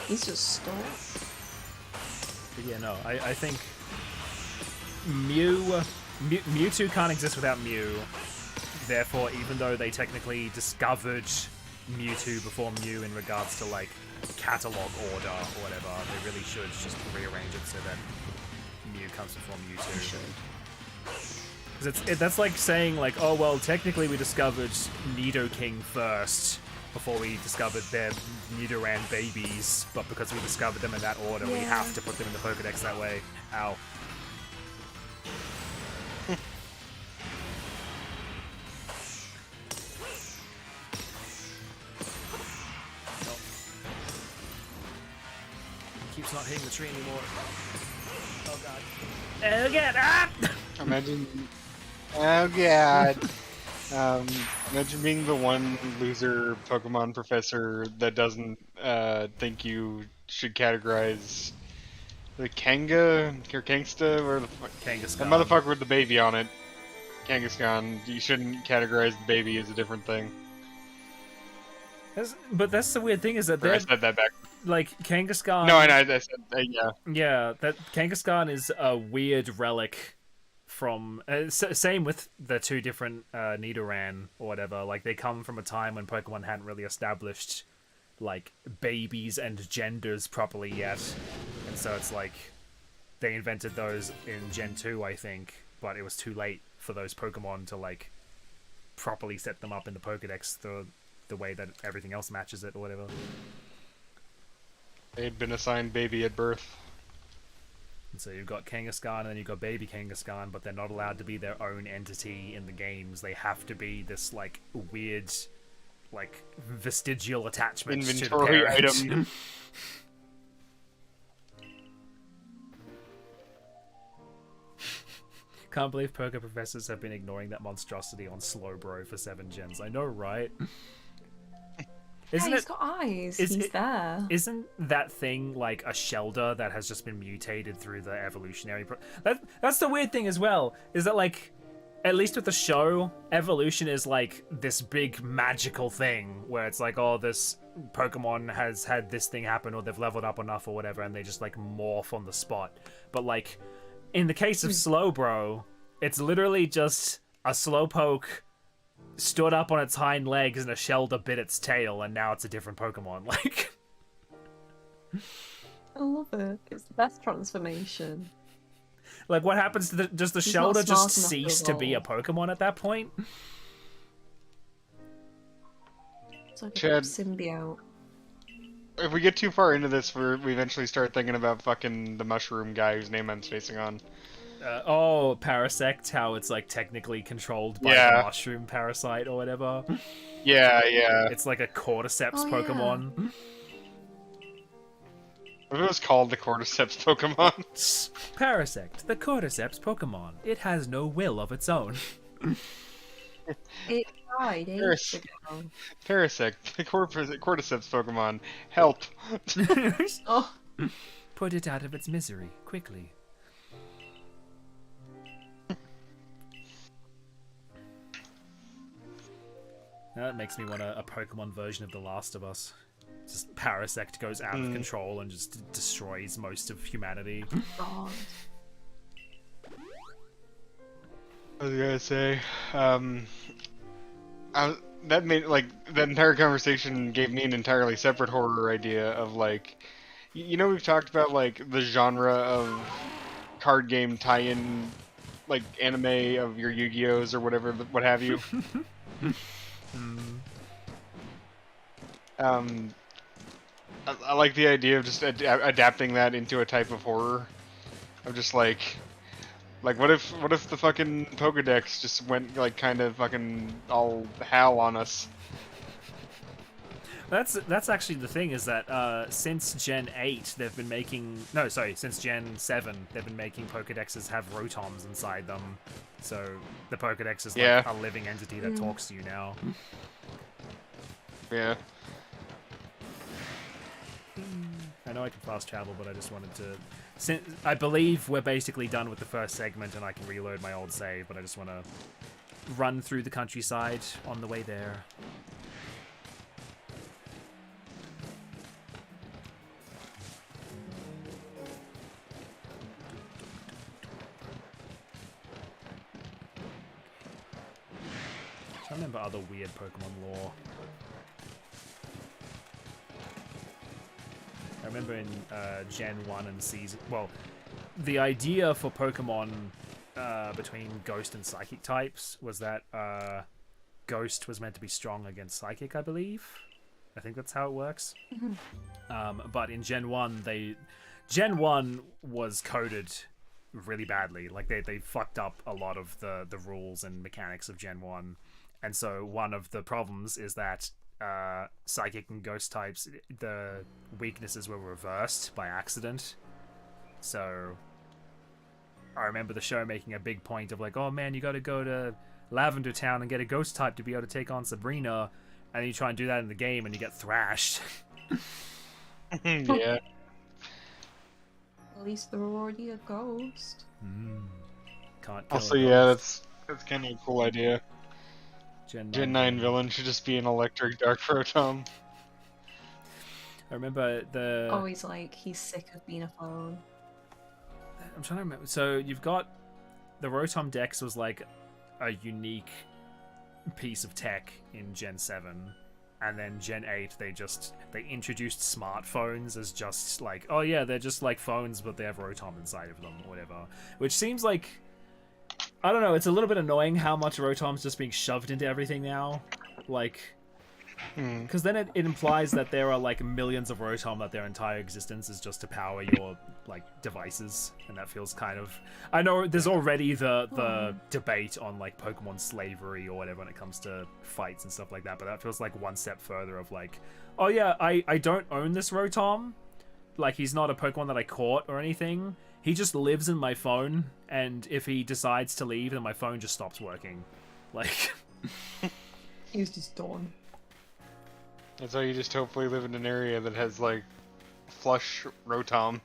he's just stuck. But yeah, no, I think Mewtwo can't exist without Mew. Therefore, even though they technically discovered Mewtwo before Mew in regards to like catalog order or whatever, they really should just rearrange it so that Mew comes before Mewtwo. Because that's like saying like, oh well, technically we discovered Nidoking first before we discovered their Nidoran babies, but because we discovered them in that order, we Yeah. have to put them in the Pokedex that way. Ow. Nope. Keeps not hitting the tree anymore. Oh god. Oh god! Ah! Imagine. Oh god. Imagine being the one loser Pokemon professor that doesn't think you should categorize the Kanga or Kangsta or the Kangaskhan. that motherfucker with the baby on it. Kangaskhan. You shouldn't categorize the baby as a different thing. But that's the weird thing is that Or I they're said that back. like Kangaskhan. No, I know. I said yeah. Yeah, that Kangaskhan is a weird relic from. Same with the two different Nidoran or whatever. Like they come from a time when Pokemon hadn't really established like babies and genders properly yet, and so it's like they invented those in Gen 2, I think, but it was too late for those Pokemon to like properly set them up in the Pokedex the way that everything else matches it or whatever. They'd been assigned baby at birth. And so you've got Kangaskhan and then you've got baby Kangaskhan, but they're not allowed to be their own entity in the games. They have to be this like weird, like vestigial attachment to the Inventory parent. item. Can't believe poker professors have been ignoring that monstrosity on Slowbro for 7 gens. I know, right? Yeah, he's got eyes. He's there. Isn't that thing like a Shelder that has just been mutated through the evolutionary that's the weird thing as well, is that like, at least with the show, evolution is like this big magical thing where it's like, oh, this Pokemon has had this thing happen, or they've leveled up enough or whatever, and they just like morph on the spot. But like, in the case of Slowbro, it's literally just a Slowpoke stood up on its hind legs and a Shelder bit its tail, and now it's a different Pokemon. Like, I love it. It's the best transformation. like what happens to does the He's not Shelder just smart enough cease to to be a evolve. Pokemon at that point? It's like a Chad. symbiote. If we get too far into this, we eventually start thinking about fucking the mushroom guy whose name I'm spacing on. Parasect, how it's like technically controlled by Yeah. the mushroom parasite or whatever. Yeah. It's like a Cordyceps Oh, yeah. Pokemon. What if it was called the Cordyceps Pokemon? Parasect, the Cordyceps Pokemon. It has no will of its own. It died ages ago. Parasect, the Cordyceps Pokemon. Help. Oh, Put it out of its misery, quickly. Now that makes me want a Pokemon version of The Last of Us. Just Parasect goes out of control and just destroys most of humanity. God. I was gonna say, that made like that entire conversation gave me an entirely separate horror idea of like, you know, we've talked about like the genre of card game tie-in, like anime of your Yu-Gi-Ohs or whatever, what have you. I like the idea of just adapting that into a type of horror, of just like what if the fucking Pokedex just went like kind of fucking all Hal on us? That's actually the thing, is that since Gen 8 they've been making since Gen 7 they've been making Pokedexes have Rotoms inside them, so the Pokedex is like a living entity that talks to you now. Yeah. I know I can fast travel, but I just wanted to. I believe we're basically done with the first segment, and I can reload my old save. But I just want to run through the countryside on the way there. I remember other weird Pokemon lore. I remember in Gen 1 and Season... Well, the idea for Pokemon between Ghost and Psychic types was that Ghost was meant to be strong against Psychic, I believe. I think that's how it works. But in Gen 1, Gen 1 was coded really badly. Like, they fucked up a lot of the rules and mechanics of Gen 1. And so one of the problems is that Psychic and Ghost types, the weaknesses were reversed by accident. So I remember the show making a big point of like, oh man, you gotta go to Lavender Town and get a Ghost type to be able to take on Sabrina, and then you try and do that in the game and you get thrashed. Yeah. At least they're already a ghost. Can't kill Also, a yeah, ghost. that's kind of a cool idea. Gen 9 villain should just be an electric Dark Rotom. I remember the... Oh, he's sick of being a phone. I'm trying to remember. So you've got the Rotom Dex was like a unique piece of tech in Gen 7, and then Gen 8 they introduced smartphones as just like, oh yeah, they're just like phones but they have Rotom inside of them or whatever, which seems like, I don't know, it's a little bit annoying how much Rotom's just being shoved into everything now, like, because then it implies that there are like millions of Rotom that their entire existence is just to power your like devices, and that feels kind of... I know there's already the debate on like Pokemon slavery or whatever when it comes to fights and stuff like that, but that feels like one step further of like, oh yeah, I don't own this Rotom, like he's not a Pokemon that I caught or anything, He just lives in my phone, and if he decides to leave, then my phone just stops working. Like... He's just done. That's why you just hopefully live in an area that has, like, flush Rotoms.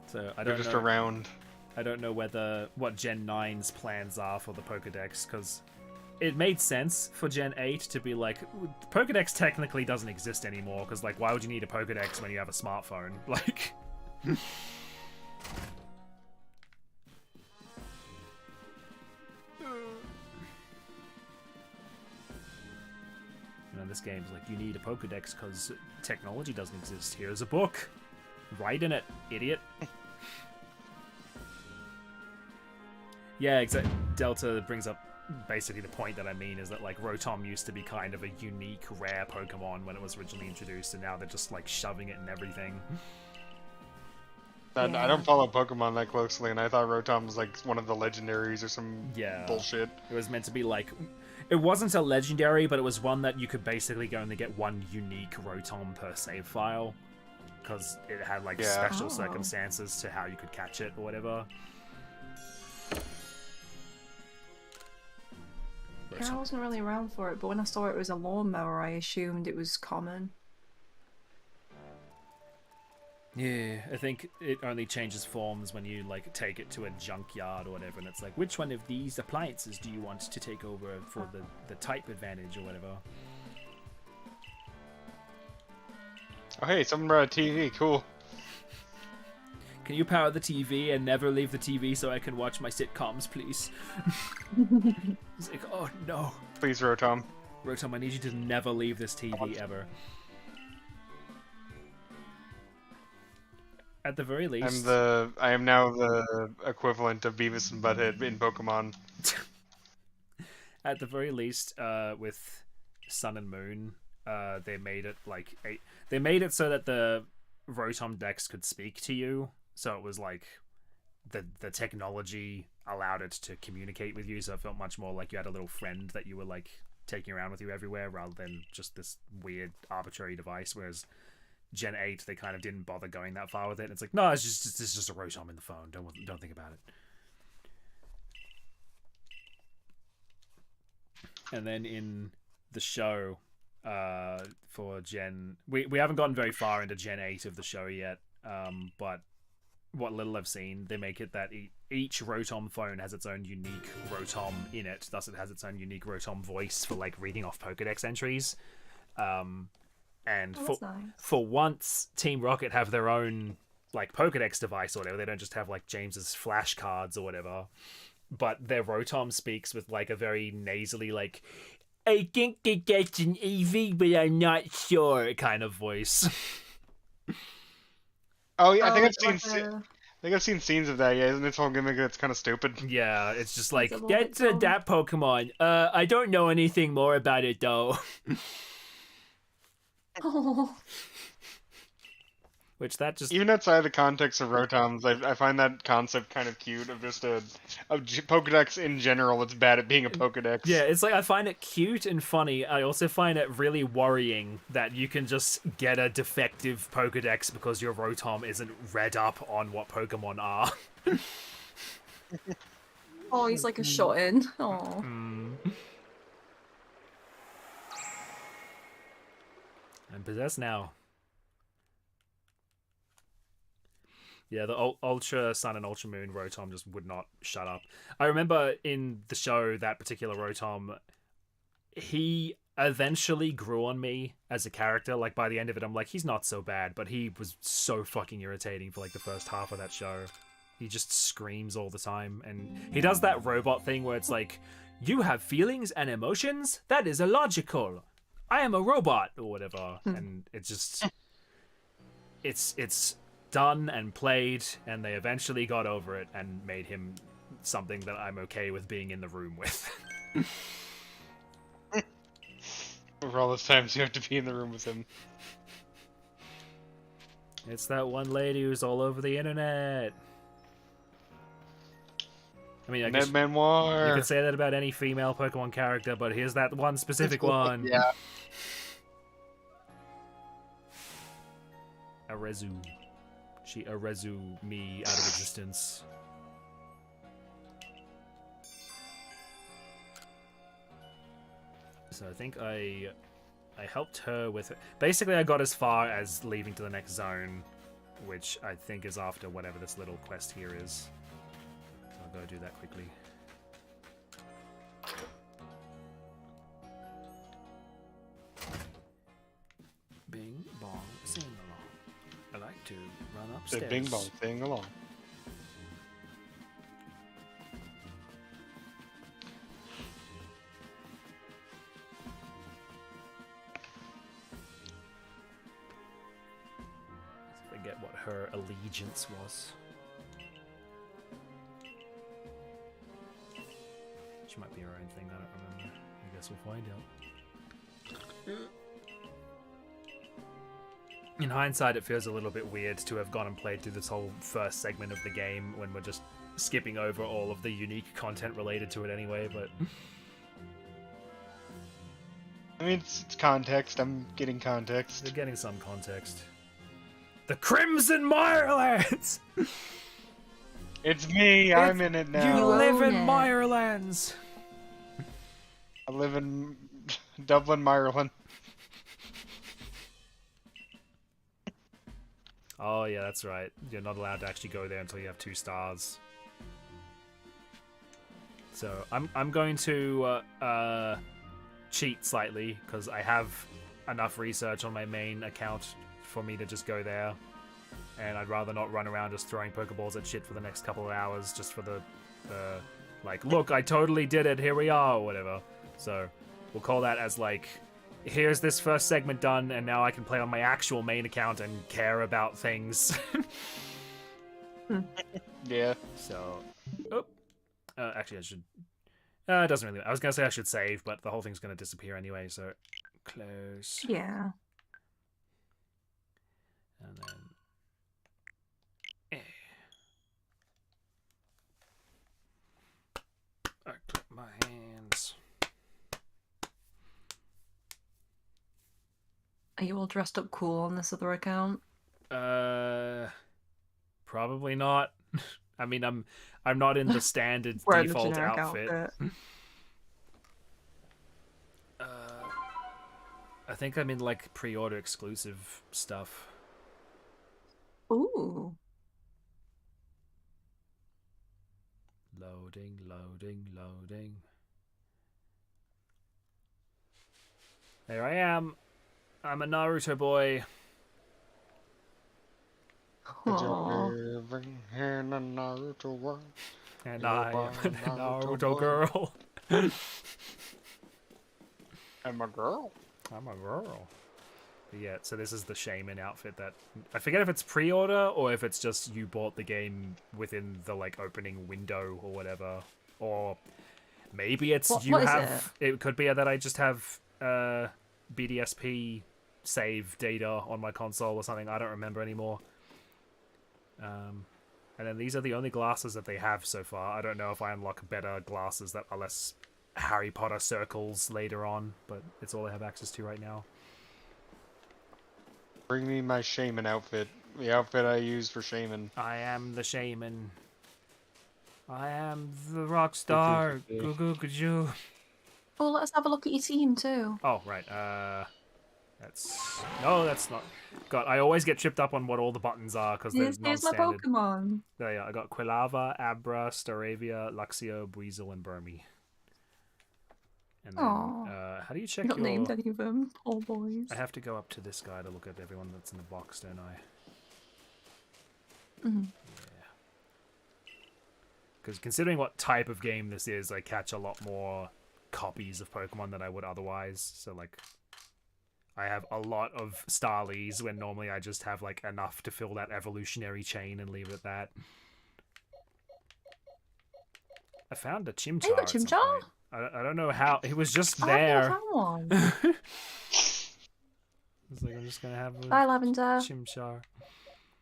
So I They're don't just know. around. I don't know what Gen 9's plans are for the Pokedex, because it made sense for Gen 8 to be like, Pokedex technically doesn't exist anymore, because, like, why would you need a Pokedex when you have a smartphone? Like... You know, this game's like, you need a Pokedex because technology doesn't exist. Here's a book. Write in it, idiot. Yeah, exactly. Delta brings up basically the point that I mean is that, like, Rotom used to be kind of a unique, rare Pokemon when it was originally introduced, and now they're just, like, shoving it in everything. I don't follow Pokemon that closely, and I thought Rotom was, like, one of the legendaries or some bullshit. It was meant to be, like... It wasn't a legendary, but it was one that you could basically go and get one unique Rotom per save file. Because it had, like, special circumstances to how you could catch it or whatever. Yeah, I wasn't really around for it, but when I saw it was a lawnmower, I assumed it was common. Yeah, I think it only changes forms when you, like, take it to a junkyard or whatever, and it's like, which one of these appliances do you want to take over for the type advantage or whatever? Oh hey, someone brought a TV, cool. Can you power the TV and never leave the TV so I can watch my sitcoms, please? It's like, oh no. Please, Rotom. Rotom, I need you to never leave this TV ever. At the very least... I am now the equivalent of Beavis and Butthead in Pokemon. At the very least, with Sun and Moon, they made it like they made it so that the Rotom Dex could speak to you. So it was like the technology allowed it to communicate with you. So it felt much more like you had a little friend that you were like taking around with you everywhere, rather than just this weird arbitrary device. Whereas Gen 8, they kind of didn't bother going that far with it. It's like, no, it's just a Rotom in the phone. Don't think about it. And then in the show, for Gen... We haven't gotten very far into Gen 8 of the show yet, but what little I've seen, they make it that each Rotom phone has its own unique Rotom in it, thus it has its own unique Rotom voice for, like, reading off Pokedex entries. And for once, Team Rocket have their own, like, Pokedex device or whatever. They don't just have, like, James's flashcards or whatever. But their Rotom speaks with, like, a very nasally, like, I think that that's an EV, but I'm not sure kind of voice. Oh yeah, I think I've seen scenes of that. Yeah, isn't its whole gimmick that's kind of stupid? Yeah, it's just like, that's that Pokemon. I don't know anything more about it though. Oh. Which that just... Even outside the context of Rotoms, I find that concept kind of cute of just a Pokedex in general that's bad at being a Pokedex. Yeah, it's like, I find it cute and funny. I also find it really worrying that you can just get a defective Pokedex because your Rotom isn't read up on what Pokemon are. Oh, he's like a shot-in. Oh. I'm possessed now. Yeah, the Ultra Sun and Ultra Moon Rotom just would not shut up. I remember in the show, that particular Rotom, he eventually grew on me as a character. Like, by the end of it, I'm like, he's not so bad, but he was so fucking irritating for, like, the first half of that show. He just screams all the time, and he does that robot thing where it's like, you have feelings and emotions? That is illogical. I am a robot, or whatever. And it's just... It's done and played, and they eventually got over it and made him something that I'm okay with being in the room with. For all those times you have to be in the room with him. It's that one lady who's all over the internet. I mean, I guess Memoir. you could say that about any female Pokemon character, but here's that one specific one. Yeah. Arezu. She Arezu me out of existence. So I think I helped her with it. Basically, I got as far as leaving to the next zone, which I think is after whatever this little quest here is. So I'll go do that quickly. Bing bong, sing along. I like to run upstairs. Say bing bong, sing along. Forget what her allegiance was. She might be her own thing, I don't remember. I guess we'll find out. In hindsight, it feels a little bit weird to have gone and played through this whole first segment of the game when we're just skipping over all of the unique content related to it anyway, but... I mean, it's context. I'm getting context. They're getting some context. The Crimson Mirelands! It's me. I'm in it now. You live in it. Mirelands! I live in Dublin, Ireland. Oh yeah, that's right. You're not allowed to actually go there until you have 2 stars. So I'm going to cheat slightly because I have enough research on my main account for me to just go there, and I'd rather not run around just throwing Pokeballs at shit for the next couple of hours just for the like, look, I totally did it, here we are, or whatever. So we'll call that as like, here's this first segment done, and now I can play on my actual main account and care about things. Yeah. So, actually I should, it doesn't really, I was gonna say I should save, but the whole thing's gonna disappear anyway, so close. Yeah. And then I clip my hands. Are you all dressed up cool on this other account? Probably not. I mean, I'm not in the standard Wearing the default generic outfit. I think I'm in like pre-order exclusive stuff. Ooh. Loading, loading, loading. There I am. I'm a Naruto boy. Aw. Living in a Naruto world. And You I are am a Naruto Naruto boy. girl. I'm a girl. I'm a girl. But yeah, so this is the Shaman outfit that... I forget if it's pre-order or if it's just you bought the game within the like opening window or whatever. Or maybe it's What you is have... It could be that I just have BDSP save data on my console or something. I don't remember anymore. And then these are the only glasses that they have so far. I don't know if I unlock better glasses that are less Harry Potter circles later on, but it's all I have access to right now. Bring me my shaman outfit. The outfit I use for shaman. I am the Shaman. I am the rock star. Goo goo goo goo. Oh, let's have a look at your team too. Oh, right. That's... No, that's not... God, I always get tripped up on what all the buttons are, because they're Here's my non-standard. Pokemon. There you are. I got Quilava, Abra, Staravia, Luxio, Buizel, and Burmy. And then, Aw. how do you check You've not your... named any of them. Poor boys. I have to go up to this guy to look at everyone that's in the box, don't I? Mhm. Yeah. Because considering what type of game this is, I catch a lot more copies of Pokemon than I would otherwise. So, like, I have a lot of Starlies when normally I just have, like, enough to fill that evolutionary chain and leave it at that. I found a Chimchar. Hey, you got at some Chimchar? point. I don't know how. It was just I there. found one. It's like, I'm just gonna have a Bye, Lavender. Chimchar.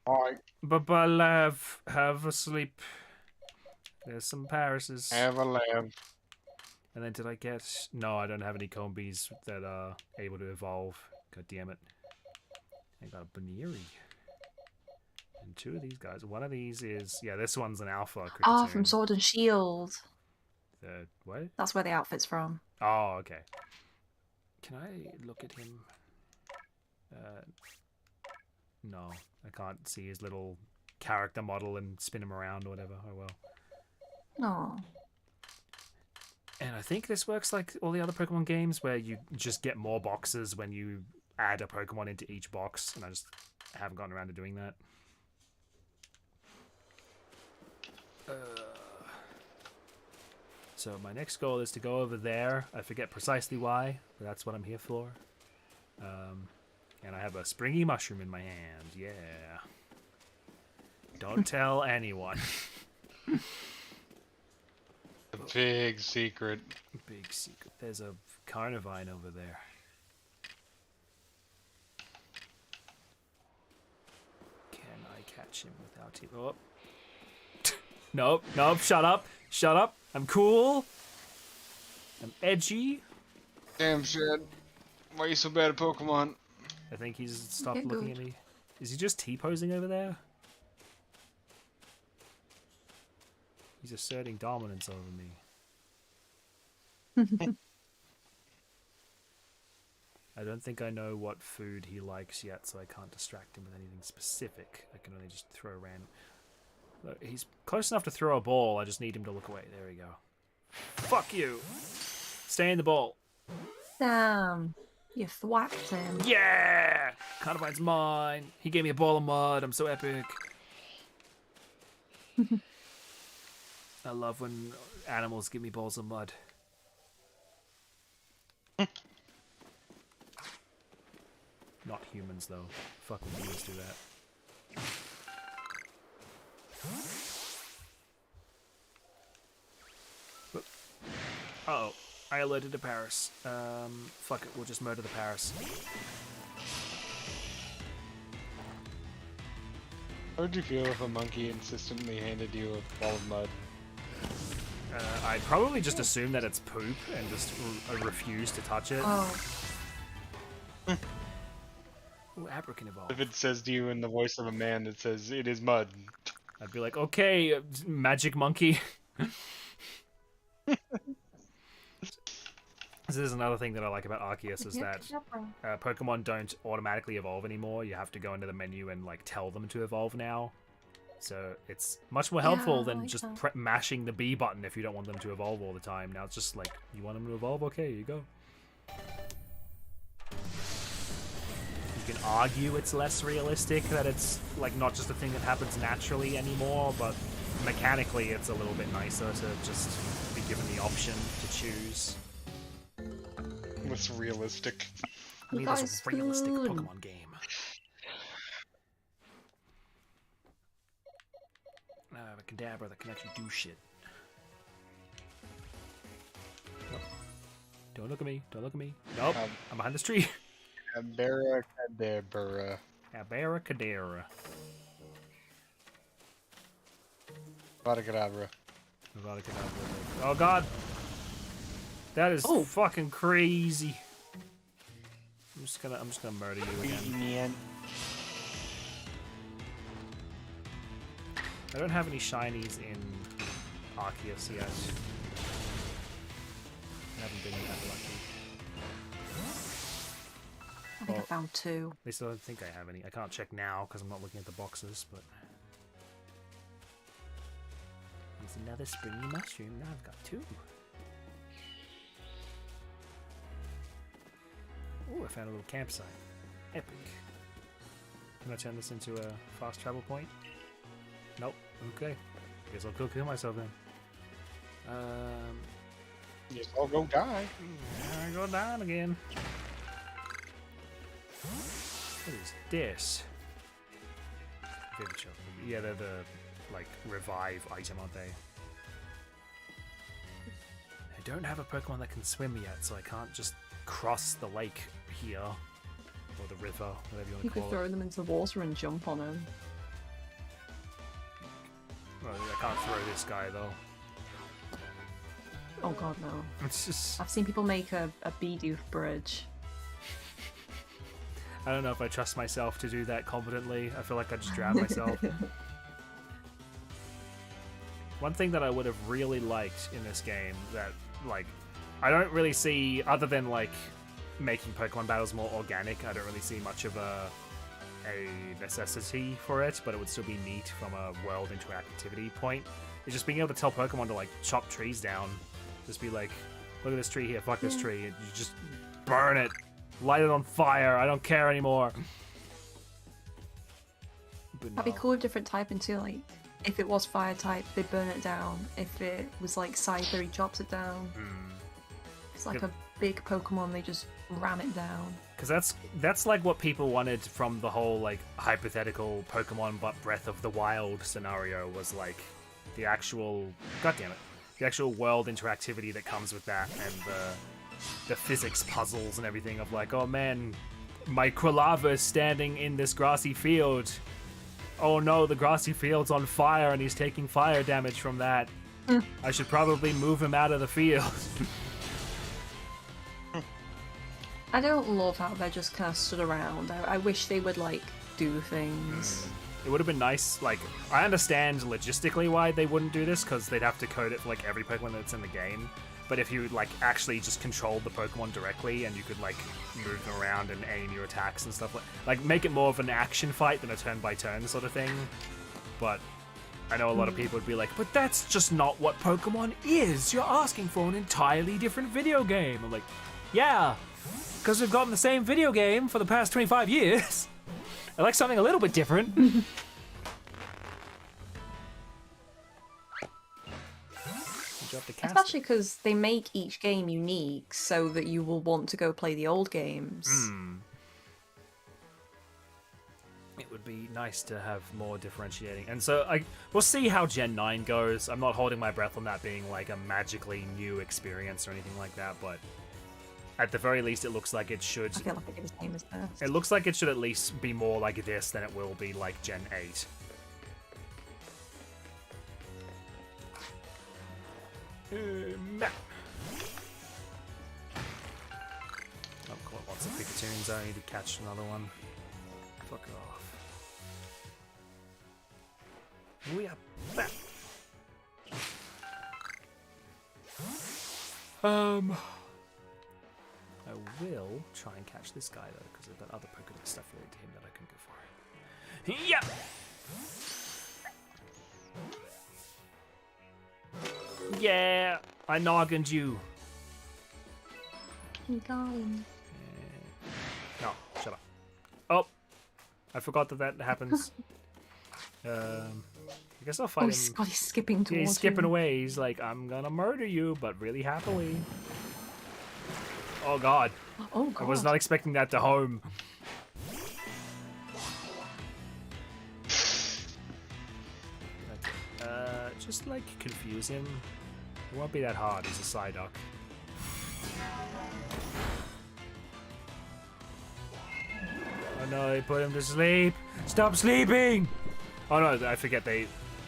Alright. Bye-bye, love. Have a sleep. There's some Parises. Have a lamb. And then did I get... No, I don't have any Combees that are able to evolve. God damn it. I got a Baneri. And 2 of these guys. One of these is this one's an alpha. Ah, Kricketune. from Sword and Shield. The what? That's where the outfit's from. Oh, okay. Can I look at him? No, I can't see his little character model and spin him around or whatever. Oh well. No. And I think this works like all the other Pokemon games where you just get more boxes when you add a Pokemon into each box, and I just haven't gotten around to doing that. So my next goal is to go over there. I forget precisely why, but that's what I'm here for. And I have a springy mushroom in my hand. Yeah. Don't tell anyone. The big secret. Big secret. There's a Carnivine over there. Can I catch him without him? Oh. Nope, nope, shut up. Shut up. I'm cool. I'm edgy. Damn, Shad. Why are you so bad at Pokemon? I think he's stopped Get looking good. at me. Is he just T-posing over there? He's asserting dominance over me. I don't think I know what food he likes yet, so I can't distract him with anything specific. I can only just throw random. Look, he's close enough to throw a ball, I just need him to look away. There we go. Fuck you! Stay in the ball. Damn. You thwacked him. Yeah! Carnivine's mine. He gave me a ball of mud. I'm so epic. I love when animals give me balls of mud. Not humans, though. Fuck when humans do that. Uh-oh. I alerted a Paris. Fuck it. We'll just murder the Paris. How would you feel if a monkey insistently handed you a ball of mud? I'd probably just assume that it's poop and just refuse to touch it. Oh. Ooh, Abra can evolve. If it says to you in the voice of a man that says, it is mud. I'd be like, okay, magic monkey. This is another thing that I like about Arceus is that Pokemon don't automatically evolve anymore. You have to go into the menu and like tell them to evolve now. So it's much more helpful Yeah, I than like just that. mashing the B button if you don't want them to evolve all the time. Now it's just like, you want them to evolve? Okay, here you go. You can argue it's less realistic, that it's like not just a thing that happens naturally anymore, but mechanically it's a little bit nicer to just be given the option to choose. What's realistic? I mean, there's a realistic Pokemon game. Now I have a Kadabra that can actually do shit. Nope. Don't look at me. Don't look at me. Nope. I'm behind this tree. Abracadabra. Abracadabra. Abracadabra. Oh god! That is fucking crazy. I'm just gonna murder you again. Man. I don't have any shinies in Arceus yet. I haven't been that lucky. I think I found 2. At least I don't think I have any. I can't check now because I'm not looking at the boxes, but... There's another springy mushroom. Now I've got 2. Ooh, I found a little campsite. Epic. Can I turn this into a fast travel point? Nope. Okay. Guess I'll go kill myself then. Yes, I'll go die. I go down again. What is this? Vivichel. Yeah, they're the like revive item, aren't they? I don't have a Pokemon that can swim yet, so I can't just cross the lake here. Or the river, whatever you want You to could call throw it. them into the water and jump on them. Well, I can't throw this guy though. Oh god, no. It's just... I've seen people make a Bidoof bridge. I don't know if I trust myself to do that competently. I feel like I just drown myself. One thing that I would have really liked in this game that, like, I don't really see, other than, like, making Pokemon battles more organic, I don't really see much of a necessity for it, but it would still be neat from a world interactivity point. It's just being able to tell Pokemon to, like, chop trees down. Just be like, look at this tree here, fuck this tree. And you just burn it. Light it on fire. I don't care anymore. But That'd be cool with different typing too, like, if it was fire type, they burn it down. If it was like Scyther, he chops it down. It's like a big Pokemon, they just ram it down. Because that's like what people wanted from the whole, like, hypothetical Pokemon but Breath of the Wild scenario, was like the actual, goddammit, the actual world interactivity that comes with that, and the physics puzzles and everything of like, oh man, my Quilava is standing in this grassy field. Oh no, the grassy field's on fire and he's taking fire damage from that. I should probably move him out of the field. I don't love how they're just kind of stood around. I wish they would, like, do things. It would have been nice, like, I understand logistically why they wouldn't do this, because they'd have to code it for, like, every Pokemon that's in the game. But if you, like, actually just controlled the Pokemon directly and you could, like, move them around and aim your attacks and stuff, like make it more of an action fight than a turn-by-turn sort of thing. But I know a lot of people would be like, but that's just not what Pokemon is! You're asking for an entirely different video game! I'm like, yeah, because we've gotten the same video game for the past 25 years! I like something a little bit different. Especially because they make each game unique so that you will want to go play the old games. It would be nice to have more differentiating. And so we'll see how Gen 9 goes. I'm not holding my breath on that being like a magically new experience or anything like that, but at the very least it looks like it should... I feel like it is the same as this. It looks like it should at least be more like this than it will be like Gen 8. Map. I've caught lots of Pikatunes. I need to catch another one. Fuck off. We are back. I will try and catch this guy though, because I've got other Pokédex stuff related to him that I can go for. Yeah. Yeah, I noggined you. You got him. No, shut up. Oh, I forgot that happens. I guess I'll fight him. God, he's skipping towards He's skipping him. away. He's like, I'm gonna murder you, but really happily. Oh god. Oh god. I was not expecting that to home. Just like confuse him. It won't be that hard. He's a Psyduck. Oh no, they put him to sleep. Stop sleeping. Oh no, I forget You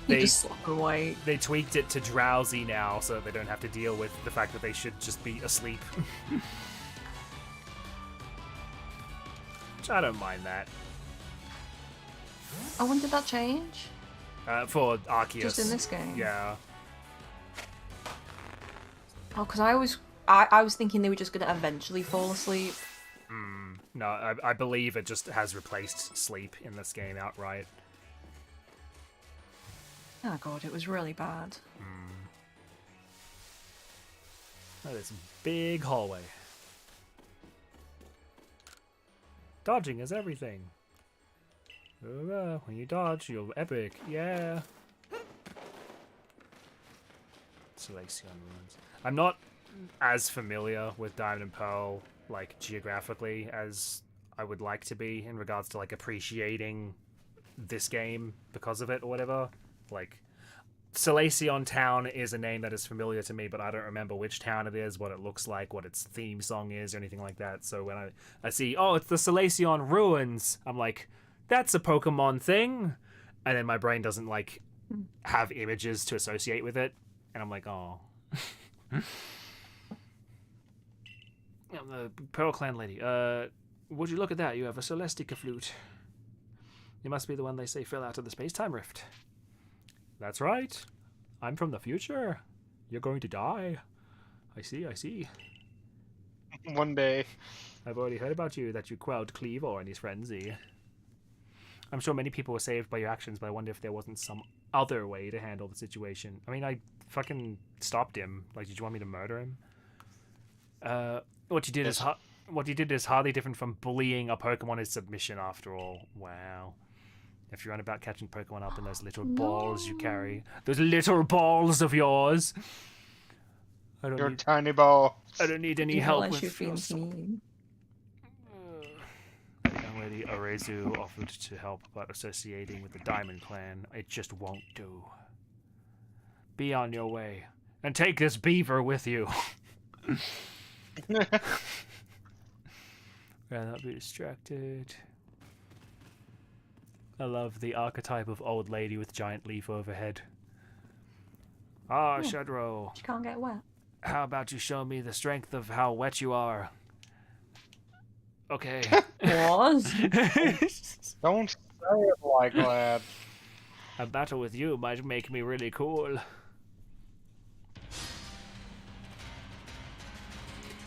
just slap him away. they tweaked it to drowsy now, so they don't have to deal with the fact that they should just be asleep. Which I don't mind that. Oh, when did that change? For Arceus. Just in this game? Yeah. Oh, because I was thinking they were just going to eventually fall asleep. No, I believe it just has replaced sleep in this game outright. Oh god, it was really bad. Oh, there's a big hallway. Dodging is everything. When you dodge, you're epic. Yeah. Selection ruins. I'm not as familiar with Diamond and Pearl, like, geographically as I would like to be in regards to, like, appreciating this game because of it or whatever. Like, Selacion Town is a name that is familiar to me, but I don't remember which town it is, what it looks like, what its theme song is, or anything like that. So when I see, oh, it's the Selacion Ruins, I'm like, that's a Pokemon thing. And then my brain doesn't, like, have images to associate with it. And I'm like, oh. I'm the Pearl Clan lady. Would you look at that? You have a Celestica flute. You must be the one they say fell out of the space-time rift. That's right. I'm from the future. You're going to die. I see, I see. One day. I've already heard about you, that you quelled Cleavor and his frenzy. I'm sure many people were saved by your actions, but I wonder if there wasn't some other way to handle the situation. I mean, I fucking stopped him. Like, did you want me to murder him? What you did is hardly different from bullying a Pokemon in submission, after all. Wow. If you run about catching Pokemon up in those little balls you carry. Those little balls of yours! Your tiny ball. I don't need any help with your mean. The young lady Arezu offered to help, but associating with the Diamond Clan, it just won't do. Be on your way, and take this beaver with you. Rather not be distracted. I love the archetype of old lady with giant leaf overhead. Ah, Shadrow. She can't get wet. How about you show me the strength of how wet you are? Okay. What? Don't say it like that. A battle with you might make me really cool.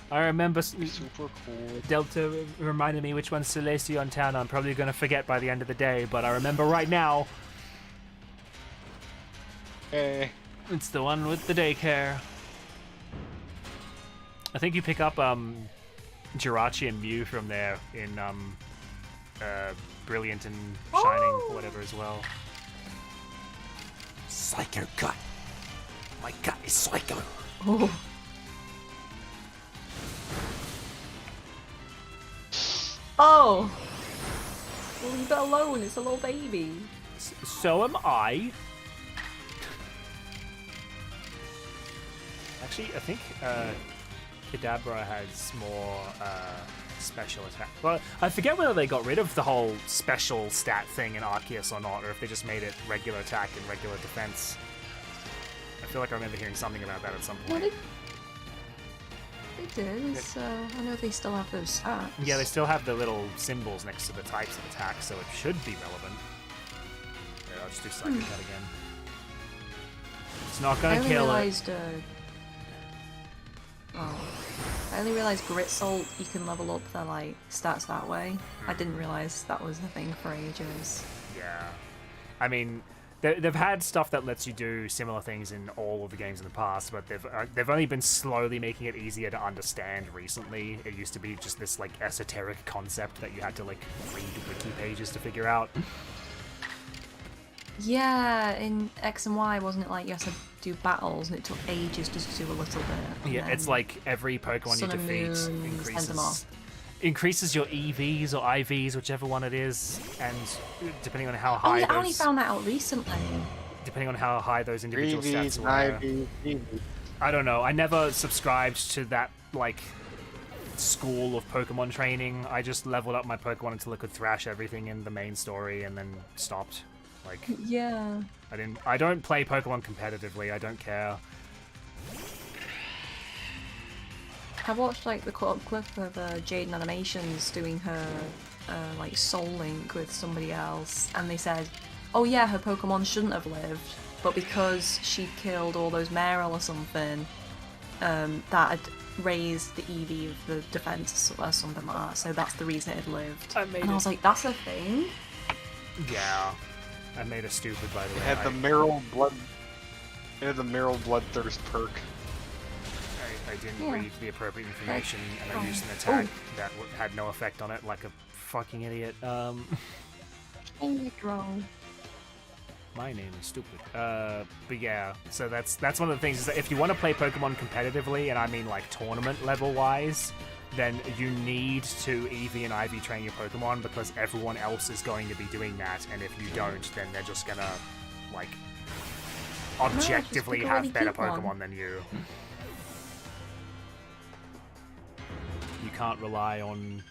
I remember Super cool. Delta reminded me which one's Celestion Town. I'm probably going to forget by the end of the day, but I remember right now. Hey. It's the one with the daycare. I think you pick up Jirachi and Mew from there in Brilliant and Shining or whatever as well. Psycho gut. My gut is psycho. Oh. Oh! Leave it alone, it's a little baby. So am I. Actually, I think Kadabra has more special attack. Well, I forget whether they got rid of the whole special stat thing in Arceus or not, or if they just made it regular attack and regular defense. I feel like I remember hearing something about that at some point. Well, they did, so I know they still have those stats. Yeah, they still have the little symbols next to the types of attack, so it should be relevant. Yeah, I'll just do Psychic Cut again. It's not gonna kill it. I only realised Grit Salt, you can level up their like stats that way. I didn't realise that was a thing for ages. Yeah. I mean, they've had stuff that lets you do similar things in all of the games in the past, but they've only been slowly making it easier to understand recently. It used to be just this like esoteric concept that you had to like read wiki pages to figure out. Yeah, in X and Y, wasn't it like you had to do battles and it took ages just to do a little bit? Yeah, it's like every Pokemon you defeat increases your EVs or IVs, whichever one it is, and depending on how high I only found that out recently. Depending on how high those individual EVs, stats were. IVs. I don't know. I never subscribed to that like school of Pokemon training. I just leveled up my Pokemon until I could thrash everything in the main story and then stopped. Like, yeah. I don't play Pokemon competitively. I don't care. I watched like the clip of Jaden Animations doing her like Soul Link with somebody else, and they said, "Oh yeah, her Pokemon shouldn't have lived, but because she killed all those Meryl or something, that had raised the EV of the defense or something like that. So that's the reason it had lived." And I was like, "That's a thing." Yeah. I made a stupid, by the way. It had the Meryl blood. It had the Meryl bloodthirst perk. I didn't read the appropriate information, and I used an attack that had no effect on it, like a fucking idiot. My name is stupid. But yeah, so that's one of the things. Is that if you want to play Pokemon competitively, and I mean like tournament level wise, then you need to EV and IV train your Pokemon, because everyone else is going to be doing that, and if you don't, then they're just gonna, like, objectively have better Pokemon than you. You can't rely on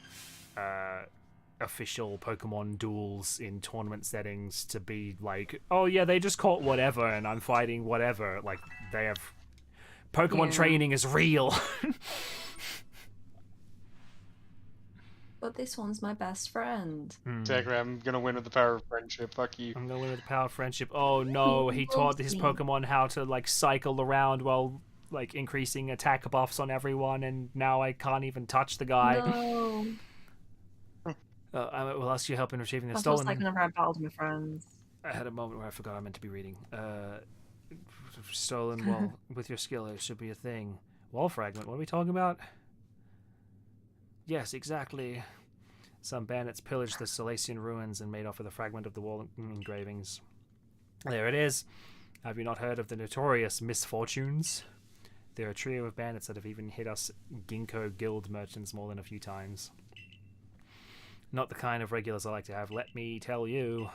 official Pokemon duels in tournament settings to be like, oh yeah, they just caught whatever, and I'm fighting whatever. Like, they have... Pokemon training is real. But this one's my best friend. Exactly. I'm gonna win with the power of friendship. Fuck you. I'm gonna win with the power of friendship. Oh no, he taught his Pokemon how to like cycle around while like increasing attack buffs on everyone, and now I can't even touch the guy. No. I will ask your help in retrieving the That's what's stolen. like whenever I battled my friends. I had a moment where I forgot I meant to be reading. Stolen wall with your skill, it should be a thing. Wall fragment. What are we talking about? Yes, exactly. Some bandits pillaged the Salacian ruins and made off with a fragment of the wall engravings. There it is. Have you not heard of the notorious misfortunes? They're a trio of bandits that have even hit us Ginkgo guild merchants more than a few times. Not the kind of regulars I like to have, let me tell you.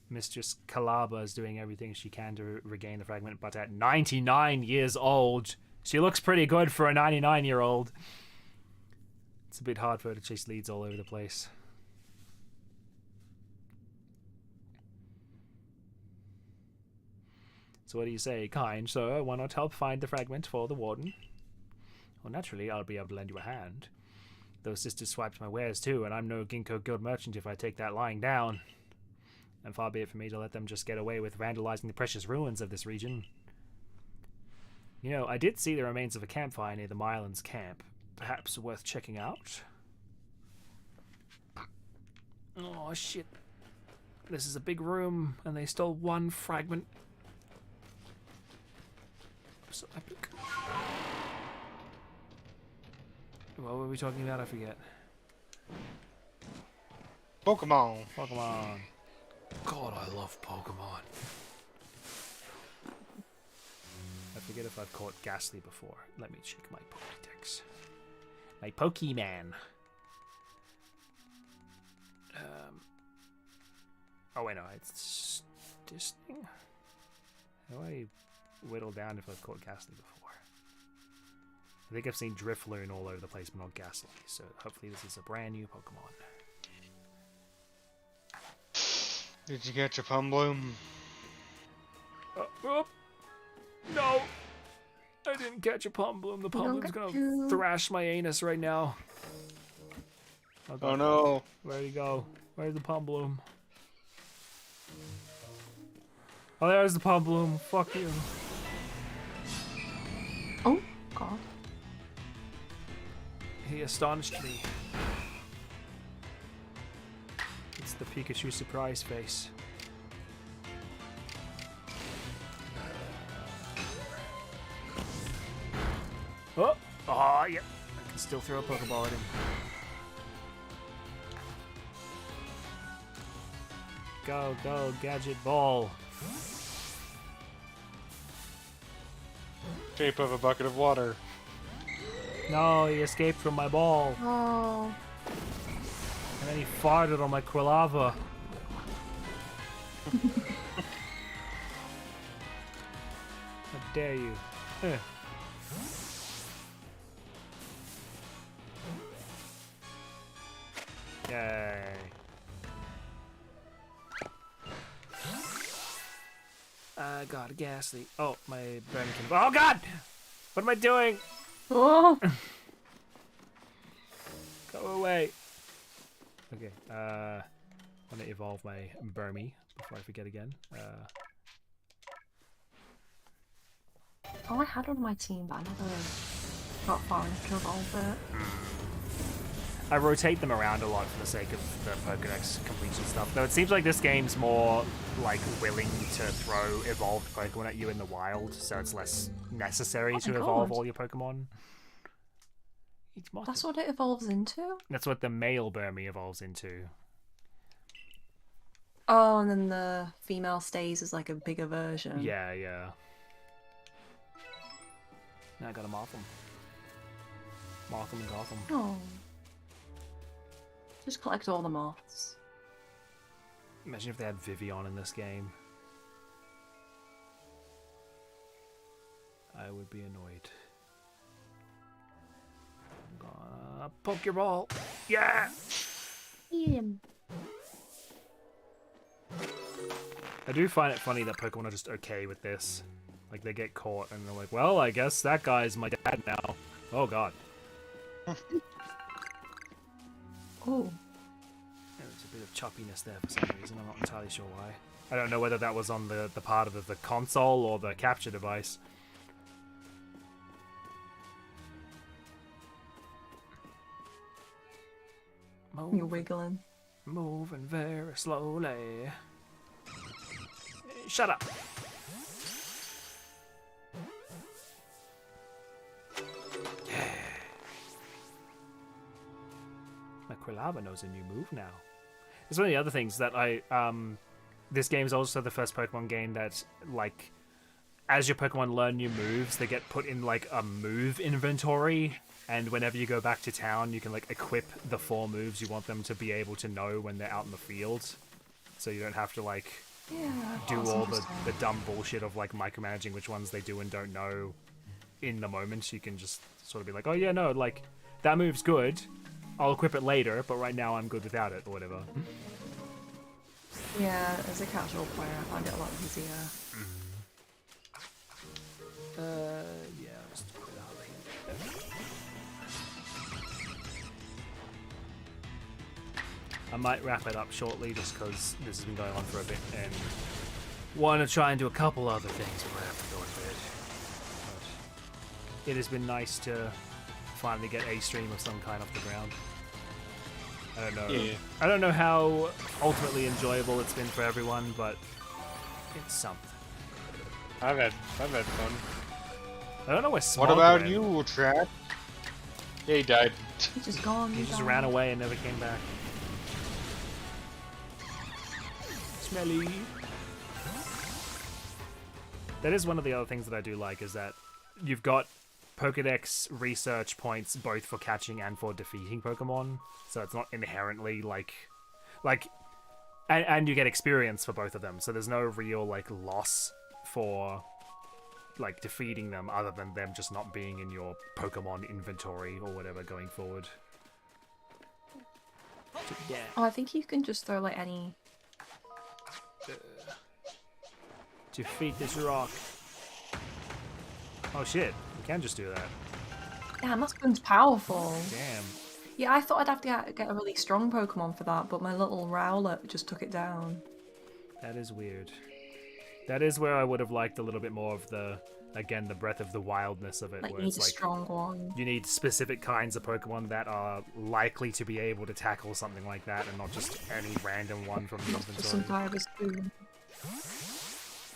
Mistress Kalaba is doing everything she can to regain the fragment, but at 99 years old, she looks pretty good for a 99-year-old. It's a bit hard for her to chase leads all over the place. So what do you say, kind sir? Why not help find the fragment for the warden? Well, naturally, I'll be able to lend you a hand. Those sisters swiped my wares too, and I'm no Ginkgo guild merchant if I take that lying down. And far be it for me to let them just get away with vandalizing the precious ruins of this region. You know, I did see the remains of a campfire near the Mylands camp. Perhaps worth checking out. Oh shit. This is a big room, and they stole one fragment. So epic. What were we talking about? I forget. Pokemon. Pokemon. God, I love Pokemon. I forget if I've caught Ghastly before. Let me check my Pokédex. My Pokemon. Oh wait, no, it's this thing. How do I whittle down if I've caught Ghastly before? I think I've seen Drifloon all over the place, but not Ghastly. So hopefully this is a brand new Pokemon. Did you catch a Pumbloom? Oh, no! I didn't catch a Pumbloom. The Pumbloom's gonna thrash my anus right now. Oh no! Where'd he go? Where's the Pumbloom? Oh, there's the Pumbloom. Fuck you. Oh, God. He astonished me. It's the Pikachu surprise face. Oh! Oh, yep. I can still throw a Pokeball at him. Go, go, Gadget Ball. Shape of a bucket of water. No, he escaped from my ball. Oh. And then he farted on my Quilava. How dare you? Huh. Yay. I got a Ghastly. Oh, my Remington. Oh god! What am I doing? Oh. Go away. Okay, I'm gonna evolve my Burmy before I forget again. Oh, I had one on my team, but I never got far enough to evolve it. I rotate them around a lot for the sake of the Pokédex completion stuff. Though it seems like this game's more like willing to throw evolved Pokemon at you in the wild, so it's less necessary to evolve all your Pokemon. That's what it evolves into? That's what the male Burmy evolves into. Oh, and then the female stays as like a bigger version. Yeah, yeah. Now I got a Mothim. Mothim and Gotham. Oh. Just collect all the moths. Imagine if they had Vivian in this game. I would be annoyed. I'm gonna poke your ball. Yeah! Eat him. I do find it funny that Pokemon are just okay with this. Like, they get caught and they're like, well, I guess that guy's my dad now. Oh, God. Oh. There was a bit of choppiness there for some reason. I'm not entirely sure why. I don't know whether that was on the part of the console or the capture device. You're wiggling. Moving very slowly. Shut up. Yeah. Quilava knows a new move now. It's one of the other things that this game is also the first Pokemon game that, like, as your Pokemon learn new moves, they get put in, like, a move inventory, and whenever you go back to town, you can, like, equip the 4 moves you want them to be able to know when they're out in the field. So you don't have to, like, do all the dumb bullshit of, like, micromanaging which ones they do and don't know in the moment. You can just sort of be like, oh, yeah, no, like, that move's good. I'll equip it later, but right now I'm good without it, or whatever. Yeah, as a casual player, I find it a lot easier. Yeah, just put it out here. I might wrap it up shortly, just because this has been going on for a bit, and want to try and do a couple other things before I have to go to bed. But it has been nice to finally get a stream of some kind off the ground. I don't know. Yeah. I don't know how ultimately enjoyable it's been for everyone, but it's something. I've had fun. I don't know where Smog What about went. you, Trap? Yeah, he died. He's just gone. He just ran away and never came back. Smelly. That is one of the other things that I do like, is that you've got Pokedex research points both for catching and for defeating Pokemon, so it's not inherently and you get experience for both of them, so there's no real like loss for like defeating them other than them just not being in your Pokemon inventory or whatever going forward. Yeah. Oh, I think you can just throw like any. Defeat this rock. Oh shit, you can just do that. Damn, that gun's powerful. Damn. Yeah, I thought I'd have to get a really strong Pokemon for that, but my little Rowlet just took it down. That is weird. That is where I would have liked a little bit more of the breath of the wildness of it. Like, where you need it's a like strong one. you need specific kinds of Pokemon that are likely to be able to tackle something like that, and not just any random one from the Just some inventory. kind of a spoon.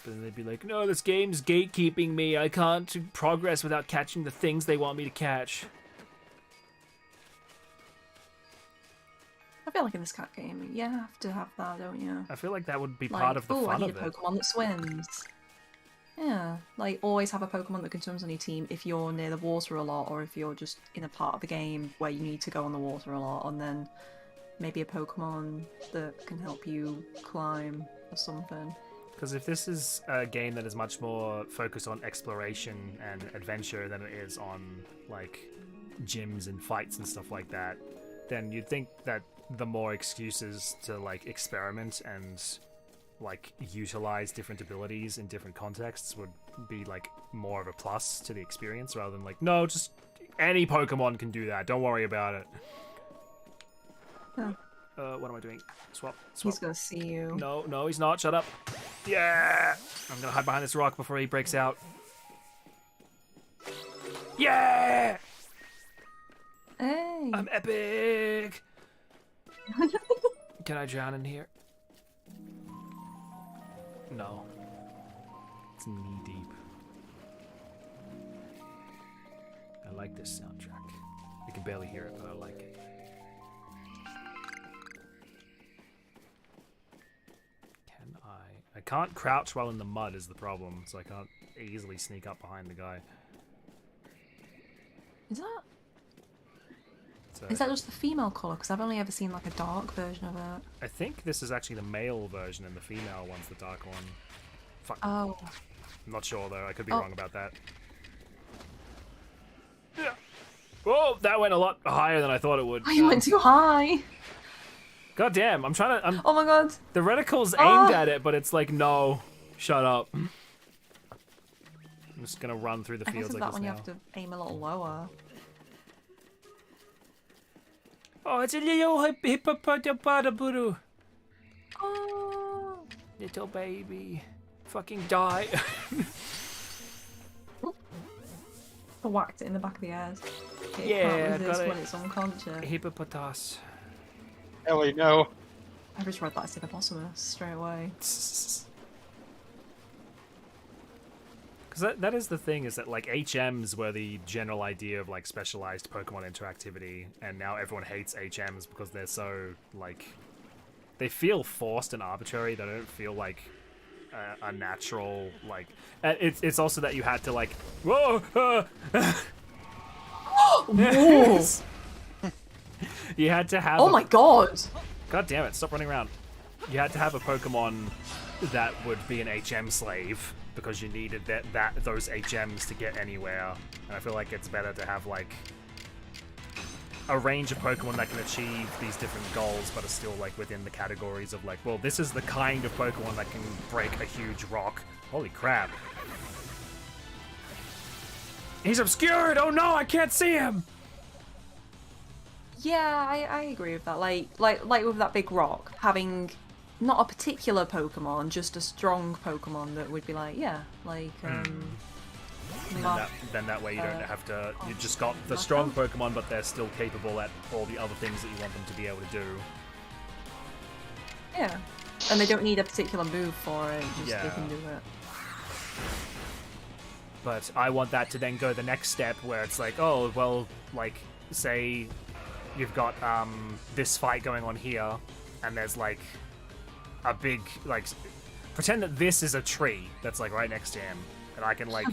But then they'd be like, no, this game's gatekeeping me. I can't progress without catching the things they want me to catch. I feel like in this cat game, you have to have that, don't you? I feel like that would be Like, part of the oh, I fun need of a it. Pokemon that swims. Yeah, like always have a Pokemon that can swim on your team if you're near the water a lot, or if you're just in a part of the game where you need to go on the water a lot, and then maybe a Pokemon that can help you climb or something. Because if this is a game that is much more focused on exploration and adventure than it is on, like, gyms and fights and stuff like that, then you'd think that the more excuses to, like, experiment and, like, utilize different abilities in different contexts would be, like, more of a plus to the experience, rather than, like, no, just any Pokemon can do that, don't worry about it. Yeah. What am I doing? Swap. He's gonna see you. No, he's not. Shut up. Yeah! I'm gonna hide behind this rock before he breaks out. Yeah! Hey! I'm epic! Can I drown in here? No. It's knee deep. I like this soundtrack. I can barely hear it, but I like it. I can't crouch while in the mud is the problem, so I can't easily sneak up behind the guy. Is that? So Is that just the female colour? Because I've only ever seen like a dark version of it. I think this is actually the male version and the female one's the dark one. Fuck. Oh. I'm not sure though, I could be Oh. wrong about that. Yeah. Whoa, that went a lot higher than I thought it would. Oh, you went too high! God damn, I'm Oh my god! the reticle's Oh. aimed at it, but it's like, no, shut up. I'm just gonna run through the I guess fields with like that this one you now. have to aim a little lower. Oh, it's a little hippopotamus. Oh. Little baby. Fucking die. I whacked it in the back of the ears. It Yeah, can't resist got it. when it's unconscious. Hippopotas. Ellie, no. I just read that as hippopotamus straight away. Because that is the thing, is that like HMs were the general idea of like specialized Pokemon interactivity, and now everyone hates HMs because they're so like they feel forced and arbitrary. They don't feel like a natural like. It's also that you had to like whoa. Whoa. You had to have. Oh my god! God damn it! Stop running around. You had to have a Pokemon that would be an HM slave because you needed those HMs to get anywhere. And I feel like it's better to have like a range of Pokemon that can achieve these different goals, but are still like within the categories of like, well, this is the kind of Pokemon that can break a huge rock. Holy crap! He's obscured. Oh no, I can't see him. Yeah, I agree with that. Like with that big rock, having not a particular Pokemon, just a strong Pokemon that would be like, yeah, like Then that way you don't have to. You just got the strong Pokemon, but they're still capable at all the other things that you want them to be able to do. Yeah, and they don't need a particular move for it. Just they can do it. But I want that to then go the next step, where it's like, oh well, like say you've got this fight going on here, and there's like a big like pretend that this is a tree that's like right next to him, and I can like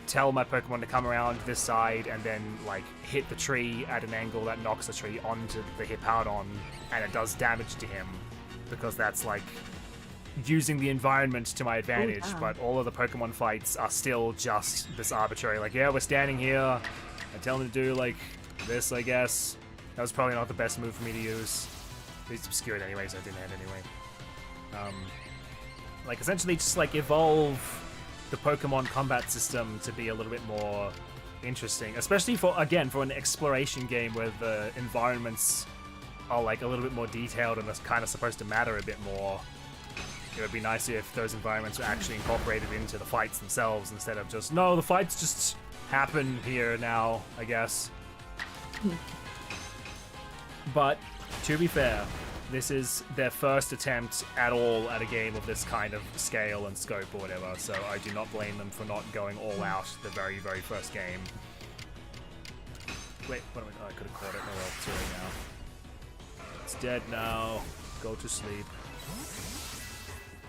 tell my Pokemon to come around this side and then like hit the tree at an angle that knocks the tree onto the Hippowdon, and it does damage to him because that's like using the environment to my advantage. Oh, yeah. But all of the Pokemon fights are still just this arbitrary, like, yeah, we're standing here, I tell them to do like this, I guess. That was probably not the best move for me to use. It's obscured anyway, so I didn't hit anyway. Like essentially just like evolve the Pokemon combat system to be a little bit more interesting, especially for an exploration game where the environments are like a little bit more detailed and it's kind of supposed to matter a bit more. It would be nice if those environments were actually incorporated into the fights themselves instead of just, no, the fights just happen here now, I guess. But to be fair, this is their first attempt at all at a game of this kind of scale and scope or whatever, so I do not blame them for not going all out the very, very first game. Wait, what am I? Oh, I could have caught it. Oh well, it's early now. It's dead now. Go to sleep.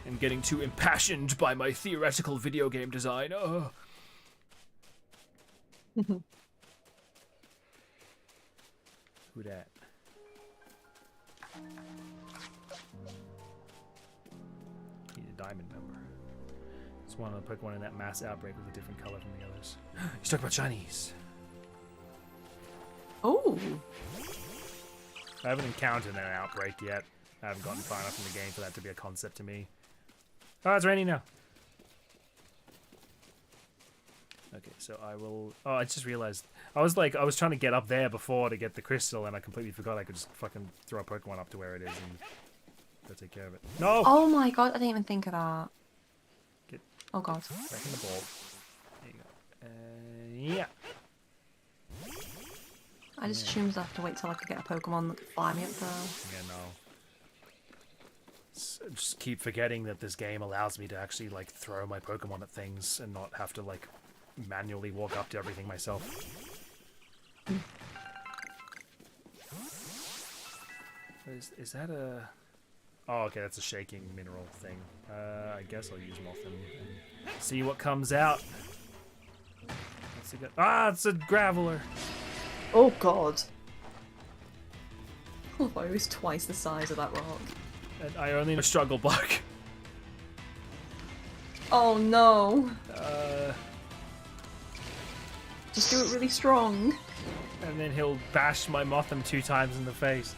I'm getting too impassioned by my theoretical video game design. Oh. Who dat? Need a diamond member. It's one of the Pokemon in that mass outbreak with a different color from the others. He's talking about Chinese. Oh. I haven't encountered an outbreak yet. I haven't gotten far enough in the game for that to be a concept to me. Oh, it's raining now. Okay, so I will... Oh, I just realized... I was trying to get up there before to get the crystal, and I completely forgot I could just fucking throw a Pokemon up to where it is and go take care of it. No! Oh my god, I didn't even think of that. Get Oh god. back in the ball. There you go. Yeah. I just assumed I have to wait till I could get a Pokemon that could fly me up there. Yeah, no. Just keep forgetting that this game allows me to actually, like, throw my Pokemon at things and not have to, like, manually walk up to everything myself. Is that a... Oh, okay, that's a shaking mineral thing. I guess I'll use Moth and see what comes out. What's it got? Ah, it's a Graveler! Oh god. Oh, it was twice the size of that rock. And I only know Struggle Bug. Oh no. Just Just do it really strong. And then he'll bash my Motham 2 times in the face.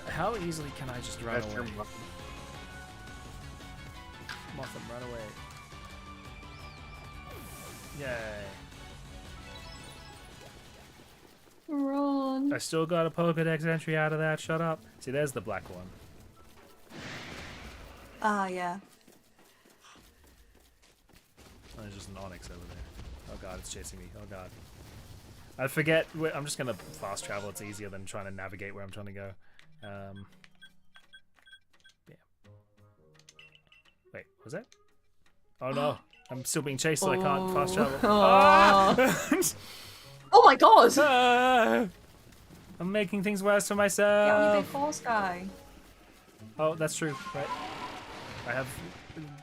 How easily can I just run That's away? your Motham, run away. Yay. Run. I still got a Pokédex entry out of that. Shut up. See, there's the black one. Ah, yeah. Oh, there's just an Onyx over there. Oh god, it's chasing me. Oh god. I forget. I'm just gonna fast travel. It's easier than trying to navigate where I'm trying to go. Yeah. Wait, was that? Oh no. I'm still being chased, so I can't fast travel. Oh. Oh my god! Ah! I'm making things worse for Get on your big myself. horse guy. Oh, that's true. Right. I have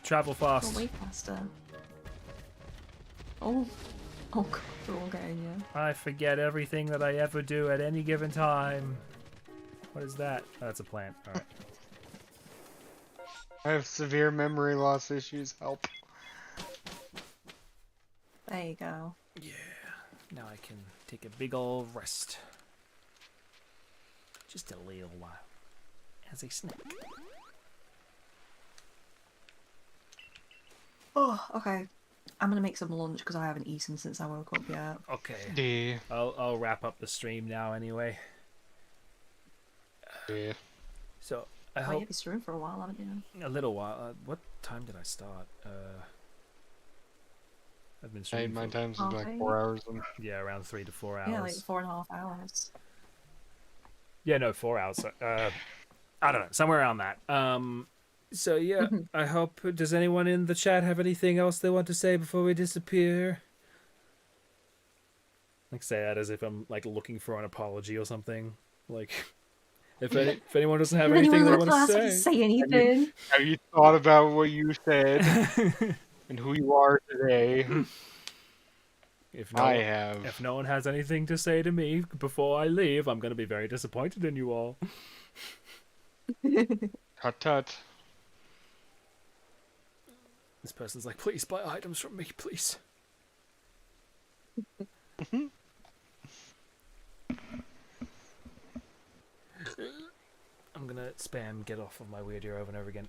travel Go fast. way faster. Oh. Oh god, they're all getting you. I forget everything that I ever do at any given time. What is that? Oh, that's a plant. Alright. I have severe memory loss issues. Help. There you go. Yeah. Now I can take a big ol' rest. Just a little while. As a snack. Oh, okay. I'm gonna make some lunch because I haven't eaten since I woke up yet. Okay. Yeah. I'll wrap up the stream now anyway. Yeah. So I Oh, hope you've been streaming for a while, haven't you? a little while. What time did I start? I've been streaming My for, time's half like eight? 4 hours. yeah, around 3 to 4 hours. Yeah, like 4.5 hours. Yeah, no, 4 hours. I don't know, somewhere around that. So yeah, I hope. Does anyone in the chat have anything else they want to say before we disappear? Like say that as if I'm like looking for an apology or something. Like if anyone doesn't have anything they want to say. anything. Have you thought about what you said and who you are today? If I have. If no one has anything to say to me before I leave, I'm gonna be very disappointed in you all. Tut tut. This person's like, please buy items from me, please. I'm gonna spam get off of my weird ear over and over again.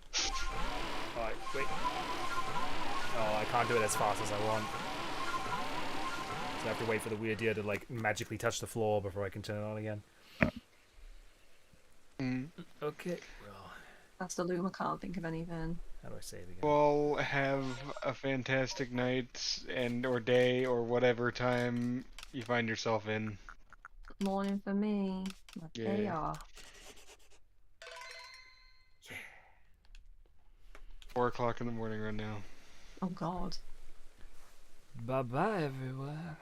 Alright, wait. Oh, I can't do it as fast as I want. So I have to wait for the weird ear to like magically touch the floor before I can turn it on again. Okay. Well, That's the loom. I can't think of anything. how do I save again? Well, have a fantastic night and or day or whatever time you find yourself in. Good morning for me. My day Yeah. off. 4 o'clock in the morning right now. Oh god. Bye bye, everyone.